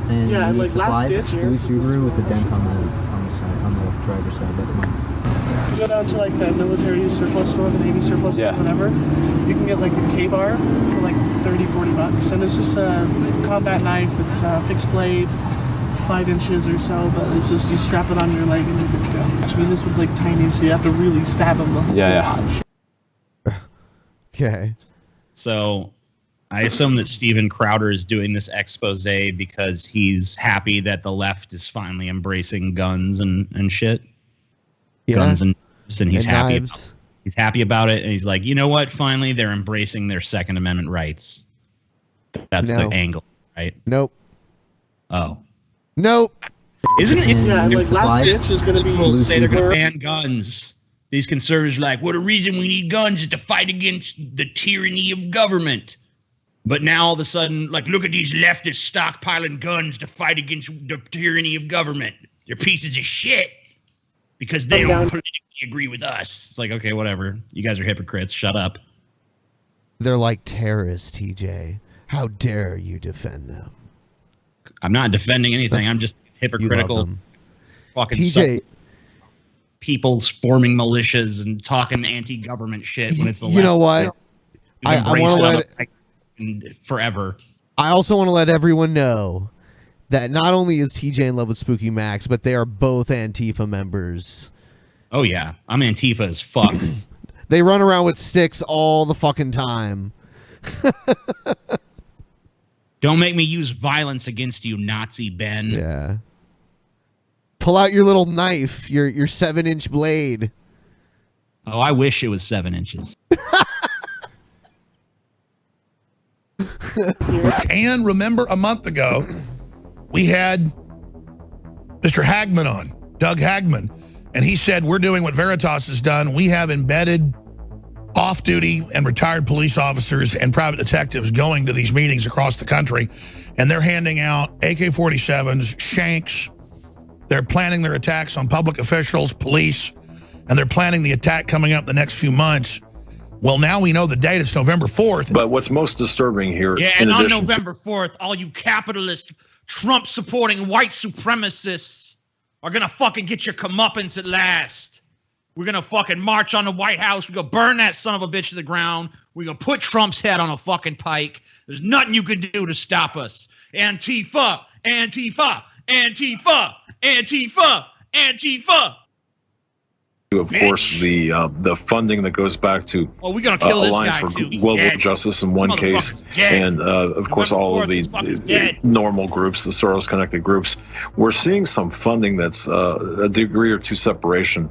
And yeah, like last ditch. Blue Subaru with a dent on the side, on the driver's side. That's mine. You go down to like the military surplus store, the Navy surplus store, whatever. You can get like a K-bar for like $30-40, and it's just a combat knife. It's a fixed blade, 5 inches or so, but it's just you strap it on your leg and you're good to go. I mean, this one's like tiny, so you have to really stab them. Yeah. Okay. So, I assume that Steven Crowder is doing this expose because he's happy that the left is finally embracing guns and shit. Yeah. Guns and he's happy. He's happy about it, and he's like, you know what? Finally, they're embracing their Second Amendment rights. That's the angle, right? Nope. Oh. Nope. Isn't it? Like last ditch is going to be. People say they're going to ban guns. These conservatives are like, well, the reason we need guns is to fight against the tyranny of government. But now all of a sudden, like, look at these leftists stockpiling guns to fight against the tyranny of government. They're pieces of shit because they don't politically agree with us. It's like, okay, whatever. You guys are hypocrites. Shut up. They're like terrorists, TJ. How dare you defend them? I'm not defending anything. I'm just hypocritical. Fucking TJ. People forming militias and talking anti-government shit when it's the you know what? I want to let it forever. I also want to let everyone know that not only is TJ in love with Spooky Max, but they are both Antifa members. Oh yeah, I'm Antifa as fuck. They run around with sticks all the fucking time. Don't make me use violence against you, Nazi Ben. Yeah. Pull out your little knife, your 7-inch blade. Oh, I wish it was 7 inches. And remember a month ago, we had Mr. Hagman on, Doug Hagman, and he said, we're doing what Veritas has done. We have embedded off-duty and retired police officers and private detectives going to these meetings across the country, and they're handing out AK-47s, shanks. They're planning their attacks on public officials, police, and they're planning the attack coming up the next few months. Well, now we know the date. It's November 4th. But what's most disturbing here... Yeah, and on November 4th, all you capitalist, Trump-supporting white supremacists are going to fucking get your comeuppance at last. We're going to fucking march on the White House. We're going to burn that son of a bitch to the ground. We're going to put Trump's head on a fucking pike. There's nothing you can do to stop us. Antifa, Antifa, Antifa, Antifa, Antifa. Of course, the funding that goes back to we're gonna kill this Alliance guy for too. He's Global dead. Justice in one case, and of course all of the normal groups, the Soros-connected groups. We're seeing some funding that's a degree or two separation.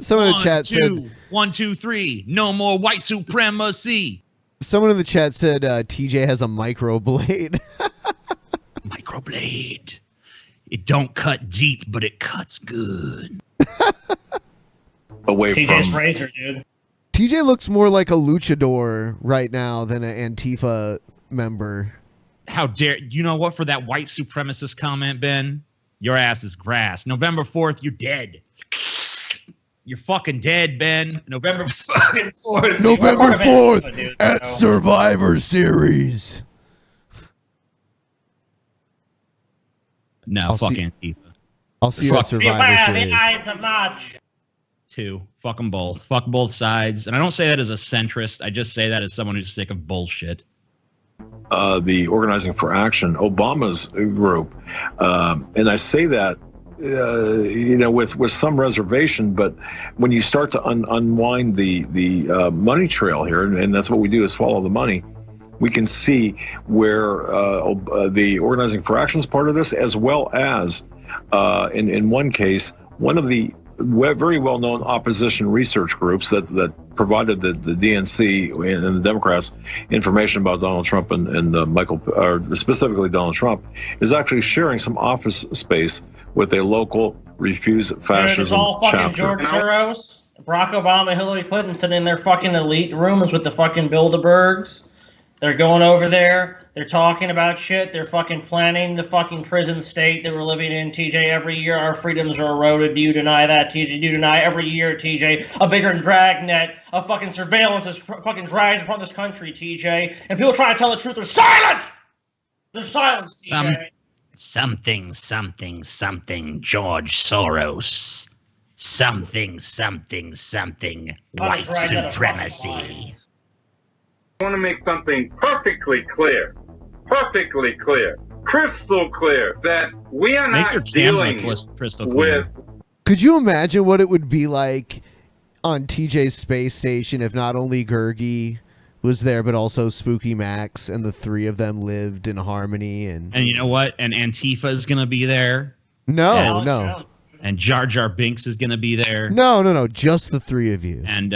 Someone in the chat said 1, 2, 3. No more white supremacy. Someone in the chat said TJ has a microblade. Microblade. It don't cut deep, but it cuts good. Away TJ's from razor, dude. TJ looks more like a luchador right now than an Antifa member. How dare you know what? For that white supremacist comment, Ben, your ass is grass. November 4th, you're dead. You're fucking dead, Ben. November fucking 4th. November 4th at Survivor Series. No, fuck Antifa. I'll see you at Survivor Series. The March. 2. Fuck them both. Fuck both sides. And I don't say that as a centrist. I just say that as someone who's sick of bullshit. the Organizing for Action, Obama's group, and I say that with some reservation, but when you start to unwind the money trail here, and that's what we do is follow the money, we can see where the Organizing for Action is part of this, as well as in one case, one of the very well-known opposition research groups that provided the DNC and the Democrats information about Donald Trump and Michael, or specifically Donald Trump, is actually sharing some office space with a local Refuse Fascism It's all fucking chapter. George Soros, Barack Obama, Hillary Clinton sitting in their fucking elite rooms with the fucking Bilderbergs. They're going over there. They're talking about shit. They're fucking planning the fucking prison state that we're living in, TJ. Every year our freedoms are eroded. Do you deny that, TJ? Do you deny every year, TJ, a bigger dragnet of fucking surveillance is fucking dragged upon this country, TJ? And people try to tell the truth. They're silent! They're silent, TJ. Something, George Soros. Something, white supremacy. I want to make something perfectly clear, crystal clear, that we are not dealing with. Could you imagine what it would be like on TJ's space station if not only Gurgi was there, but also Spooky Max, and the three of them lived in harmony? And you know what? And Antifa is going to be there. No. And Jar Jar Binks is going to be there. No, just the three of you. And,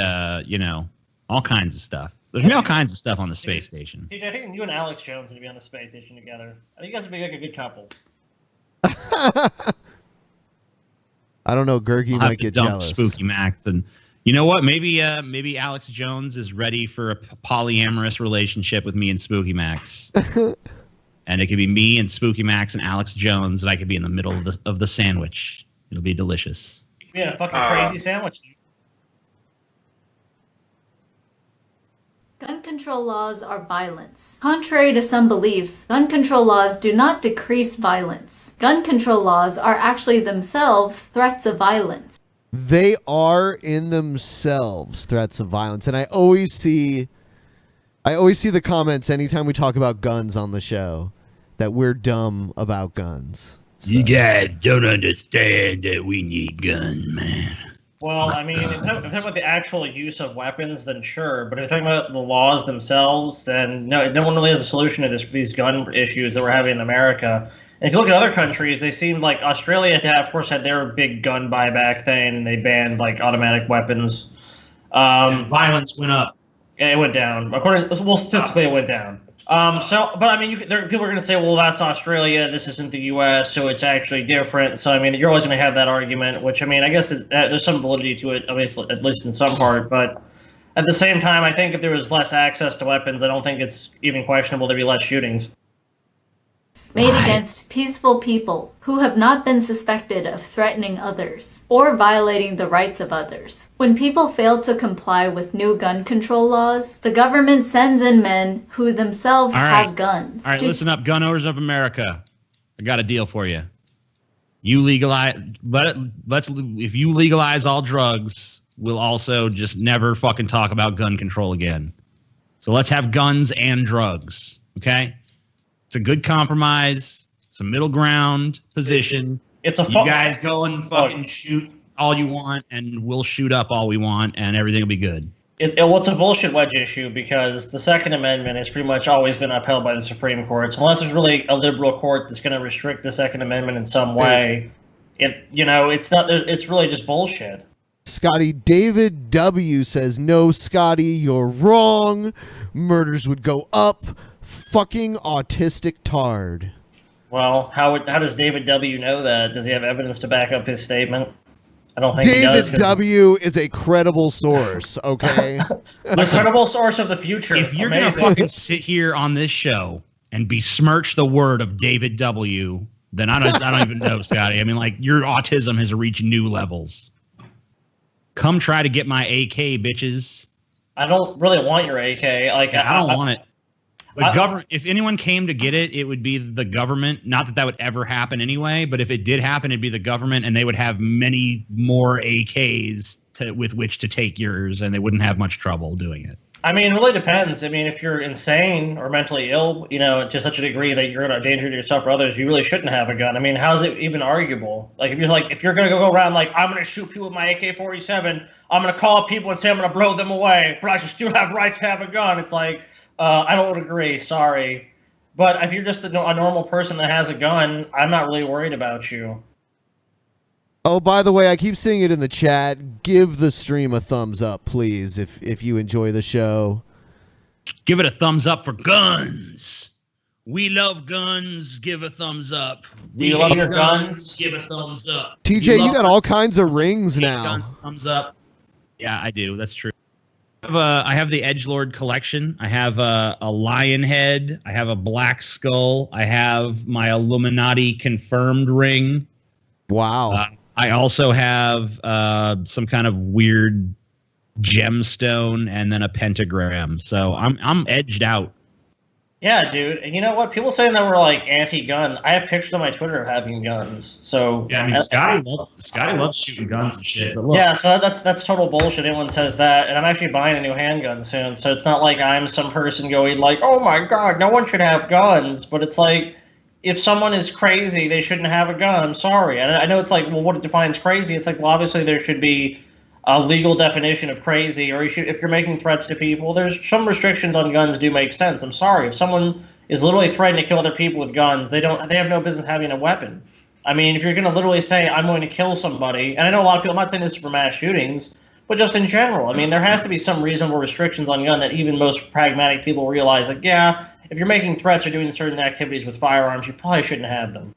all kinds of stuff. There's all kinds of stuff on the space station. TJ, I think you and Alex Jones need to be on the space station together. I think you guys would be like a good couple. I don't know. Gergie might get dump jealous. Spooky Max, and you know what? Maybe Alex Jones is ready for a polyamorous relationship with me and Spooky Max, and it could be me and Spooky Max and Alex Jones, and I could be in the middle of the sandwich. It'll be delicious. Yeah, fucking crazy sandwich. Gun control laws are violence. Contrary to some beliefs, gun control laws do not decrease violence. Gun control laws are actually themselves threats of violence. They are in themselves threats of violence. And I always see the comments anytime we talk about guns on the show that we're dumb about guns. So. You guys don't understand that we need guns, man. Well, I mean, if you're talking about the actual use of weapons, then sure. But if you're talking about the laws themselves, then no one really has a solution to these gun issues that we're having in America. And if you look at other countries, they seem like Australia, of course, had their big gun buyback thing, and they banned like automatic weapons. Violence went up. Yeah, it went down. Statistically, it went down. But I mean, people are going to say, well, that's Australia. This isn't the U.S., so it's actually different. So I mean, you're always going to have that argument. Which I mean, I guess there's some validity to it, obviously, at least in some part. But at the same time, I think if there was less access to weapons, I don't think it's even questionable there'd be less shootings. Made against peaceful people who have not been suspected of threatening others or violating the rights of others. When people fail to comply with new gun control laws, the government sends in men who themselves have guns. All right, listen up, gun owners of America. I got a deal for you. You legalize, if you legalize all drugs, we'll also just never fucking talk about gun control again. So let's have guns and drugs, okay? It's a good compromise. It's a middle ground position. You guys go and fucking shoot all you want, and we'll shoot up all we want, and everything will be good. It's a bullshit wedge issue because the Second Amendment has pretty much always been upheld by the Supreme Court. So unless there's really a liberal court that's going to restrict the Second Amendment in some way, it's really just bullshit. Scotty, David W. says, no, Scotty, you're wrong. Murders would go up. Fucking autistic tard. Well, how does David W. know that? Does he have evidence to back up his statement? I don't think he does. David W. is a credible source, okay? A credible source of the future. If you're going to fucking sit here on this show and besmirch the word of David W., then I don't even know, Scotty. I mean, like, your autism has reached new levels. Come try to get my AK, bitches. I don't really want your AK. Like, I don't want it. The government, if anyone came to get it, it would be the government. Not that would ever happen anyway, but if it did happen, it'd be the government, and they would have many more AKs with which to take yours, and they wouldn't have much trouble doing it. I mean, it really depends. I mean, if you're insane or mentally ill, to such a degree that you're in a danger to yourself or others, you really shouldn't have a gun. I mean, how's it even arguable? Like, if you're gonna go around like, I'm gonna shoot people with my AK-47, I'm gonna call up people and say I'm gonna blow them away, but I should still have rights to have a gun. It's like, I don't agree. Sorry, but if you're just a normal person that has a gun, I'm not really worried about you. Oh, by the way, I keep seeing it in the chat. Give the stream a thumbs up, please, if you enjoy the show. Give it a thumbs up for guns. We love guns. Give a thumbs up. Do you love your guns? Give a thumbs up. TJ, you got all kinds of rings now. Guns, thumbs up. Yeah, I do. That's true. I have the Edgelord collection. I have a lion head. I have a black skull. I have my Illuminati confirmed ring. Wow. I also have some kind of weird gemstone and then a pentagram. So I'm edged out. Yeah, dude. And you know what? People saying that we're like anti-gun. I have pictures on my Twitter of having guns. So yeah, I mean, Scotty loves shooting guns and shit. But look. Yeah, so that's total bullshit. Anyone says that, and I'm actually buying a new handgun soon. So it's not like I'm some person going like, "Oh my god, no one should have guns." But it's like, if someone is crazy, they shouldn't have a gun. I'm sorry. And I know it's like, well, what defines crazy? It's like, well, obviously there should be a legal definition of crazy, or if you're making threats to people, there's some restrictions on guns do make sense. I'm sorry. If someone is literally threatening to kill other people with guns, they have no business having a weapon. I mean, if you're going to literally say, I'm going to kill somebody, and I know a lot of people, I'm not saying this for mass shootings, but just in general, I mean, there has to be some reasonable restrictions on gun that even most pragmatic people realize, like, yeah, if you're making threats or doing certain activities with firearms, you probably shouldn't have them.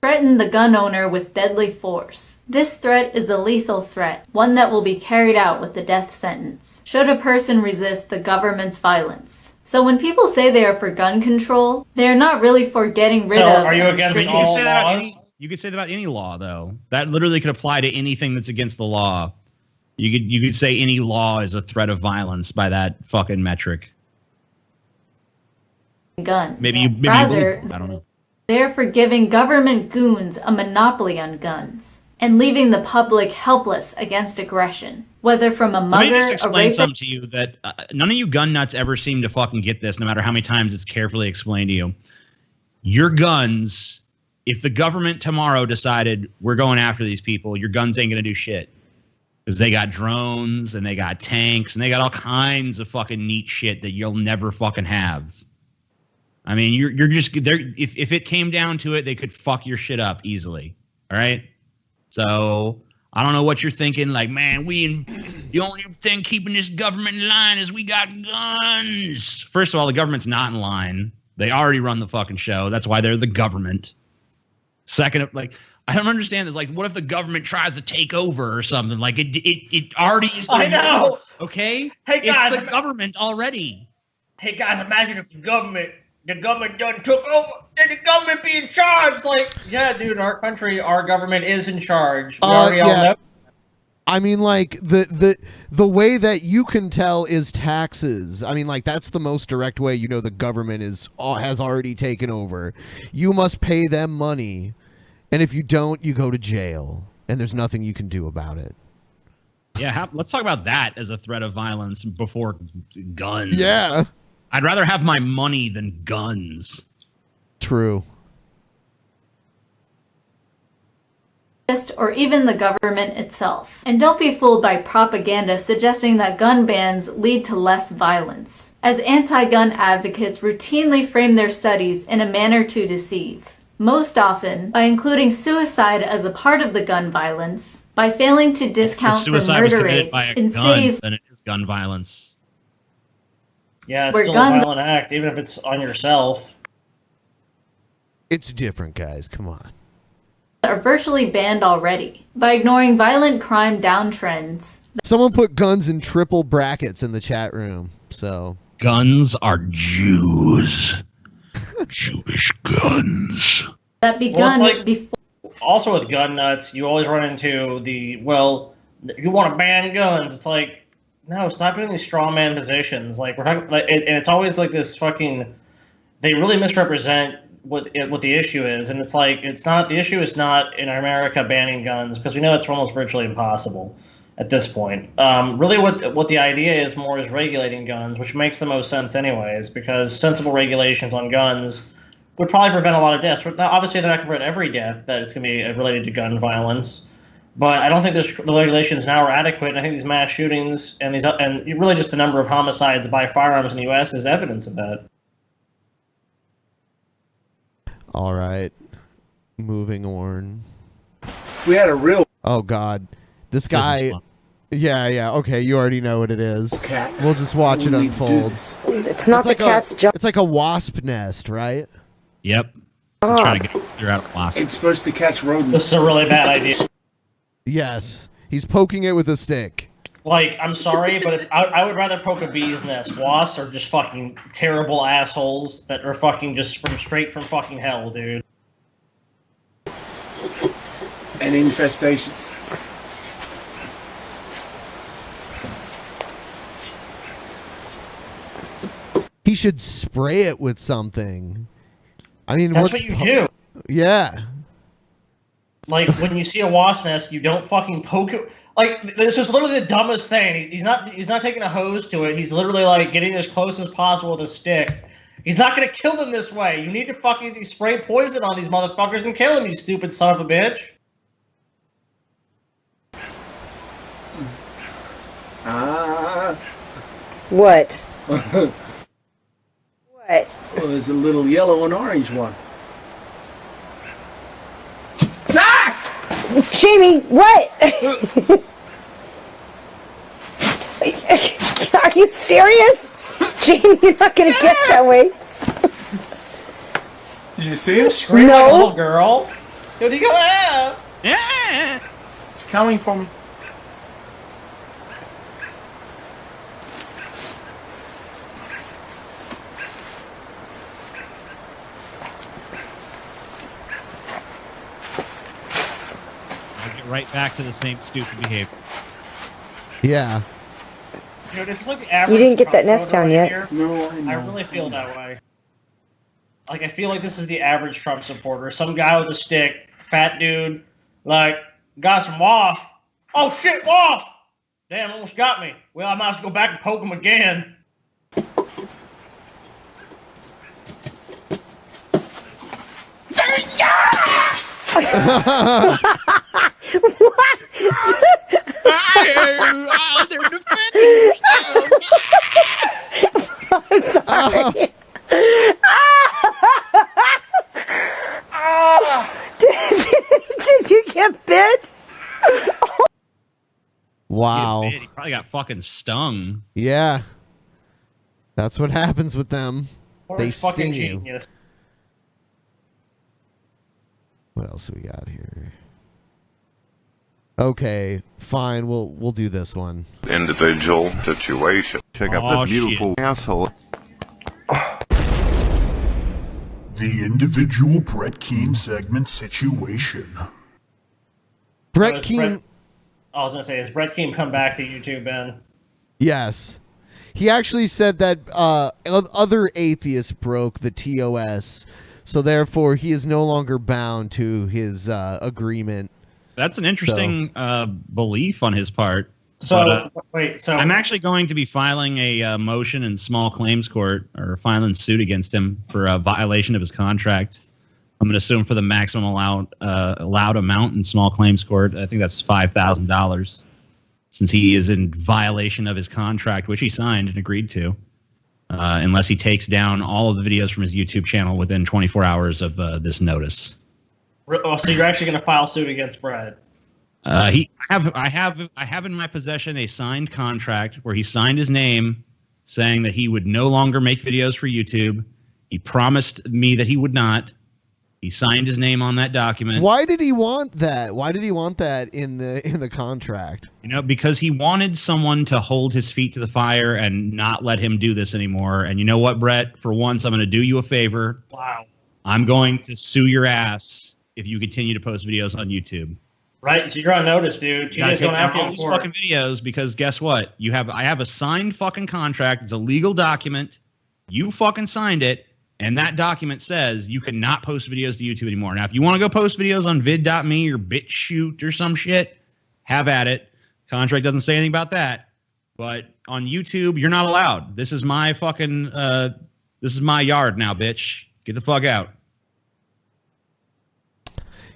Threaten the gun owner with deadly force. This threat is a lethal threat, one that will be carried out with the death sentence, should a person resist the government's violence. So when people say they are for gun control, they are not really for getting rid of... are you against all laws? You could say that about any law, though. That literally could apply to anything that's against the law. You could say any law is a threat of violence by that fucking metric. Guns. Maybe you Rather, I don't know. They're for giving government goons a monopoly on guns and leaving the public helpless against aggression, whether from a mugger, Let me just a explain rapist... something to you that none of you gun nuts ever seem to fucking get this, no matter how many times it's carefully explained to you. Your guns, if the government tomorrow decided we're going after these people, your guns ain't going to do shit. Because they got drones and they got tanks and they got all kinds of fucking neat shit that you'll never fucking have. I mean, you're just there. If it came down to it, they could fuck your shit up easily. All right. So I don't know what you're thinking. Like, man, the only thing keeping this government in line is we got guns. First of all, the government's not in line. They already run the fucking show. That's why they're the government. Second, like, I don't understand this. Like, what if the government tries to take over or something? Like, it already is. I know. Okay. Hey guys, it's the government already. Hey guys, imagine if the government done took over, then the government be in charge. Like, yeah, dude, our country, our government is in charge. We already all know. I mean, like, the way that you can tell is taxes. I mean, like, that's the most direct way you know the government has already taken over. You must pay them money, and if you don't, you go to jail, and there's nothing you can do about it. Yeah, let's talk about that as a threat of violence before guns. Yeah. I'd rather have my money than guns. True. Or even the government itself. And don't be fooled by propaganda suggesting that gun bans lead to less violence, as anti-gun advocates routinely frame their studies in a manner to deceive. Most often, by including suicide as a part of the gun violence, by failing to discount for murder rates in cities... Then it is gun violence. Yeah, it's Where still guns- a violent act, even if it's on yourself. It's different, guys. Come on. are virtually banned already. By ignoring violent crime downtrends... Someone put guns in triple brackets in the chat room, so... Guns are Jews. Jewish guns. That begun before... Also with gun nuts, you always run into the, well, you want to ban guns. It's like, no, stop doing these straw man positions. Like, we're talking, like, and it's always like this fucking, they really misrepresent what the issue is. And it's like, it's not, the issue is not in America banning guns, because we know it's almost virtually impossible at this point. Really what the idea is more is regulating guns, which makes the most sense anyways, because sensible regulations on guns would probably prevent a lot of deaths. Now, obviously, they're not going to prevent every death that is going to be related to gun violence, but I don't think the regulations now are adequate. And I think these mass shootings and really just the number of homicides by firearms in the U.S. is evidence of that. All right, moving on. We had a real. Oh God, this guy. Yeah. Okay, you already know what it is. Cat. We'll just watch it unfold. It's not the cat's job. It's like a wasp nest, right? Yep. He's trying to figure out a wasp. It's supposed to catch rodents. This is a really bad idea. Yes, he's poking it with a stick. Like, I'm sorry, but I would rather poke a bee's nest. Wasps are just fucking terrible assholes that are fucking just straight from fucking hell, dude. And infestations. He should spray it with something. I mean, that's what you do. Yeah. Like, when you see a wasp nest, you don't fucking poke it. Like, this is literally the dumbest thing. He's not taking a hose to it. He's literally, like, getting as close as possible with a stick. He's not going to kill them this way. You need to fucking spray poison on these motherfuckers and kill them, you stupid son of a bitch. What? What? Well, there's a little yellow and orange one. Jamie, what? Are you serious? Jamie, you're not gonna get that way. Did you see it? Scream like a little girl. Dude, you go, ah! Yeah. It's coming for me. I'll get right back to the same stupid behavior. Yeah. Dude, this is like the average. You didn't get that Trump nest voter down right yet. here. No, I really feel that way. Like, I feel like this is the average Trump supporter. Some guy with a stick, fat dude, like, got some waff. Oh shit, waff! Damn, almost got me. Well, I might have to go back and poke him again. What? They're defending themselves. I'm sorry. Did you get bit? Wow. He probably got fucking stung. Yeah. That's what happens with them. Or They it's fucking sting you. genius. What else do we got here? Okay, fine. We'll do this one. Individual situation. Check out Oh, that beautiful shit. asshole. The individual Brett Keane segment situation. Brett Is Keane. I was gonna say, has Brett Keane come back to YouTube, Ben? Yes. He actually said that other atheists broke the TOS, so therefore he is no longer bound to his agreement. That's an interesting belief on his part. So, wait, so... I'm actually going to be filing a motion in small claims court, or filing suit against him for a violation of his contract. I'm going to sue him for the maximum allowed amount in small claims court. I think that's $5,000, since he is in violation of his contract, which he signed and agreed to, unless he takes down all of the videos from his YouTube channel within 24 hours of this notice. Oh, so you're actually going to file suit against Brett? I have in my possession a signed contract where he signed his name, saying that he would no longer make videos for YouTube. He promised me that he would not. He signed his name on that document. Why did he want that? Why did he want that in the contract? You know, because he wanted someone to hold his feet to the fire and not let him do this anymore. And you know what, Brett? For once, I'm going to do you a favor. Wow. I'm going to sue your ass if you continue to post videos on YouTube. Right, so you're on notice, dude. You gotta TJ's take going down after you all in these court. fucking videos, because guess what? I have a signed fucking contract. It's a legal document. You fucking signed it, and that document says you cannot post videos to YouTube anymore. Now, if you want to go post videos on vid.me or BitChute or some shit, have at it. Contract doesn't say anything about that. But on YouTube, you're not allowed. This is my fucking this is my yard now, bitch. Get the fuck out.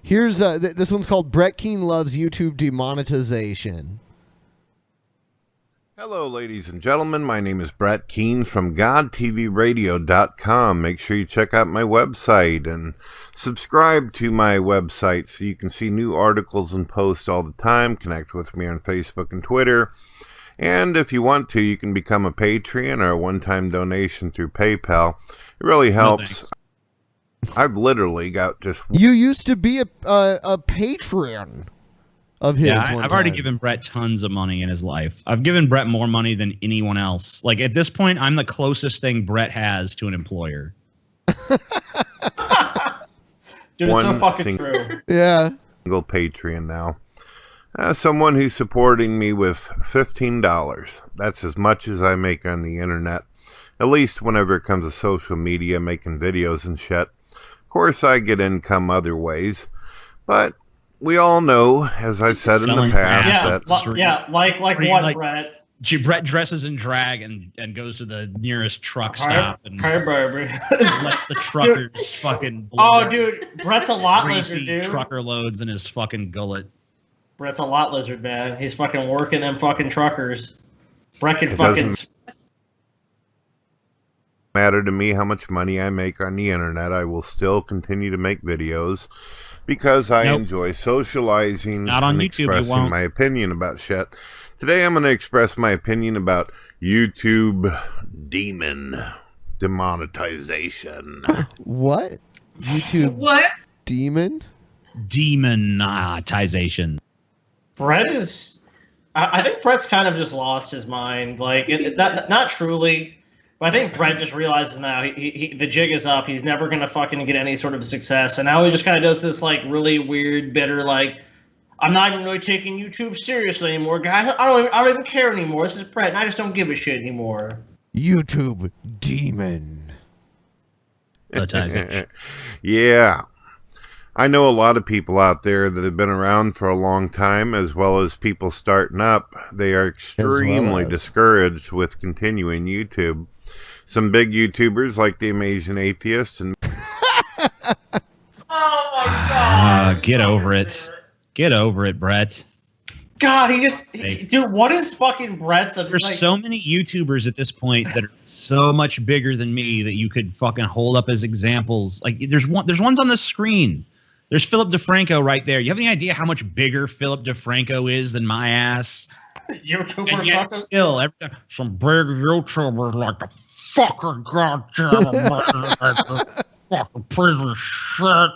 Here's this one's called Brett Keane Loves YouTube Demonetization. Hello, ladies and gentlemen. My name is Brett Keane from GodTVRadio.com. Make sure you check out my website and subscribe to my website so you can see new articles and posts all the time. Connect with me on Facebook and Twitter. And if you want to, you can become a Patreon or a one-time donation through PayPal. It really helps. I've literally got just... You used to be a patron of his. Yeah, one I've already time. given Brett tons of money in his life. I've given Brett more money than anyone else. Like, at this point, I'm the closest thing Brett has to an employer. Dude, it's so fucking true. Yeah. Single Patreon now. Someone who's supporting me with $15. That's as much as I make on the internet. At least whenever it comes to social media, making videos and shit. Of course, I get income other ways. But we all know, as I've said in the past, that... like Or you, what, like, Brett? Brett dresses in drag and goes to the nearest truck stop and Hi, baby. lets the truckers fucking... Oh, dude, Brett's a lot greasy lizard, dude. trucker loads in his fucking gullet. Brett's a lot lizard, man. He's fucking working them fucking truckers. Brett can It fucking... doesn't matter to me how much money I make on the internet. I will still continue to make videos because I enjoy socializing Not on and YouTube, you expressing won't. my opinion about shit. Today I'm going to express my opinion about YouTube demonetization. What? YouTube What? demon? Demonetization. Brett is. I think Brett's kind of just lost his mind. Like, not truly. But I think Brett just realizes now the jig is up. He's never gonna fucking get any sort of success, and now he just kind of does this like really weird, bitter like, I'm not even really taking YouTube seriously anymore, guys. I don't even care anymore. This is Brett, and I just don't give a shit anymore. YouTube demon. Yeah. I know a lot of people out there that have been around for a long time, as well as people starting up. They are extremely discouraged with continuing YouTube. Some big YouTubers like The Amazing Atheist and Oh my god! Get over it. Get over it, Brett. God, dude, what is fucking Brett's? There's so many YouTubers at this point that are so much bigger than me that you could fucking hold up as examples. Like there's ones on the screen. There's Philip DeFranco right there. You have any idea how much bigger Philip DeFranco is than my ass? YouTuber and yet still, every time, some big YouTubers like the fucking goddamn fucking piece of shit.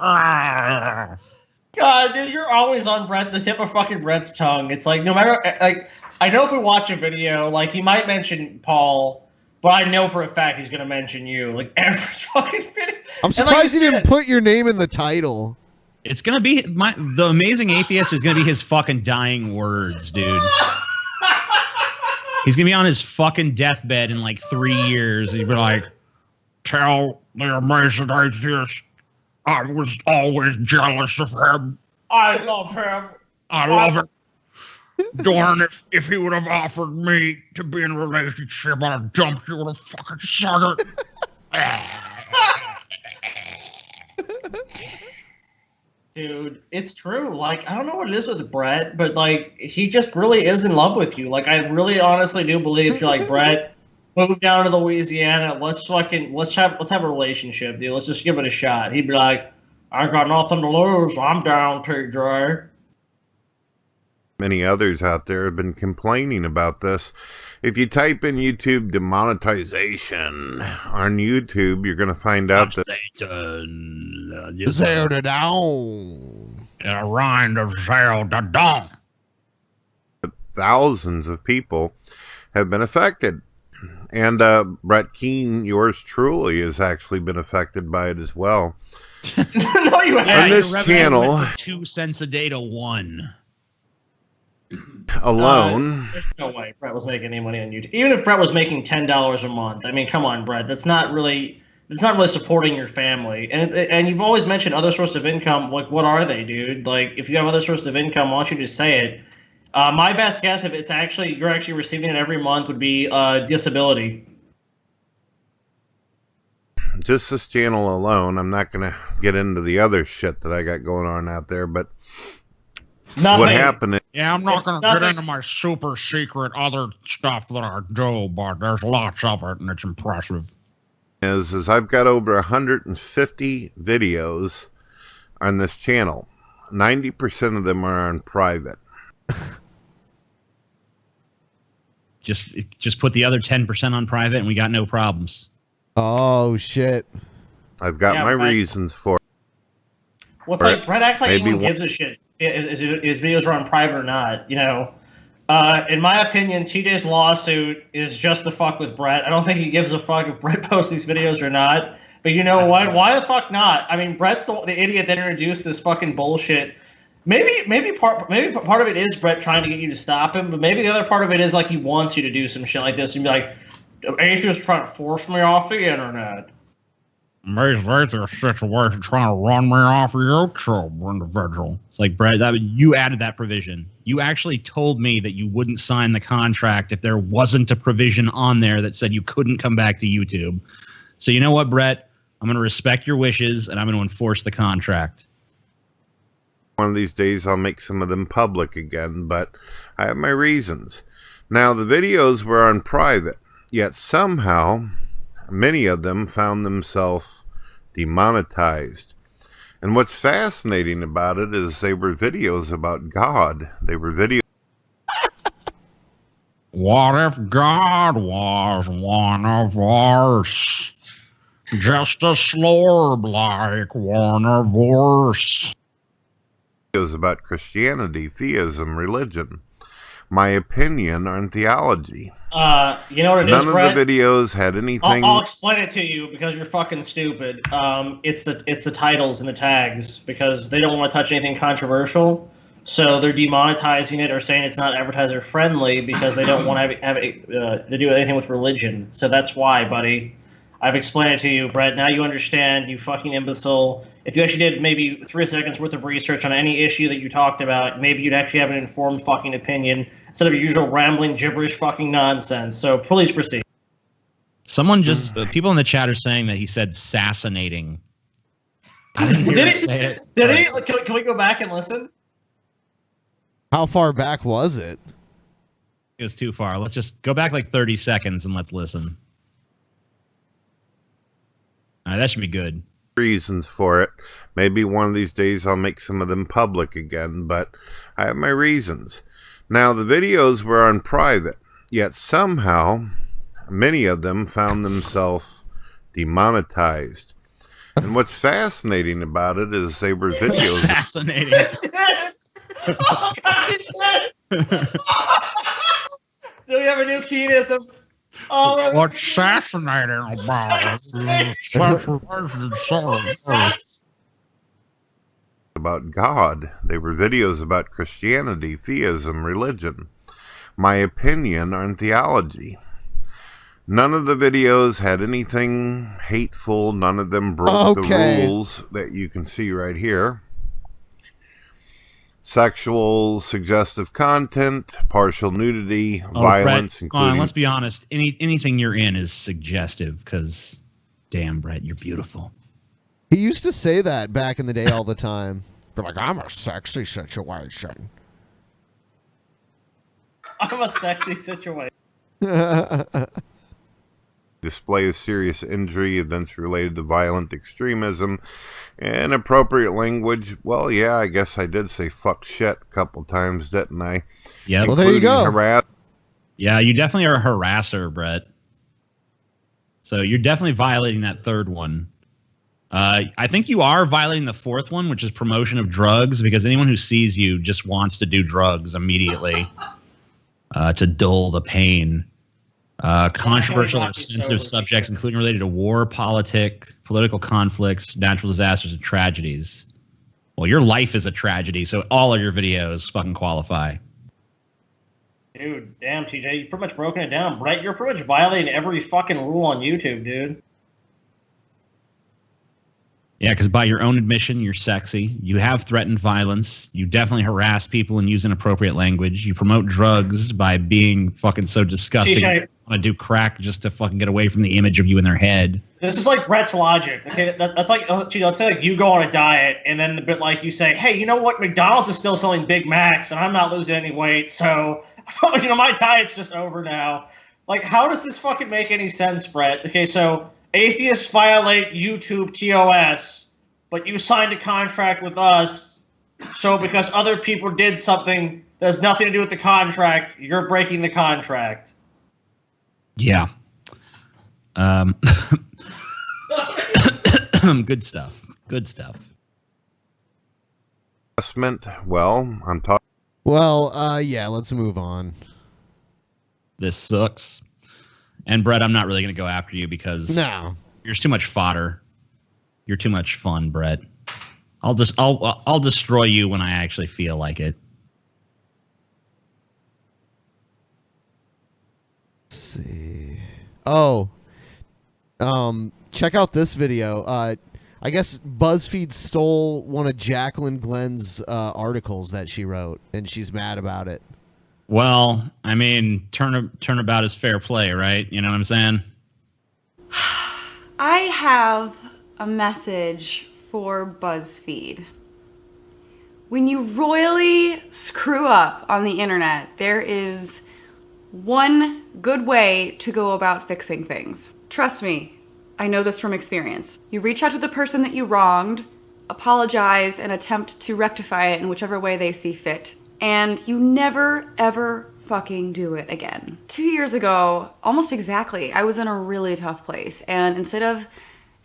God, dude, you're always on the tip of fucking Brett's tongue. It's like no matter, like I know if we watch a video, like he might mention Paul, but I know for a fact he's gonna mention you. Like every fucking video. I'm surprised he didn't put your name in the title. It's gonna be the Amazing Atheist is gonna be his fucking dying words, dude. He's gonna be on his fucking deathbed in like 3 years. He'd be like, "Tell the Amazing Atheist I was always jealous of him. I love him. I love him. Darn, if he would have offered me to be in a relationship, I'd have dumped you with a fucking sucker." Dude, it's true. Like, I don't know what it is with Brett, but like, he just really is in love with you. Like, I really honestly do believe you're like, Brett, move down to Louisiana. Let's have a relationship, dude. Let's just give it a shot. He'd be like, I got nothing to lose. I'm down, TJ. many others out there have been complaining about this. If you type in YouTube demonetization on YouTube, you're going to find out that Zelda down. thousands of people have been affected. And Brett Keane, yours truly, has actually been affected by it as well. No, you haven't. On this channel, 2 cents a day to 1. Alone. There's no way Brett was making any money on YouTube. Even if Brett was making $10 a month, I mean, come on, Brett. That's not really supporting your family. And you've always mentioned other sources of income. Like, what are they, dude? Like, if you have other sources of income, why don't you just say it? My best guess, if you're actually receiving it every month, would be disability. Just this channel alone. I'm not going to get into the other shit that I got going on out there, but Nothing. what happened is, Yeah, I'm not going to get into my super secret other stuff that I do, but there's lots of it, and it's impressive. is I've got over 150 videos on this channel. 90% of them are on private. Just put the other 10% on private, and we got no problems. Oh shit! I've got my reasons for it. Well, it's like Brett acts like Maybe anyone gives a shit if his videos are on private or not. You know, in my opinion, TJ's lawsuit is just to fuck with Brett. I don't think he gives a fuck if Brett posts these videos or not. But you know what? Why the fuck not? I mean, Brett's the idiot that introduced this fucking bullshit. Maybe part of it is Brett trying to get you to stop him, but maybe the other part of it is like he wants you to do some shit like this and be like, atheist trying to force me off the internet. Amazing Atheist situation trying to run me off of YouTube, individual. It's like, Brett, you added that provision. You actually told me that you wouldn't sign the contract if there wasn't a provision on there that said you couldn't come back to YouTube. So you know what, Brett? I'm going to respect your wishes, and I'm going to enforce the contract. One of these days I'll make some of them public again, but I have my reasons. Now, the videos were on private, yet somehow many of them found themselves demonetized. And what's fascinating about it is they were videos about God. They were videos. What if God was one of us? Just a slurb like one of us. Videos about Christianity, theism, religion, my opinion on theology. You know what it is, None of Brett? the videos had anything. I'll explain it to you because you're fucking stupid. It's the titles and the tags because they don't want to touch anything controversial, so they're demonetizing it or saying it's not advertiser friendly because they don't want to have it to do anything with religion. So that's why, buddy. I've explained it to you, Brett. Now you understand, you fucking imbecile. If you actually did maybe 3 seconds worth of research on any issue that you talked about, maybe you'd actually have an informed fucking opinion instead of your usual rambling, gibberish fucking nonsense. So please proceed. Someone just, people in the chat are saying that he said assassinating. I didn't hear him say it. Did he? Can we go back and listen? How far back was it? It was too far. Let's just go back like 30 seconds and let's listen. All right, that should be good. Reasons for it. Maybe one of these days I'll make some of them public again, but I have my reasons. Now, the videos were on private, yet somehow many of them found themselves demonetized. And what's fascinating about it is they were videos. Fascinating. Oh, God, he's dead. Do we have a new keenism? Oh, what's fascinating about about God. They were videos about Christianity, theism, religion, my opinion on theology. None of the videos had anything hateful. None of them broke the rules that you can see right here. Sexual, suggestive content, partial nudity, violence, Brett, including... let's be honest. Anything you're in is suggestive because, damn, Brett, you're beautiful. He used to say that back in the day all the time. But like, I'm a sexy situation. I'm a sexy situation. Display of serious injury, events related to violent extremism, inappropriate language. Well, yeah, I guess I did say fuck shit a couple times, didn't I? Yeah. Well, there you go. Yeah, you definitely are a harasser, Brett. So you're definitely violating that third one. I think you are violating the fourth one, which is promotion of drugs, because anyone who sees you just wants to do drugs immediately to dull the pain. Controversial or sensitive subjects, including related to war, political conflicts, natural disasters, and tragedies. Well, your life is a tragedy, so all of your videos fucking qualify. Dude, damn, TJ, you've pretty much broken it down. Brett, you're pretty much violating every fucking rule on YouTube, dude. Yeah, because by your own admission, you're sexy. You have threatened violence. You definitely harass people and use inappropriate language. You promote drugs by being fucking so disgusting. TJ, You want to do crack just to fucking get away from the image of you in their head. this is like Brett's logic. Okay, that's like, gee, let's say like you go on a diet, and then the bit like you say, hey, you know what? McDonald's is still selling Big Macs, and I'm not losing any weight, so you know my diet's just over now. Like, how does this fucking make any sense, Brett? Okay, so atheists violate YouTube TOS, but you signed a contract with us, so because other people did something that has nothing to do with the contract, you're breaking the contract. Yeah. Good stuff. Good stuff. Well, I'm talking. Well, yeah, let's move on. This sucks. And Brett, I'm not really going to go after you because you're too much fodder. You're too much fun, Brett. I'll destroy you when I actually feel like it. Let's see. Oh. Check out this video. I guess BuzzFeed stole one of Jacqueline Glenn's articles that she wrote, and she's mad about it. Well, I mean, turnabout is fair play, right? You know what I'm saying? I have a message for BuzzFeed. When you royally screw up on the internet, there is one good way to go about fixing things. Trust me, I know this from experience. You reach out to the person that you wronged, apologize and attempt to rectify it in whichever way they see fit. And you never, ever fucking do it again. 2 years ago, almost exactly, I was in a really tough place. And instead of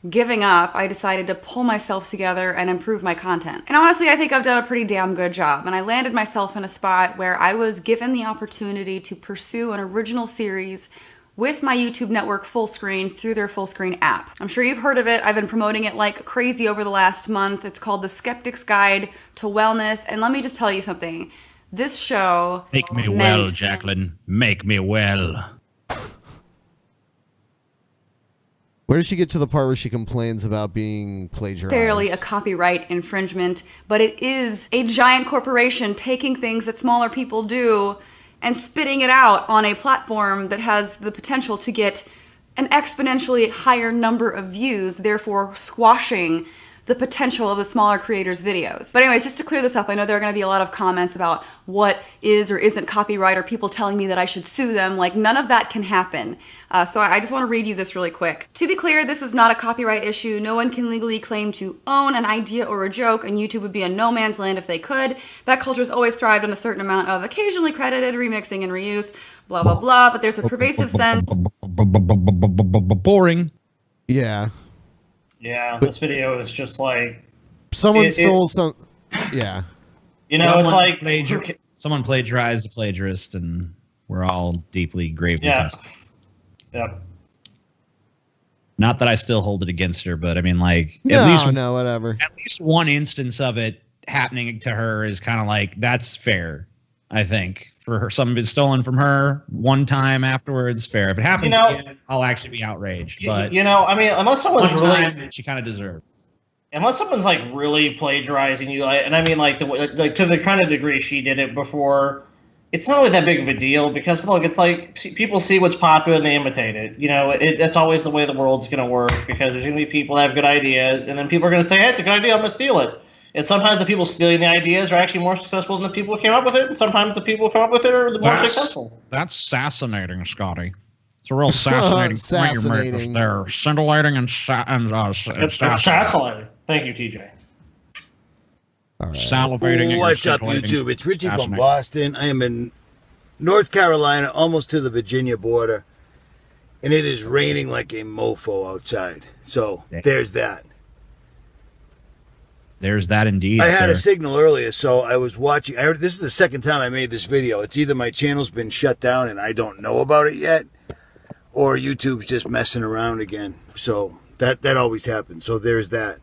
giving up, I decided to pull myself together and improve my content. And honestly, I think I've done a pretty damn good job. And I landed myself in a spot where I was given the opportunity to pursue an original series with my YouTube network Fullscreen through their Fullscreen app. I'm sure you've heard of it. I've been promoting it like crazy over the last month. It's called The Skeptic's Guide to Wellness. And let me just tell you something. This show Make me well, Jacqueline. Make me well. Where does she get to the part where she complains about being plagiarized? Necessarily a copyright infringement, but it is a giant corporation taking things that smaller people do and spitting it out on a platform that has the potential to get an exponentially higher number of views, therefore squashing the potential of the smaller creators' videos. But anyways, just to clear this up, I know there are going to be a lot of comments about what is or isn't copyright, or people telling me that I should sue them. Like, none of that can happen. So I just want to read you this really quick. To be clear, this is not a copyright issue. No one can legally claim to own an idea or a joke, and YouTube would be a no man's land if they could. That culture has always thrived on a certain amount of occasionally credited remixing and reuse, blah, blah, blah, but there's a pervasive sense. Boring. Yeah. Yeah, this video is just like... Someone stole some... Yeah. You know, it's like... Someone plagiarized a plagiarist, and we're all deeply, gravely concerned. Yep. Not that I still hold it against her, but I mean, like, whatever. At least one instance of it happening to her is kind of like, that's fair, I think. For her, something been stolen from her one time afterwards, fair. If it happens again, I'll actually be outraged. But I mean, unless someone's really, she kind of deserves. Unless someone's like really plagiarizing you, and I mean, like to the kind of degree she did it before, it's not really that big of a deal, because look, it's like people see what's popular and they imitate it. You know, that's always the way the world's going to work, because there's going to be people that have good ideas, and then people are going to say, hey, it's a good idea, I'm going to steal it. And sometimes the people stealing the ideas are actually more successful than the people who came up with it, and sometimes the people who come up with it are the more successful. That's fascinating, Scotty. It's a real fascinating point you're making there. Scintillating and fascinating. Thank you, TJ. All right. Salivating. What's up, YouTube? It's Richie from Boston. I am in North Carolina, almost to the Virginia border, and it is raining like a mofo outside. So there's that. There's that indeed. I had a signal earlier, so I was watching. This is the second time I made this video. It's either my channel's been shut down and I don't know about it yet, or YouTube's just messing around again. So that always happens. So there's that.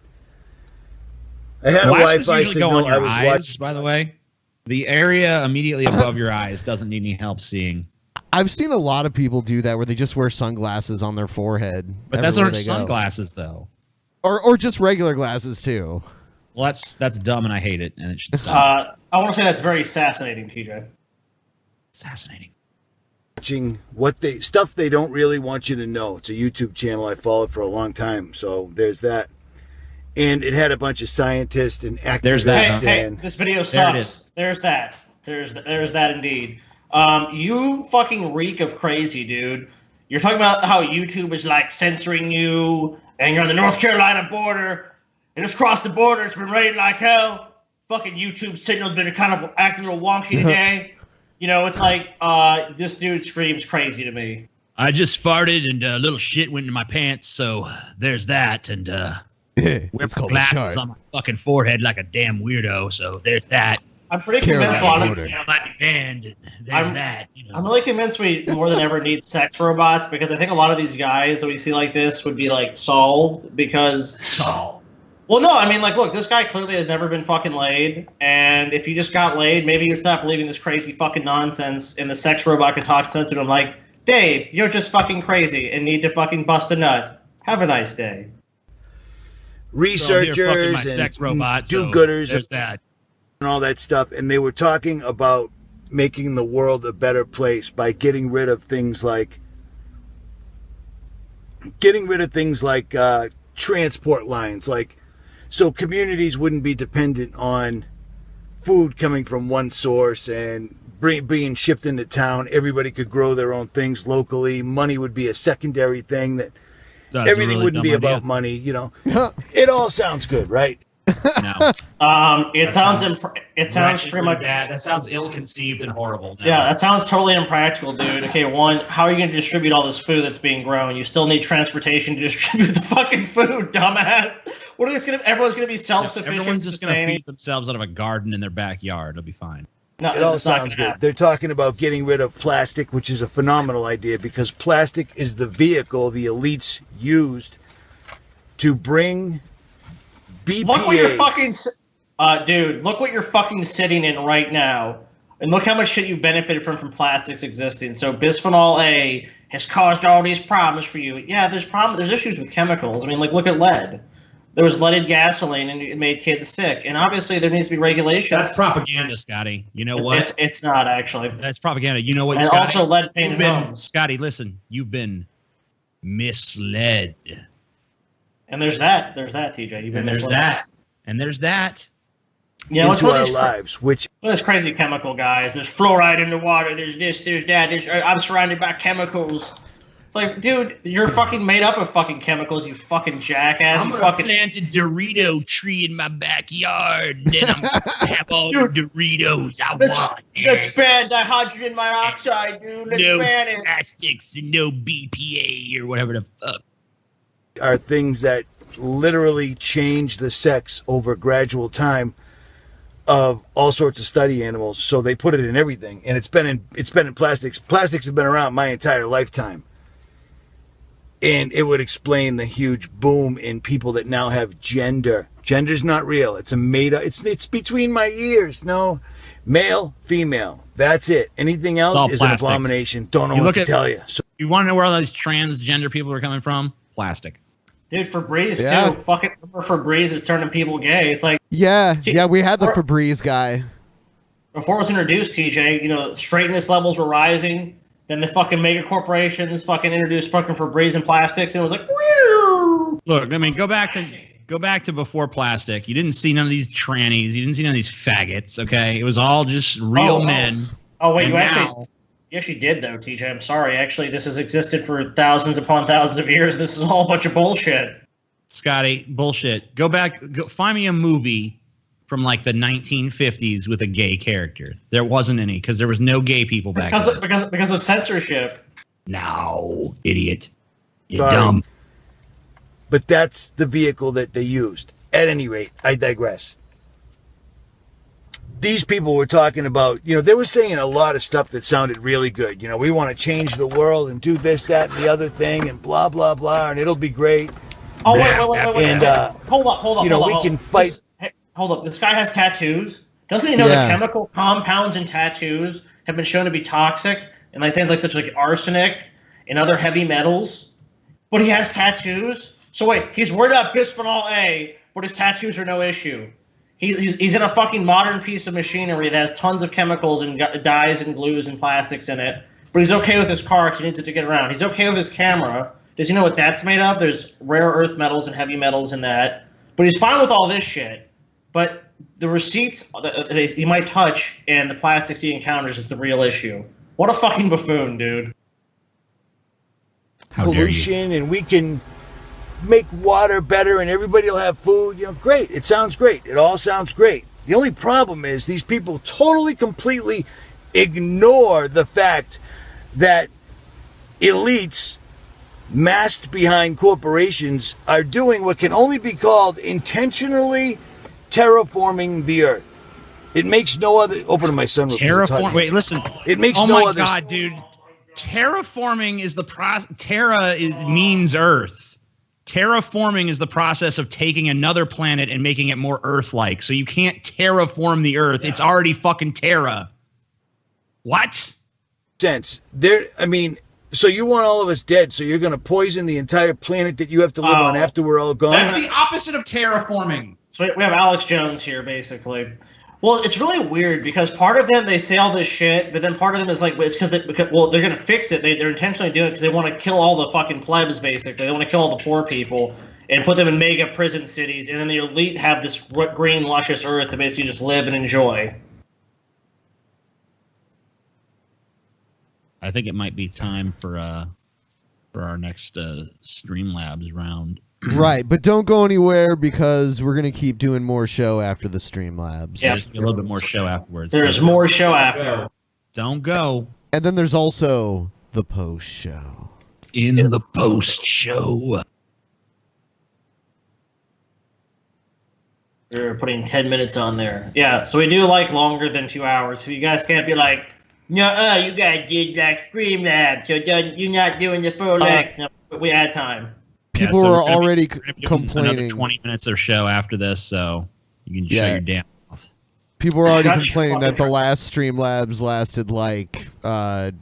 I had a Wi-Fi signal. I was watching. By the way, the area immediately above your eyes doesn't need any help seeing. I've seen a lot of people do that where they just wear sunglasses on their forehead. But those aren't sunglasses, though. Or just regular glasses too. Well, that's dumb, and I hate it, and it should stop. I want to say that's very fascinating, TJ. Fascinating. Watching stuff they don't really want you to know. It's a YouTube channel I followed for a long time, so there's that. And it had a bunch of scientists and activists. There's that. Hey, this video sucks. There's that. There's that indeed. You fucking reek of crazy, dude. You're talking about how YouTube is like censoring you, and you're on the North Carolina border. And just crossed the border. It's been raining like hell. Fucking YouTube signal's been kind of acting a little wonky today. You know, it's like this dude screams crazy to me. I just farted and a little shit went into my pants, so there's that. And wear glasses on my fucking forehead like a damn weirdo, so there's that. I'm pretty convinced a lot of I might be banned. And there's that. You know. I'm really convinced we more than ever need sex robots, because I think a lot of these guys that we see like this would be like solved because Well, no, I mean, like, look, this guy clearly has never been fucking laid, and if he just got laid, maybe he'd stop believing this crazy fucking nonsense, and the sex robot could talk sense to him like, Dave, you're just fucking crazy and need to fucking bust a nut. Have a nice day. Researchers and sex robot, do-gooders so that. And all that stuff, and they were talking about making the world a better place by getting rid of things like transport lines, like, so communities wouldn't be dependent on food coming from one source and being shipped into town. Everybody could grow their own things locally. Money would be a secondary thing. Everything wouldn't be about money, you know. It all sounds good, right? No. It sounds pretty much bad. That sounds ill-conceived and horrible. No. Yeah, that sounds totally impractical, dude. Okay, one, how are you going to distribute all this food that's being grown? You still need transportation to distribute the fucking food, dumbass. What are they going to? Everyone's going to be self-sufficient. Everyone's just going to feed themselves out of a garden in their backyard. It'll be fine. No, it all sounds good. They're talking about getting rid of plastic, which is a phenomenal idea because plastic is the vehicle the elites used to bring BPAs. Look what you're fucking, dude. Look what you're fucking sitting in right now, and look how much shit you benefited from plastics existing. So bisphenol A has caused all these problems for you. Yeah, there's problems. There's issues with chemicals. I mean, like look at lead. There was leaded gasoline, and it made kids sick. And obviously, there needs to be regulation. That's propaganda, Scotty. You know what? It's not actually. That's propaganda. You know what? And Scotty? also lead painted homes. Scotty, listen. You've been misled. And there's that. There's that, TJ. And there's that. And there's that. You know, into our lives, which there's crazy chemical guys. There's fluoride in the water. There's this. There's that. I'm surrounded by chemicals. It's like, dude, you're fucking made up of fucking chemicals. You fucking jackass. I'm gonna plant a Dorito tree in my backyard. Then I'm gonna have all the Doritos I want. Let's ban dihydrogen monoxide, dude. Let's ban it. No plastics and no BPA or whatever the fuck. Are things that literally change the sex over gradual time of all sorts of study animals. So they put it in everything, and it's been in plastics. Plastics have been around my entire lifetime, and it would explain the huge boom in people that now have gender. Gender's not real. It's a made up. It's between my ears. No, male, female. That's it. Anything else is plastics. An abomination. Don't know what to tell you. So you want to know where all those transgender people are coming from? Plastic. Dude, Febreze too. Fucking Febreze is turning people gay. It's like yeah, we had the Febreze guy. Before it was introduced, TJ, you know, straightness levels were rising. Then the fucking mega corporations fucking introduced fucking Febreze and plastics, and it was like, woo! Look, I mean, go back to before plastic. You didn't see none of these trannies. You didn't see none of these faggots. Okay, it was all just real men. Oh wait, you actually did though, TJ. I'm sorry. Actually, this has existed for thousands upon thousands of years. This is all a bunch of bullshit. Scotty, bullshit. Go find me a movie from like the 1950s with a gay character. There wasn't any because there was no gay people back then. Because of censorship. No, idiot. You're dumb. But that's the vehicle that they used. At any rate, I digress. These people were talking about, you know, they were saying a lot of stuff that sounded really good. You know, we want to change the world and do this, that, and the other thing, and blah, blah, blah, and it'll be great. Oh, wait. And, hold up. You know, we can fight. Hold up. This guy has tattoos. Doesn't he know that chemical compounds in tattoos have been shown to be toxic? And like things like such like arsenic and other heavy metals? But he has tattoos? So wait, he's worried about bisphenol A, but his tattoos are no issue. He's in a fucking modern piece of machinery that has tons of chemicals and dyes and glues and plastics in it. But he's okay with his car because he needs it to get around. He's okay with his camera. Does he know what that's made of? There's rare earth metals and heavy metals in that. But he's fine with all this shit. But the receipts that he might touch and the plastics he encounters is the real issue. What a fucking buffoon, dude. Pollution, and we can make water better and everybody will have food. You know, great. It sounds great. It all sounds great. The only problem is these people totally, completely ignore the fact that elites masked behind corporations are doing what can only be called intentionally terraforming the earth. It makes no other. Open to my son. Wait, listen. It makes no no other. other. Oh my god, dude. Terraforming is the process. Means Earth. Terraforming is the process of taking another planet and making it more Earth-like. So you can't terraform the Earth. Yeah. It's already fucking Terra. What? Sense. I mean, so you want all of us dead, so you're going to poison the entire planet that you have to live on after we're all gone? That's the opposite of terraforming. So we have Alex Jones here, basically. Well, it's really weird because part of them, they say all this shit, but then part of them is like, it's because they're going to fix it. They're intentionally doing it because they want to kill all the fucking plebs, basically. They want to kill all the poor people and put them in mega prison cities. And then the elite have this green, luscious earth to basically just live and enjoy. I think it might be time for our next Streamlabs round. Right, but don't go anywhere because we're going to keep doing more show after the Streamlabs. Yeah. There's a little bit more show afterwards. There's more show after. Don't go. And then there's also the post show. In the post show. We're putting 10 minutes on there. Yeah, so we do like longer than 2 hours. So you guys can't be like, no, you guys did like Streamlabs, so you're not doing the full length. No, we had time. People so are we're gonna be- already we're gonna be doing complaining. Another 20 minutes of show after this, so you can shut your damn mouth. People are already Shut your complaining that the fucking last Streamlabs lasted like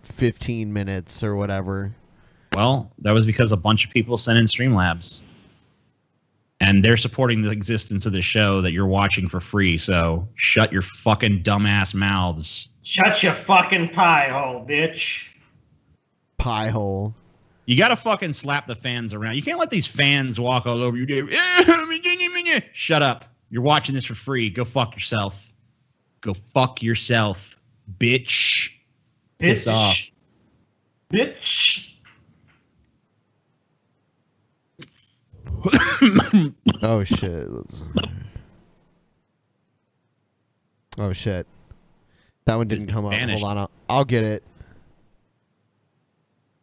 15 minutes or whatever. Well, that was because a bunch of people sent in Streamlabs. And they're supporting the existence of the show that you're watching for free, so shut your fucking dumbass mouths. Shut your fucking pie hole, bitch. Pie hole. You gotta fucking slap the fans around. You can't let these fans walk all over you. Shut up. You're watching this for free. Go fuck yourself. Go fuck yourself, bitch. Piss off. Bitch. Oh shit. Oh shit. That one didn't come up. vanished. Hold on. I'll get it.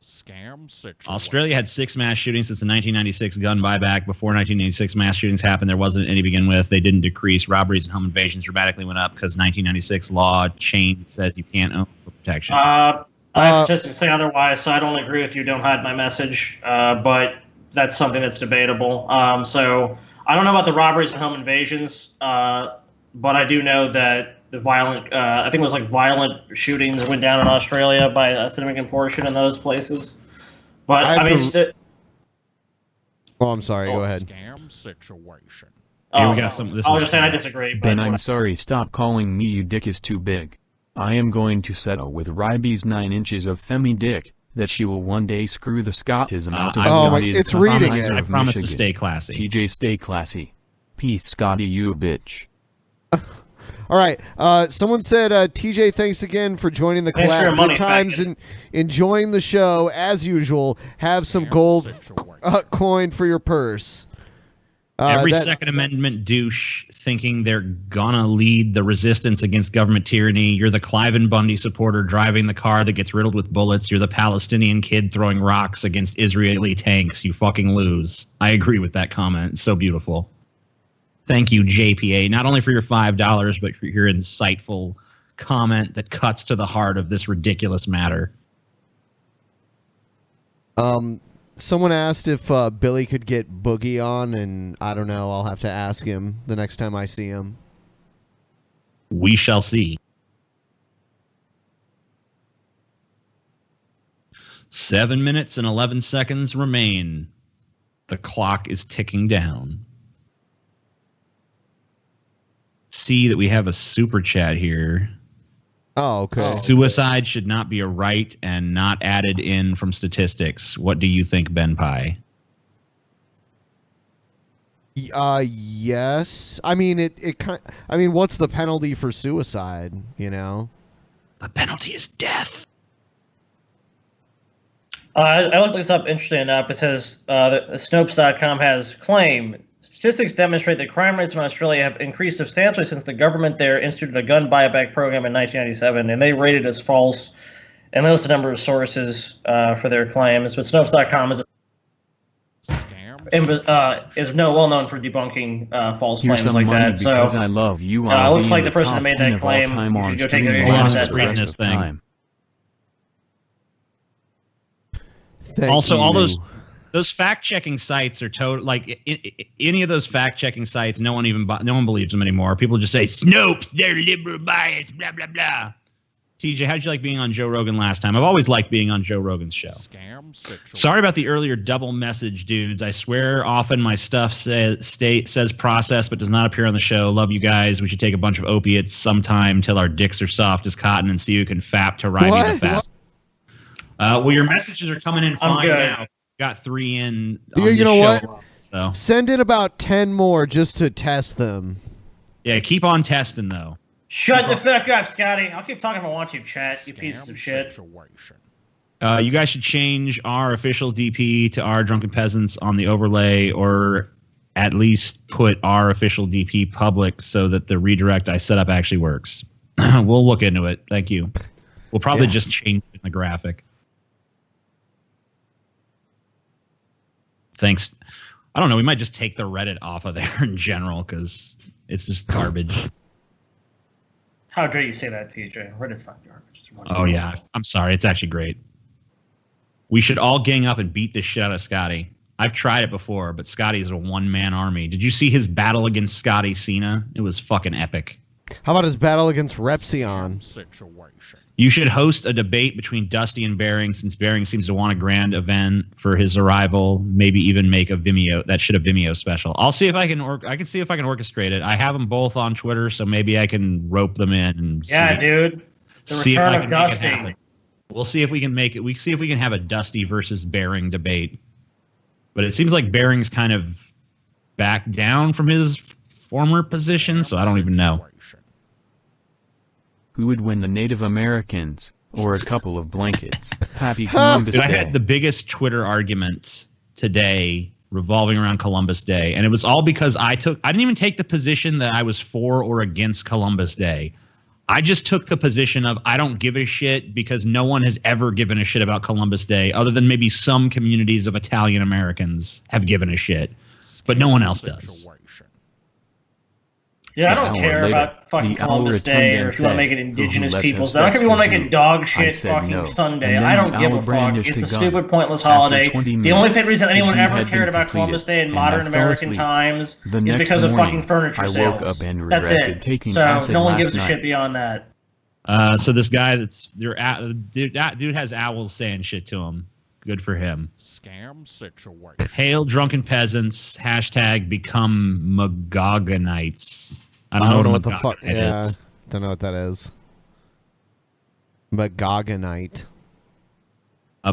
Scam situation. Australia had 6 mass shootings since the 1996 gun buyback. Before 1986 mass shootings happened, there wasn't any to begin with. They didn't decrease. Robberies and home invasions dramatically went up because 1996 law change says you can't own for protection. I have statistics say otherwise, so I don't agree with you. Don't hide my message. But that's something that's debatable. So I don't know about the robberies and home invasions, but I do know that the violent, I think it was like violent shootings went down in Australia by a significant portion in those places. But I mean, Oh, I'm sorry. Go ahead. Scam situation. Here we got some. This I was is just saying I disagree. Ben, but- I'm sorry. Stop calling me you. Dick is too big. I am going to settle with Ryby's 9 inches of Femi dick that she will one day screw the Scottism out of Scotty. it's reading it. I promise to stay classy. TJ, stay classy. Peace, Scotty, you bitch. All right. Someone said, TJ, thanks again for joining the Thanks for your collab. money, Good times and enjoying the show as usual. Have some gold coin for your purse. Every that- Second Amendment douche thinking they're gonna lead the resistance against government tyranny. You're the Clive and Bundy supporter driving the car that gets riddled with bullets. You're the Palestinian kid throwing rocks against Israeli tanks. You fucking lose. I agree with that comment. It's so beautiful. Thank you, JPA, not only for your $5, but for your insightful comment that cuts to the heart of this ridiculous matter. Someone asked if Billy could get Boogie on, and I don't know. I'll have to ask him the next time I see him. We shall see. 7 minutes and 11 seconds remain. The clock is ticking down. See that we have a super chat here. Oh, okay. Suicide should not be a right and not added in from statistics. What do you think, Ben Pie? Yes. I mean, I mean, what's the penalty for suicide? You know, the penalty is death. I looked this up. Interesting enough, it says Snopes.com has claimed statistics demonstrate that crime rates in Australia have increased substantially since the government there instituted a gun buyback program in 1997, and they rated it as false. And they list a number of sources for their claims. But Snopes.com is well known for debunking false Here's claims some like money that. because So I love you. it looks like the person that made that claim should go take a shot at that thing. Also, all those fact-checking sites are total. Like any of those fact-checking sites, no one believes them anymore. People just say Snopes, they're liberal bias, blah blah blah. TJ, how'd you like being on Joe Rogan last time? I've always liked being on Joe Rogan's show. Sorry about the earlier double message, dudes. I swear often my stuff says process but does not appear on the show. Love you guys. We should take a bunch of opiates sometime till our dicks are soft as cotton and see who can fap to Ryby the fast. Well, your messages are coming in fine now. Got 3 in. You know what? So. Send in about 10 more just to test them. Yeah, keep on testing though. Shut the fuck up, Scotty. I'll keep talking if I want to, chat. You pieces of shit. You guys should change our official DP to our Drunken Peasants on the overlay, or at least put our official DP public so that the redirect I set up actually works. We'll look into it. Thank you. We'll probably just change it in the graphic. Thanks. I don't know. We might just take the Reddit off of there in general because it's just garbage. How dare you say that, TJ? Reddit's not garbage. Oh, yeah. I'm sorry. It's actually great. We should all gang up and beat the shit out of Scotty. I've tried it before, but Scotty's a one-man army. Did you see his battle against Scotty Cena? It was fucking epic. How about his battle against Repsion? You should host a debate between Dusty and Bering, since Bering seems to want a grand event for his arrival. Maybe even make a Vimeo special. I'll see if I can. I can see if I can orchestrate it. I have them both on Twitter, so maybe I can rope them in and dude. The return of Dusty. We'll see if we can make it. We see if we can have a Dusty versus Bering debate. But it seems like Bering's kind of back down from his former position, so I don't even know. Who would win, the Native Americans or a couple of blankets? Happy Columbus Day. I had the biggest Twitter arguments today revolving around Columbus Day, and it was all because I didn't even take the position that I was for or against Columbus Day. I just took the position of I don't give a shit because no one has ever given a shit about Columbus Day other than maybe some communities of Italian Americans have given a shit, but no one else does. Yeah, I don't care about fucking Columbus Day, or if you want to make it Indigenous Peoples Day. I don't care if you want to make it dog shit fucking Sunday. I don't give a fuck. It's a stupid, pointless holiday. The only reason anyone ever cared about Columbus Day in modern American times is because of fucking furniture sales. That's it. So no one gives a shit beyond that. So this guy dude has owls saying shit to him. Good for him. Scam situation. Hail drunken peasants. # become Magogonites. I don't know what the fuck it is. Don't know what that is. Magogonite.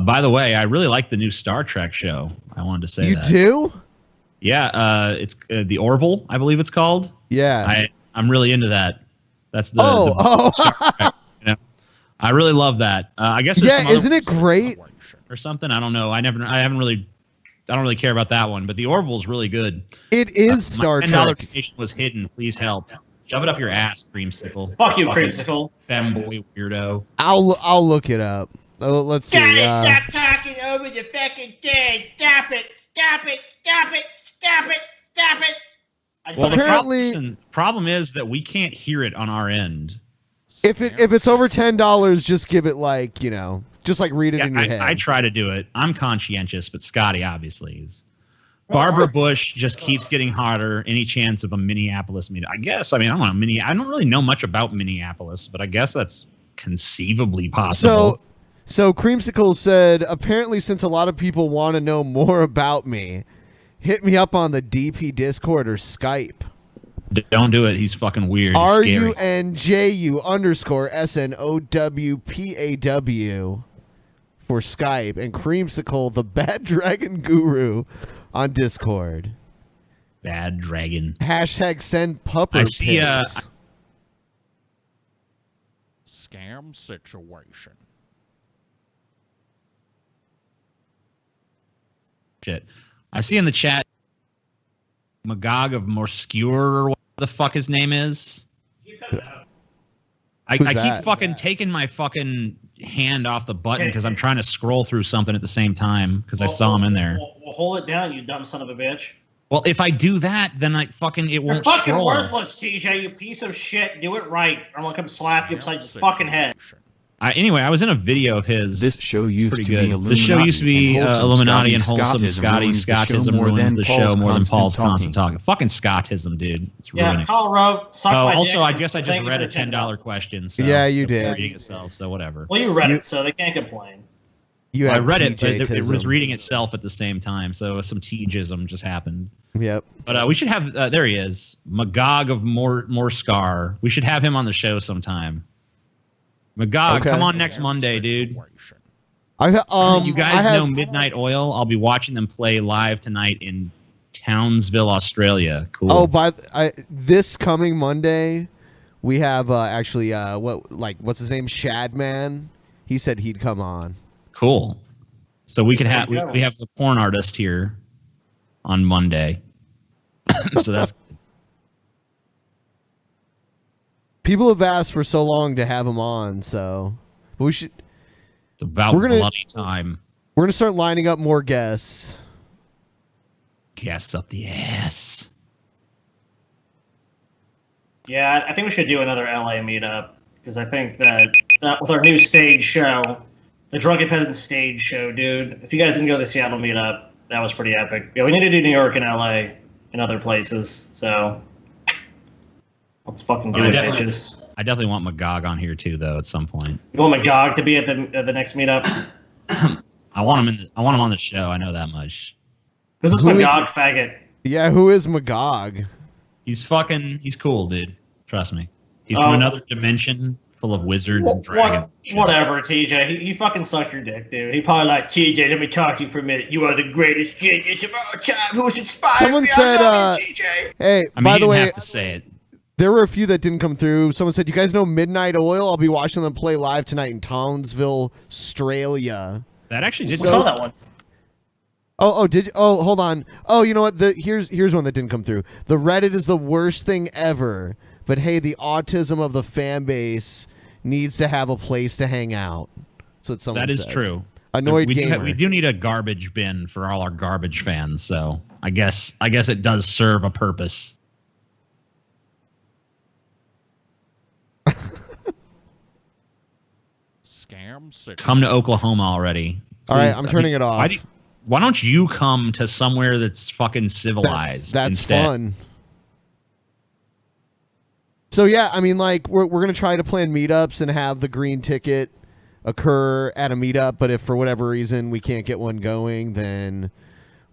By the way, I really like the new Star Trek show. I wanted to say that. You do? Yeah, it's the Orville, I believe it's called. Yeah. I'm really into that. That's the Star Trek, you know? I really love that. I guess isn't it great? Or something. I don't know. I don't really care about that one, but the Orville is really good. It is Star Trek. My $10 donation was hidden. Please help. Shove it up your ass, Creamsicle. Fuck you, Creamsicle. Femboy weirdo. I'll look it up. Let's see. Stop talking over the fucking thing. Stop it. Stop it. Stop it. Stop it. Stop it. Well, the problem is that we can't hear it on our end. If it's over $10, just give it just read it in your head. I try to do it. I'm conscientious, but Scotty obviously is. Barbara Bush just keeps getting hotter. Any chance of a Minneapolis meet? I guess. I mean, I don't really know much about Minneapolis, but I guess that's conceivably possible. So Creamsicle said, apparently, since a lot of people want to know more about me, hit me up on the DP Discord or Skype. Don't do it. He's fucking weird. RUNJU_SNOWPAW for Skype, and Creamsicle, the Bad Dragon Guru, on Discord. Bad Dragon. # send pupper pics. Scam situation. Shit. I see in the chat Magog of Morscure or what the fuck his name is. I keep fucking taking my fucking hand off the button because I'm trying to scroll through something at the same time because I saw him in there. Well, hold it down, you dumb son of a bitch. Well, if I do that, then it won't You're fucking scroll. worthless, TJ, you piece of shit. Do it right, or I'm gonna come slap you upside your fucking head. Anyway, I was in a video of his. This show used to be Illuminati. This show used to be Illuminati and wholesome Scotty. Scottism ruins the show more than Paul's constant talking. Fucking Scottism, dude. It's ruining it. Colorado, suck my also, dick. I guess I just read a $10 question. So yeah, you did. Reading itself, so whatever. Well, you read it, so they can't complain. I read it, but it was reading itself at the same time, so some TJism just happened. Yep. But we should have. There he is, Magog of Morscar. We should have him on the show sometime. Magog, come on next Monday, dude. You guys know Midnight Oil? I'll be watching them play live tonight in Townsville, Australia. Cool. Oh, this coming Monday, we have what's his name? Shadman. He said he'd come on. Cool. So we could have we have the porn artist here on Monday. So that's People have asked for so long to have him on, so we should. It's about bloody time. We're gonna start lining up more guests. Guests up the ass. Yeah, I think we should do another LA meetup because I think that with our new stage show, the Drunken Peasants stage show, dude. If you guys didn't go to the Seattle meetup, that was pretty epic. Yeah, we need to do New York and LA and other places. So let's fucking do it, bitches. I definitely want Magog on here too, though. At some point, You want Magog to be at the next meetup? I want him on the show. I know that much. Who's this Magog faggot? Yeah, who is Magog? He's cool, dude. Trust me. He's from another dimension full of wizards and dragons. Whatever, TJ. He fucking sucked your dick, dude. He probably like, TJ, let me talk to you for a minute. You are the greatest genius of our time. Who's inspired Someone me? said, I love you, TJ. Hey, I mean, by you the didn't way, have to say it. there were a few that didn't come through. Someone said, you guys know Midnight Oil? I'll be watching them play live tonight in Townsville, Australia. That actually did. I saw that one. Did you? Oh, hold on. Oh, you know what? Here's one that didn't come through. The Reddit is the worst thing ever. But hey, the autism of the fan base needs to have a place to hang out. That's what someone said. That is true. Annoyed gamer. We do need a garbage bin for all our garbage fans. So I guess it does serve a purpose. Scam. Come to Oklahoma already. All right, I'm turning it off. Why don't you come to somewhere that's fucking civilized? That's instead? fun. So yeah, I mean, like we're gonna try to plan meetups and have the green ticket occur at a meetup. But if for whatever reason we can't get one going, then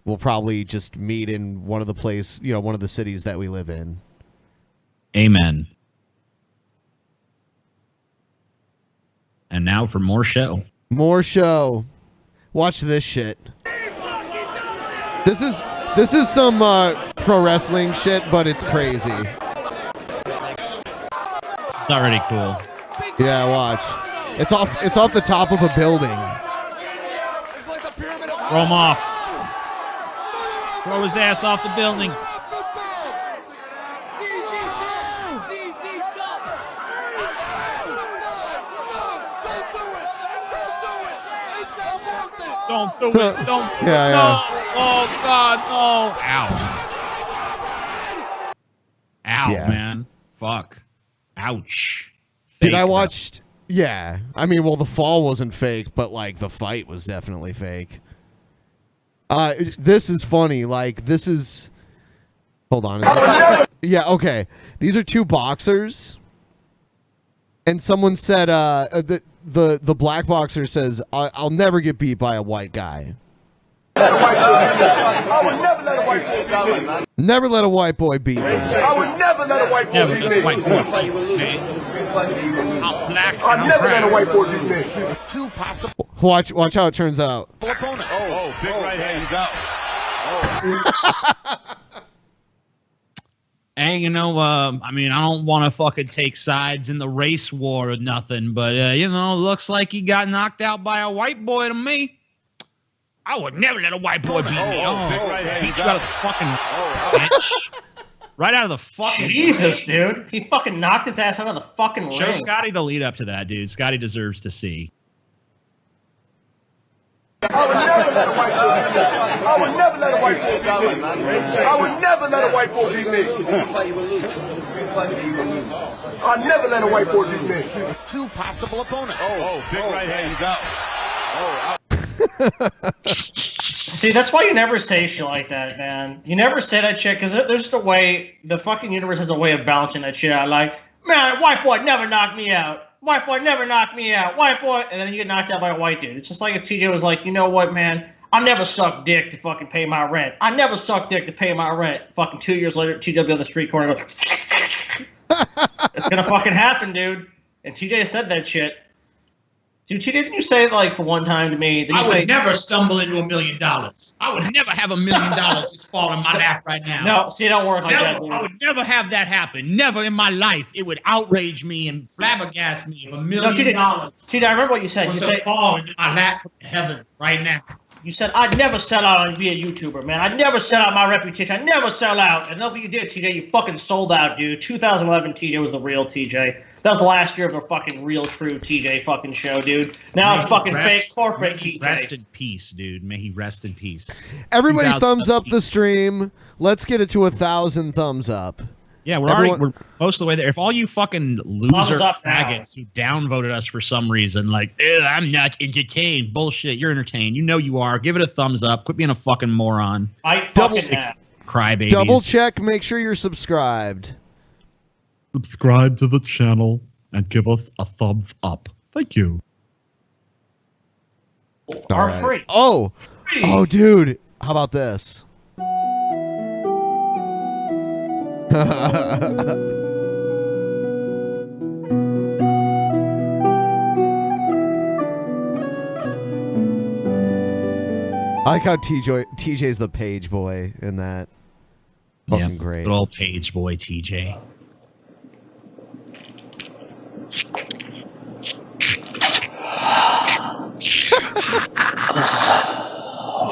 we'll probably just meet in one of the cities that we live in. Amen. And now for more show. More show. Watch this shit. This is some pro wrestling shit, but it's crazy. It's already cool. Yeah, watch. It's off the top of a building. Throw him off. Throw his ass off the building. Don't do it. Don't. Yeah. No. Oh, God, no. Ow. Ow, Yeah. man. Fuck. Ouch. Did I watch? Yeah. I mean, well, the fall wasn't fake, but like the fight was definitely fake. This is funny. Like this is. Hold on. Yeah. Okay. These are two boxers, and someone said the black boxer says, "I'll never get beat by a white guy." I would never let a white boy beat me. Never let a white boy beat me. I would never let a white boy beat me. I'm black. I'll never let a white boy beat me. Two possible Watch how it turns out. opponent. Oh, big right hand. He's out. Hey, I mean, I don't want to fucking take sides in the race war or nothing, but, looks like he got knocked out by a white boy to me. I would never let a white boy beat me. big right hand. Beat you out of the fucking bench. Right out of the fucking Jesus, ring. dude. He fucking knocked his ass out of the fucking Show ring. Scotty the lead up to that, dude. Scotty deserves to see. I would never let a white boy beat me. I would never let a white boy beat me. I would never let a white boy beat me. I'll never let a white boy beat me. Two possible opponents. Oh, big right hand. He's out. See, that's why you never say shit like that, man. You never say that shit because there's just a way, the fucking universe has a way of balancing that shit out. Like, man, white boy never knocked me out. White boy never knocked me out. White boy. And then you get knocked out by a white dude. It's just like if TJ was like, you know what, man? I never sucked dick to fucking pay my rent. I never sucked dick to pay my rent. Fucking 2 years later, TJ will be on the street corner and go, it's gonna fucking happen, dude. And TJ said that shit. Dude, didn't you say like for one time to me? I would never stumble into $1 million. I would never have $1 million just fall in my lap right now. No, see, it don't work like that. Dude. I would never have that happen. Never in my life. It would outrage me and flabbergast me if $1 million. TJ, I remember what you said. You said fall into my lap from heaven right now. You said I'd never sell out and be a YouTuber, man. I'd never sell out my reputation. I'd never sell out. And look what you did, TJ. You fucking sold out, dude. 2011 TJ was the real TJ. That was the last year of the fucking real, true TJ fucking show, dude. Now it's fucking fake corporate TJ. Rest in peace, dude. May he rest in peace. Everybody thumbs up the stream. Let's get it to 1,000 thumbs up. Yeah, we're most of the way there. If all you fucking loser faggots who downvoted us for some reason, like, I'm not entertained, bullshit, you're entertained. You know you are. Give it a thumbs up. Quit being a fucking moron. Crybabies. Double check. Make sure you're subscribed. Subscribe to the channel and give us a thumbs up. Thank you. Are free. Oh, dude. How about this? I like how TJ's the page boy in that. Fucking great. Good old page boy TJ.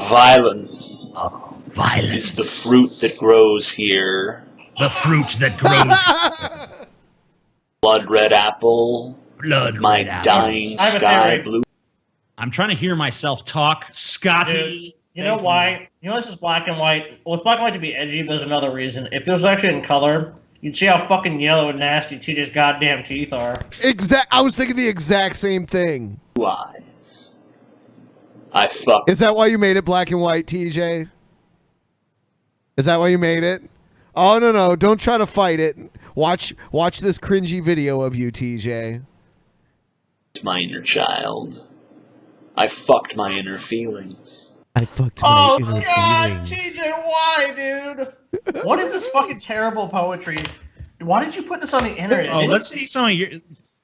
Violence. Violence is the fruit that grows here. The fruit that grows. Blood red apple. Blood my red dying apple. sky blue. I'm trying to hear myself talk. Scotty. Dude, you know why? You know this is black and white. Well, it's black and white to be edgy, but there's another reason. If it was actually in color, you'd see how fucking yellow and nasty TJ's goddamn teeth are. I was thinking the exact same thing. Blue eyes. I fuck. Is that why you made it black and white, TJ? Is that why you made it? Oh, no. Don't try to fight it. Watch this cringy video of you, TJ. My inner child. I fucked my inner feelings. I fucked my inner God, feelings. TJ, why, dude? What is this fucking terrible poetry? Why did you put this on the internet? Oh, let's see some of your...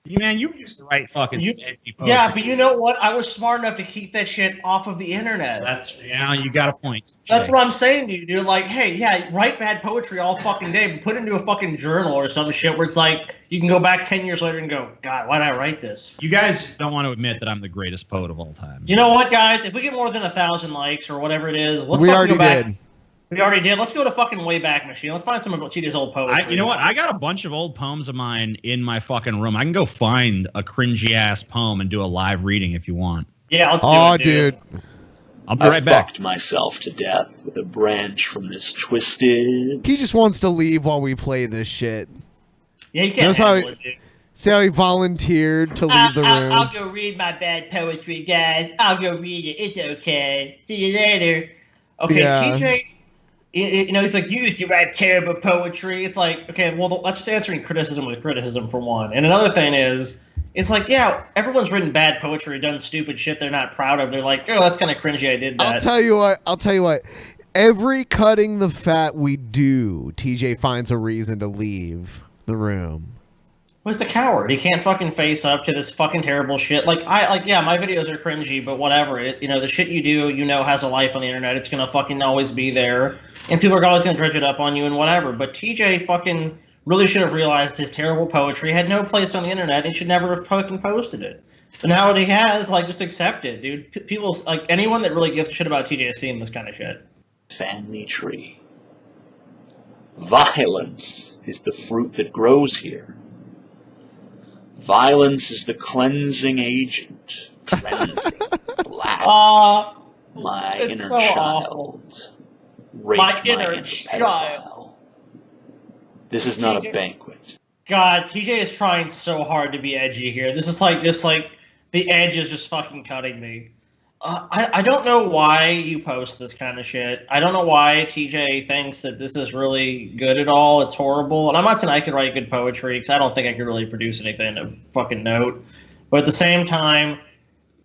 Man, you used to write fucking poetry. Yeah, but you know what? I was smart enough to keep that shit off of the internet. You got a point. That's what I'm saying to you, dude. Like, hey, yeah, write bad poetry all fucking day, but put it into a fucking journal or some shit where it's like, you can go back 10 years later and go, God, why did I write this? You guys just don't want to admit that I'm the greatest poet of all time. You know what, guys? If we get more than 1,000 likes or whatever it is, let's We fucking already go back. did. We already did. Let's go to fucking Wayback Machine. Let's find some of TJ's old poetry. You know what? I got a bunch of old poems of mine in my fucking room. I can go find a cringy ass poem and do a live reading if you want. Yeah, let's do it, dude. I'll be right back. I fucked myself to death with a branch from this twisted. He just wants to leave while we play this shit. Yeah, you can't Notice how handle it, dude. See how he volunteered to leave the room? I'll go read my bad poetry, guys. I'll go read it. It's okay. See you later. Okay, Yeah. TJ, you know, he's like, you used to write terrible poetry. It's like, okay, well, that's just answering criticism with criticism for one. And another thing is, it's like, yeah, everyone's written bad poetry, done stupid shit they're not proud of. They're like, oh, that's kind of cringy, I did that. I'll tell you what. Every cutting the fat we do, TJ finds a reason to leave the room. Who's the coward? He can't fucking face up to this fucking terrible shit. Yeah, my videos are cringy, but whatever. The shit you do, has a life on the internet. It's gonna fucking always be there, and people are always gonna dredge it up on you and whatever. But TJ fucking really should have realized his terrible poetry had no place on the internet and should never have fucking posted it. But now what he has, just accept it, dude. People, anyone that really gives a shit about TJ has seen this kind of shit. Family tree. Violence is the fruit that grows here. Violence is the cleansing agent, cleansing black. My it's inner so child. Rape my inner inner child. This is not a banquet. God, TJ is trying so hard to be edgy here. This is the edge is just fucking cutting me. I don't know why you post this kind of shit. I don't know why TJ thinks that this is really good at all. It's horrible. And I'm not saying I could write good poetry, because I don't think I could really produce anything of fucking note. But at the same time,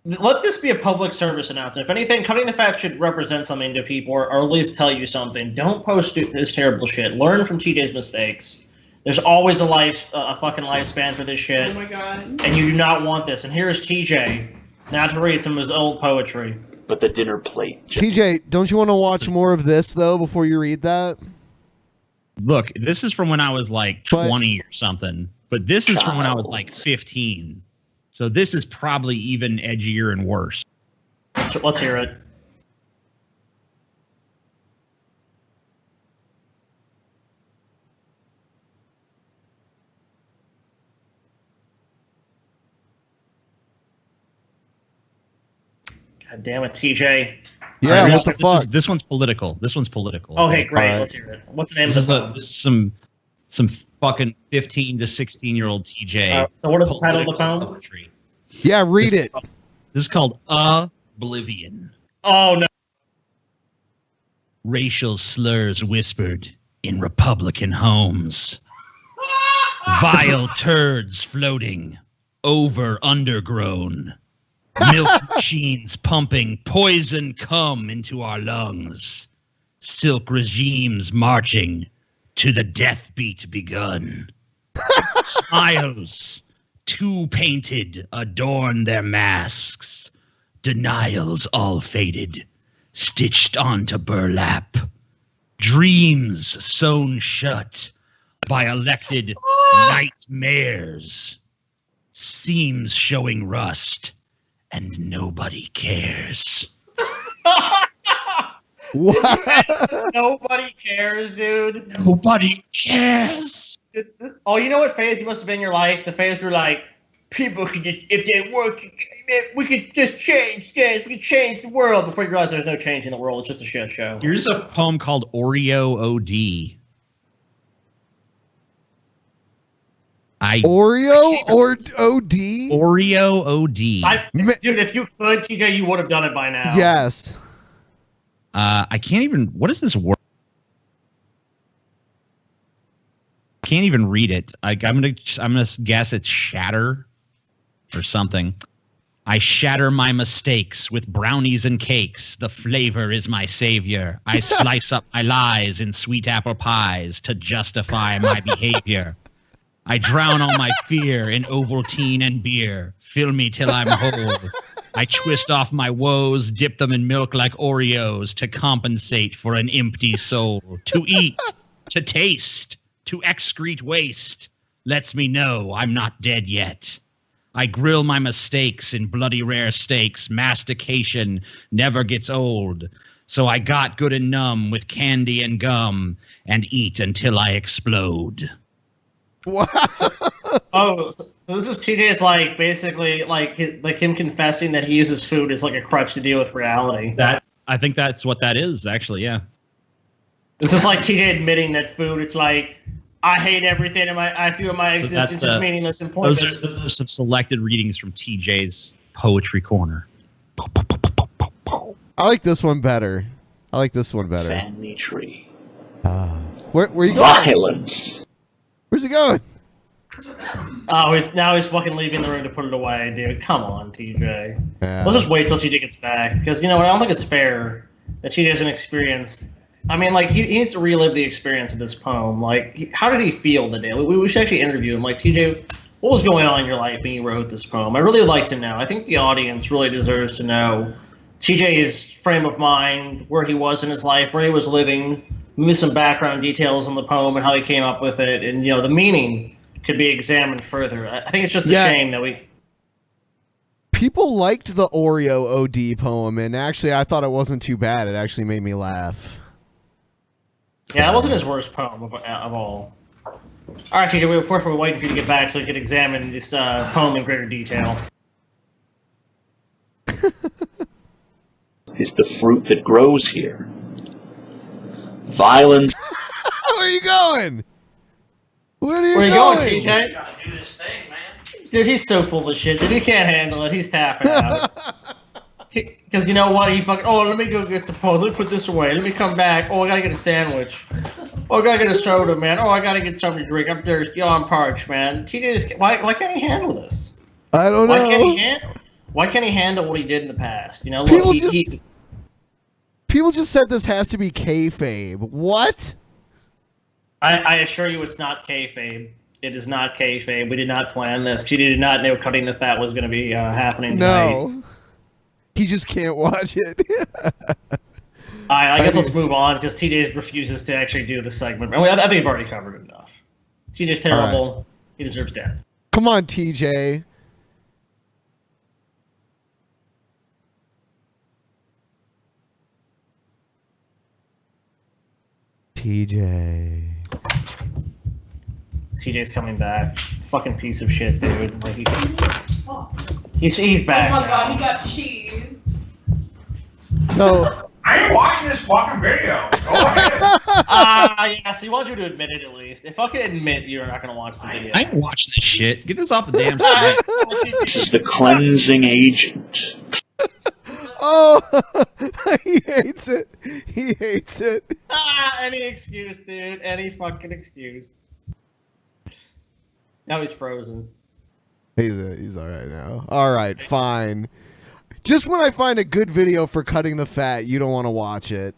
let this be a public service announcement. If anything, cutting the fat should represent something to people, or at least tell you something. Don't post this terrible shit. Learn from TJ's mistakes. There's always a fucking lifespan for this shit. Oh my god. And you do not want this. And here's TJ, now to read some of his old poetry. But the dinner plate. TJ, don't you want to watch more of this though before you read that? Look, this is from when I was like 20 or something, but this is from when I was like 15. So this is probably even edgier and worse. So let's hear it. God damn it, TJ. Yeah, what the fuck? This one's political. This one's political. Oh, hey, great. Let's hear it. What's the name of the poem? This is some fucking 15 to 16-year-old TJ. So what is the title of the poem? Poetry. Yeah, read it. This is called Oblivion. Oh, no. Racial slurs whispered in Republican homes. Vile turds floating over undergrown. Milk machines pumping poison cum into our lungs. Silk regimes marching to the death beat begun. Smiles, too painted, adorn their masks. Denials all faded, stitched onto burlap. Dreams sewn shut by elected nightmares. Seams showing rust. And nobody cares. What? Nobody cares, dude. Nobody cares. Oh, you know what phase must have been in your life? The phase where like people could just, if they work, we could just change things. We could change the world. Before you realize there's no change in the world, it's just a shit show. Here's a poem called Oreo OD. Oreo or OD? Oreo OD. Dude, if you could, TJ, you would have done it by now. Yes. I can't even. What is this word? I can't even read it. I'm gonna guess it's shatter or something. I shatter my mistakes with brownies and cakes. The flavor is my savior. I slice up my lies in sweet apple pies to justify my behavior. I drown all my fear in Ovaltine and beer. Fill me till I'm whole. I twist off my woes, dip them in milk like Oreos to compensate for an empty soul. To eat, to taste, to excrete waste lets me know I'm not dead yet. I grill my mistakes in bloody rare steaks. Mastication never gets old. So I got good and numb with candy and gum and eat until I explode. What? Oh, so this is TJ's like basically like him confessing that he uses food as like a crutch to deal with reality. I think that's what that is, actually. Yeah. This is like TJ admitting that food. It's like I hate everything, and I feel my existence is meaningless and pointless. Those are some selected readings from TJ's Poetry Corner. I like this one better. Family tree. Where you going? Violence. Where's he going? Oh, he's fucking leaving the room to put it away, dude. Come on, TJ. Yeah. Let's just wait till TJ gets back, because you know what? I don't think it's fair that TJ doesn't experience. I mean, like he needs to relive the experience of this poem. Like, how did he feel the day? We should actually interview him. Like, TJ, what was going on in your life when you wrote this poem? I really would like to know. I think the audience really deserves to know TJ's frame of mind, where he was in his life, where he was living. Maybe some background details on the poem and how he came up with it, and the meaning could be examined further. I think it's just a shame that we. People liked the Oreo OD poem, and actually, I thought it wasn't too bad. It actually made me laugh. Yeah, that wasn't his worst poem of all. All right, TJ, of course, we're waiting for you to get back so we can examine this poem in greater detail. Is the fruit that grows here. Violence. Where are you going? Where are you going, going? TJ? Do this thing, man. Dude, he's so full of shit. Dude, he can't handle it. He's tapping out. Because you know what? He fucking. Oh, let me go get some poems. Let me put this away. Let me come back. Oh, I gotta get a sandwich. Oh, I gotta get a soda, man. Oh, I gotta get something to drink. I'm thirsty. Oh, I'm parched, man. TJ just. Why can't he handle this? I don't know. Why can't he handle what he did in the past? Look, People just said this has to be kayfabe. What? I assure you it's not kayfabe. It is not kayfabe. We did not plan this. She did not know cutting the fat was going to be happening tonight. No. He just can't watch it. I guess let's move on because TJ refuses to actually do the segment. I mean, I think we've already covered it enough. TJ's terrible. Right. He deserves death. Come on, TJ. TJ's coming back. Fucking piece of shit, dude. Like he's back. Oh my god, he got cheese. So I ain't watching this fucking video. Go ahead. Yeah, so he wants you to admit it at least. If I can admit you're not gonna watch the video. I ain't watching this shit. Get this off the damn shit. This is the cleansing agent. Oh, he hates it. He hates it. Any excuse, dude. Any fucking excuse. Now he's frozen. He's all right now. All right, fine. Just when I find a good video for cutting the fat, you don't want to watch it.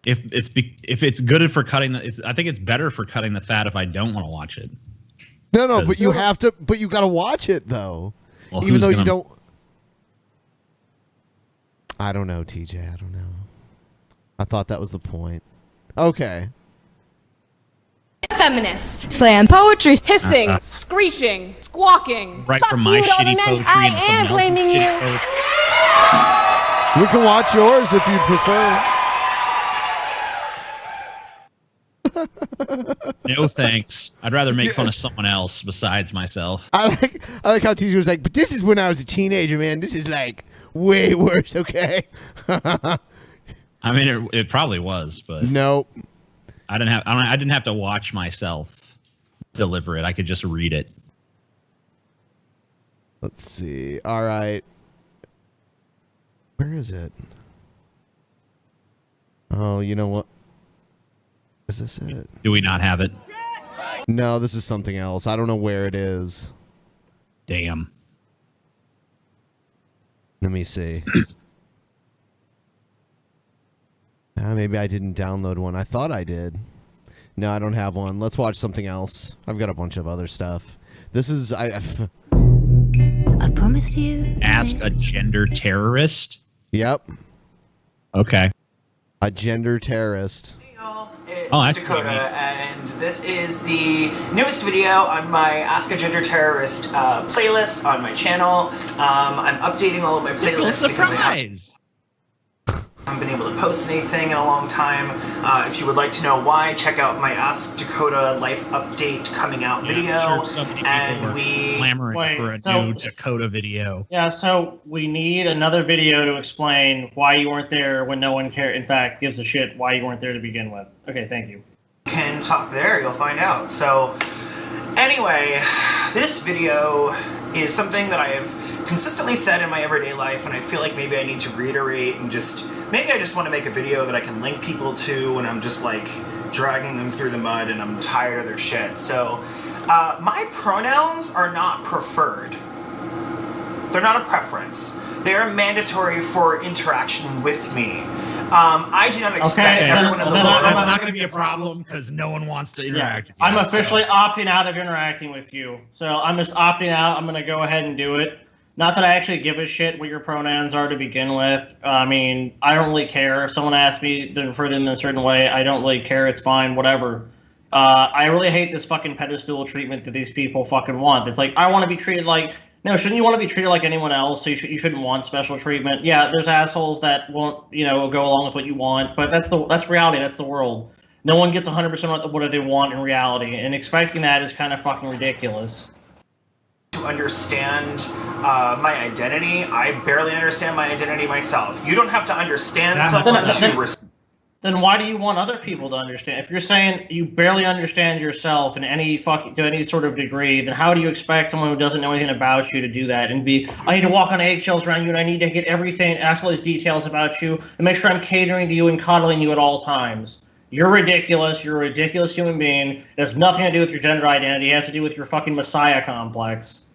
If it's good for cutting I think it's better for cutting the fat if I don't want to watch it. No, but you have to. But you got to watch it though, well, even though you don't. I don't know, TJ. I don't know. I thought that was the point. Okay. Feminist. Slam poetry. Hissing. Screeching. Squawking. Right Fuck from my you to all the shitty men. poetry I and someone am blaming else's you. shitty poetry. We can watch yours if you prefer. No thanks. I'd rather make fun of someone else besides myself. I like how TJ was like, but this is when I was a teenager, man. This is like way worse. Okay. I mean, it probably was, but nope. I didn't have to watch myself deliver it. I could just read it. Let's see. All right. Where is it? Oh, you know what? Is this it? Do we not have it? No, this is something else. I don't know where it is. Damn. Let me see. Maybe I didn't download one. I thought I did. No, I don't have one. Let's watch something else. I've got a bunch of other stuff. This is... I promised you. Ask a gender terrorist? Yep. Okay. A gender terrorist. It's Dakota, and this is the newest video on my Ask a Gender Terrorist playlist on my channel. I'm updating all of my playlists because I haven't been able to post anything in a long time. If you would like to know why, check out my Ask Dakota Life Update coming out video. I'm sure so many people were clamoring for a new Dakota video. Yeah, so we need another video to explain why you weren't there when no one cared. In fact, gives a shit why you weren't there to begin with. Okay, thank you. You can talk there, you'll find out. So, anyway, this video is something that I have consistently said in my everyday life, and I feel like maybe I need to reiterate and maybe I just want to make a video that I can link people to when I'm just like dragging them through the mud and I'm tired of their shit. So, my pronouns are not preferred. They're not a preference. They are mandatory for interaction with me. I do not expect everyone in the world. That's not going to be a problem because no one wants to interact with you. I'm officially opting out of interacting with you. So I'm just opting out. I'm going to go ahead and do it. Not that I actually give a shit what your pronouns are to begin with. I mean, I don't really care. If someone asks me to refer to them in a certain way, I don't really care. It's fine, whatever. I really hate this fucking pedestal treatment that these people fucking want. It's like, I want to be treated like... No, shouldn't you want to be treated like anyone else? So you shouldn't want special treatment. Yeah, there's assholes that won't, go along with what you want, but that's reality. That's the world. No one gets 100% what they want in reality, and expecting that is kind of fucking ridiculous. To understand my identity, I barely understand my identity myself. You don't have to understand someone to respect. Then why do you want other people to understand? If you're saying you barely understand yourself to any sort of degree, then how do you expect someone who doesn't know anything about you to do that and be, I need to walk on eggshells around you and I need to get everything, ask all these details about you and make sure I'm catering to you and coddling you at all times. You're ridiculous. You're a ridiculous human being. It has nothing to do with your gender identity. It has to do with your fucking messiah complex.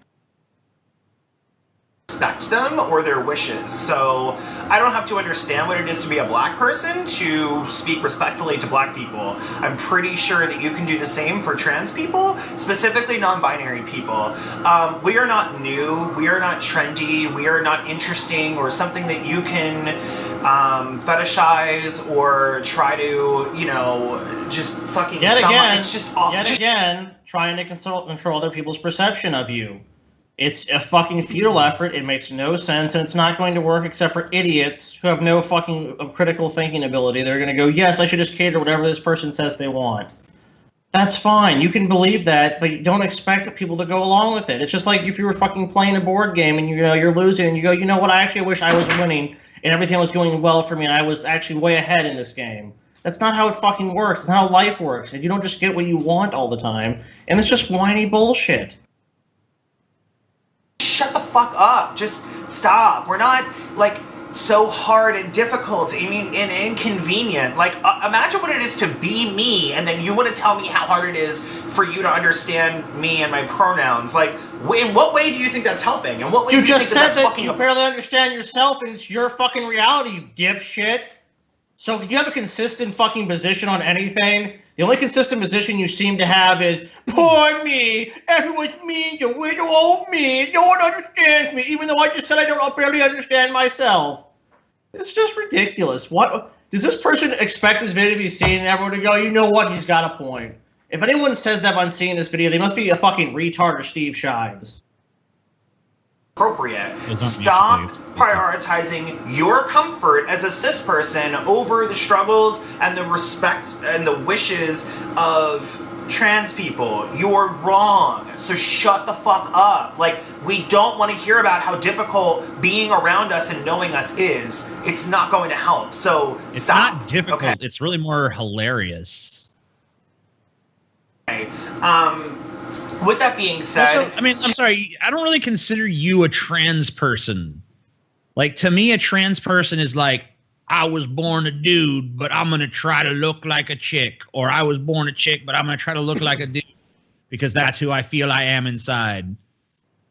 respect them or their wishes. So I don't have to understand what it is to be a black person to speak respectfully to black people. I'm pretty sure that you can do the same for trans people, specifically non-binary people. We are not new, we are not trendy, we are not interesting or something that you can fetishize or try to, you know, just fucking it's just awful. Yet again, trying to control other people's perception of you. It's a fucking futile effort. It makes no sense, and it's not going to work except for idiots who have no fucking critical thinking ability. They're going to go, yes, I should just cater whatever this person says they want. That's fine. You can believe that, but you don't expect people to go along with it. It's just like if you were fucking playing a board game and you know you're losing, and you go, you know what, I actually wish I was winning and everything was going well for me and I was actually way ahead in this game. That's not how it fucking works. It's not how life works. And you don't just get what you want all the time. And it's just whiny bullshit. Shut the fuck up. Just stop. We're not, like, so hard and difficult and inconvenient. Like, imagine what it is to be me, and then you want to tell me how hard it is for you to understand me and my pronouns. Like, in what way do you think that's helping? In what way You do just think said that you barely understand yourself, and it's your fucking reality, you dipshit. So if you have a consistent fucking position on anything, the only consistent position you seem to have is, poor me, everyone's mean to widow old me, no one understands me, even though I just said I don't barely understand myself. It's just ridiculous. What does this person expect this video to be seen and everyone to go, you know what, he's got a point. If anyone says that on seeing this video, they must be a fucking retard or Steve Shives. Appropriate. Stop prioritizing your comfort as a cis person over the struggles and the respect and the wishes of trans people. You're wrong. So shut the fuck up. Like, we don't want to hear about how difficult being around us and knowing us is. It's not going to help. So it's stop. Not difficult. Okay. It's really more hilarious. Okay. With that being said, also, I mean, I'm sorry, I don't really consider you a trans person. Like, to me, a trans person is like, I was born a dude, but I'm going to try to look like a chick. Or I was born a chick, but I'm going to try to look like a dude because that's who I feel I am inside.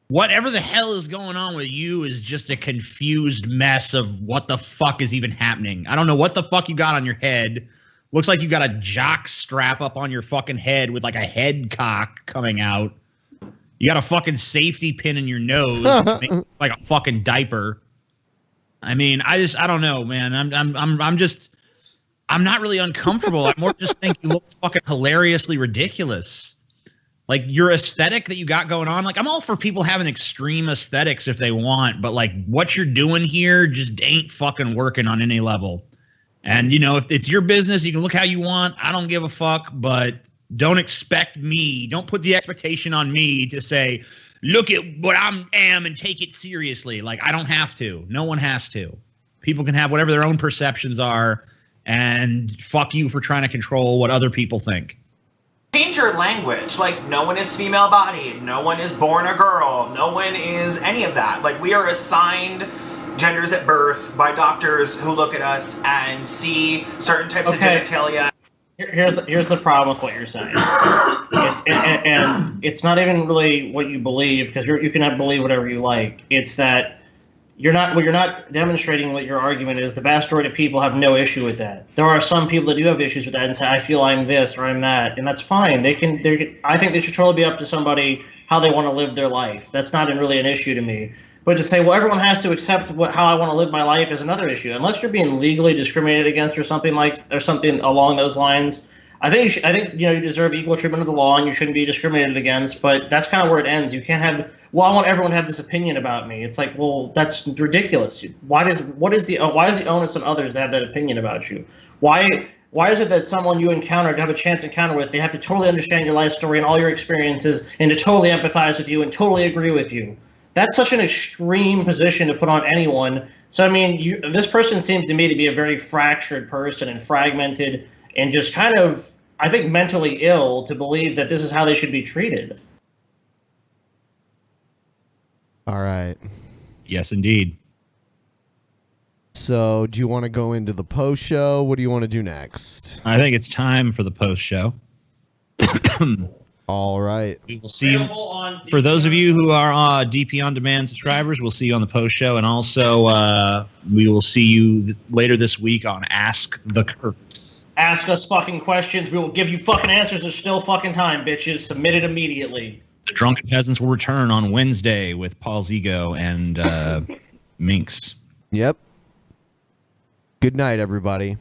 Whatever the hell is going on with you is just a confused mess of what the fuck is even happening. I don't know what the fuck you got on your head. Looks like you got a jock strap up on your fucking head with like a head cock coming out. You got a fucking safety pin in your nose, like a fucking diaper. I mean, I don't know, man. I'm not really uncomfortable. I more just think you look fucking hilariously ridiculous. Like, your aesthetic that you got going on. Like, I'm all for people having extreme aesthetics if they want, but like what you're doing here just ain't fucking working on any level. And, you know, if it's your business, you can look how you want. I don't give a fuck, but don't expect me. Don't put the expectation on me to say, look at what I am and take it seriously. Like, I don't have to. No one has to. People can have whatever their own perceptions are, and fuck you for trying to control what other people think. Change your language. Like, no one is female bodied. No one is born a girl. No one is any of that. Like, we are assigned genders at birth by doctors who look at us and see certain types of genitalia. Here's the problem with what you're saying. And it's not even really what you believe, because you can believe whatever you like. It's that you're not demonstrating what your argument is. The vast majority of people have no issue with that. There are some people that do have issues with that and say, I feel I'm this or I'm that, and that's fine. I think they should totally be up to somebody how they want to live their life. That's not really an issue to me. But to say, well, everyone has to accept how I want to live my life is another issue. Unless you're being legally discriminated against or something along those lines, I think you deserve equal treatment of the law and you shouldn't be discriminated against. But that's kind of where it ends. You can't have, well, I want everyone to have this opinion about me. It's like, well, that's ridiculous. Why is the onus on others to have that opinion about you? Why is it that someone you encounter, to have a chance encounter with, they have to totally understand your life story and all your experiences and to totally empathize with you and totally agree with you? That's such an extreme position to put on anyone. So, I mean, this person seems to me to be a very fractured person and fragmented and just kind of, I think, mentally ill to believe that this is how they should be treated. All right. Yes, indeed. So, do you want to go into the post show? What do you want to do next? I think it's time for the post show. All right. We will see you. For those of you who are DP On Demand subscribers, we'll see you on the post show. And also, we will see you later this week on Ask the Kirks. Ask us fucking questions. We will give you fucking answers. There's still fucking time, bitches. Submit it immediately. The Drunken Peasants will return on Wednesday with Paul Zigo and Minx. Yep. Good night, everybody.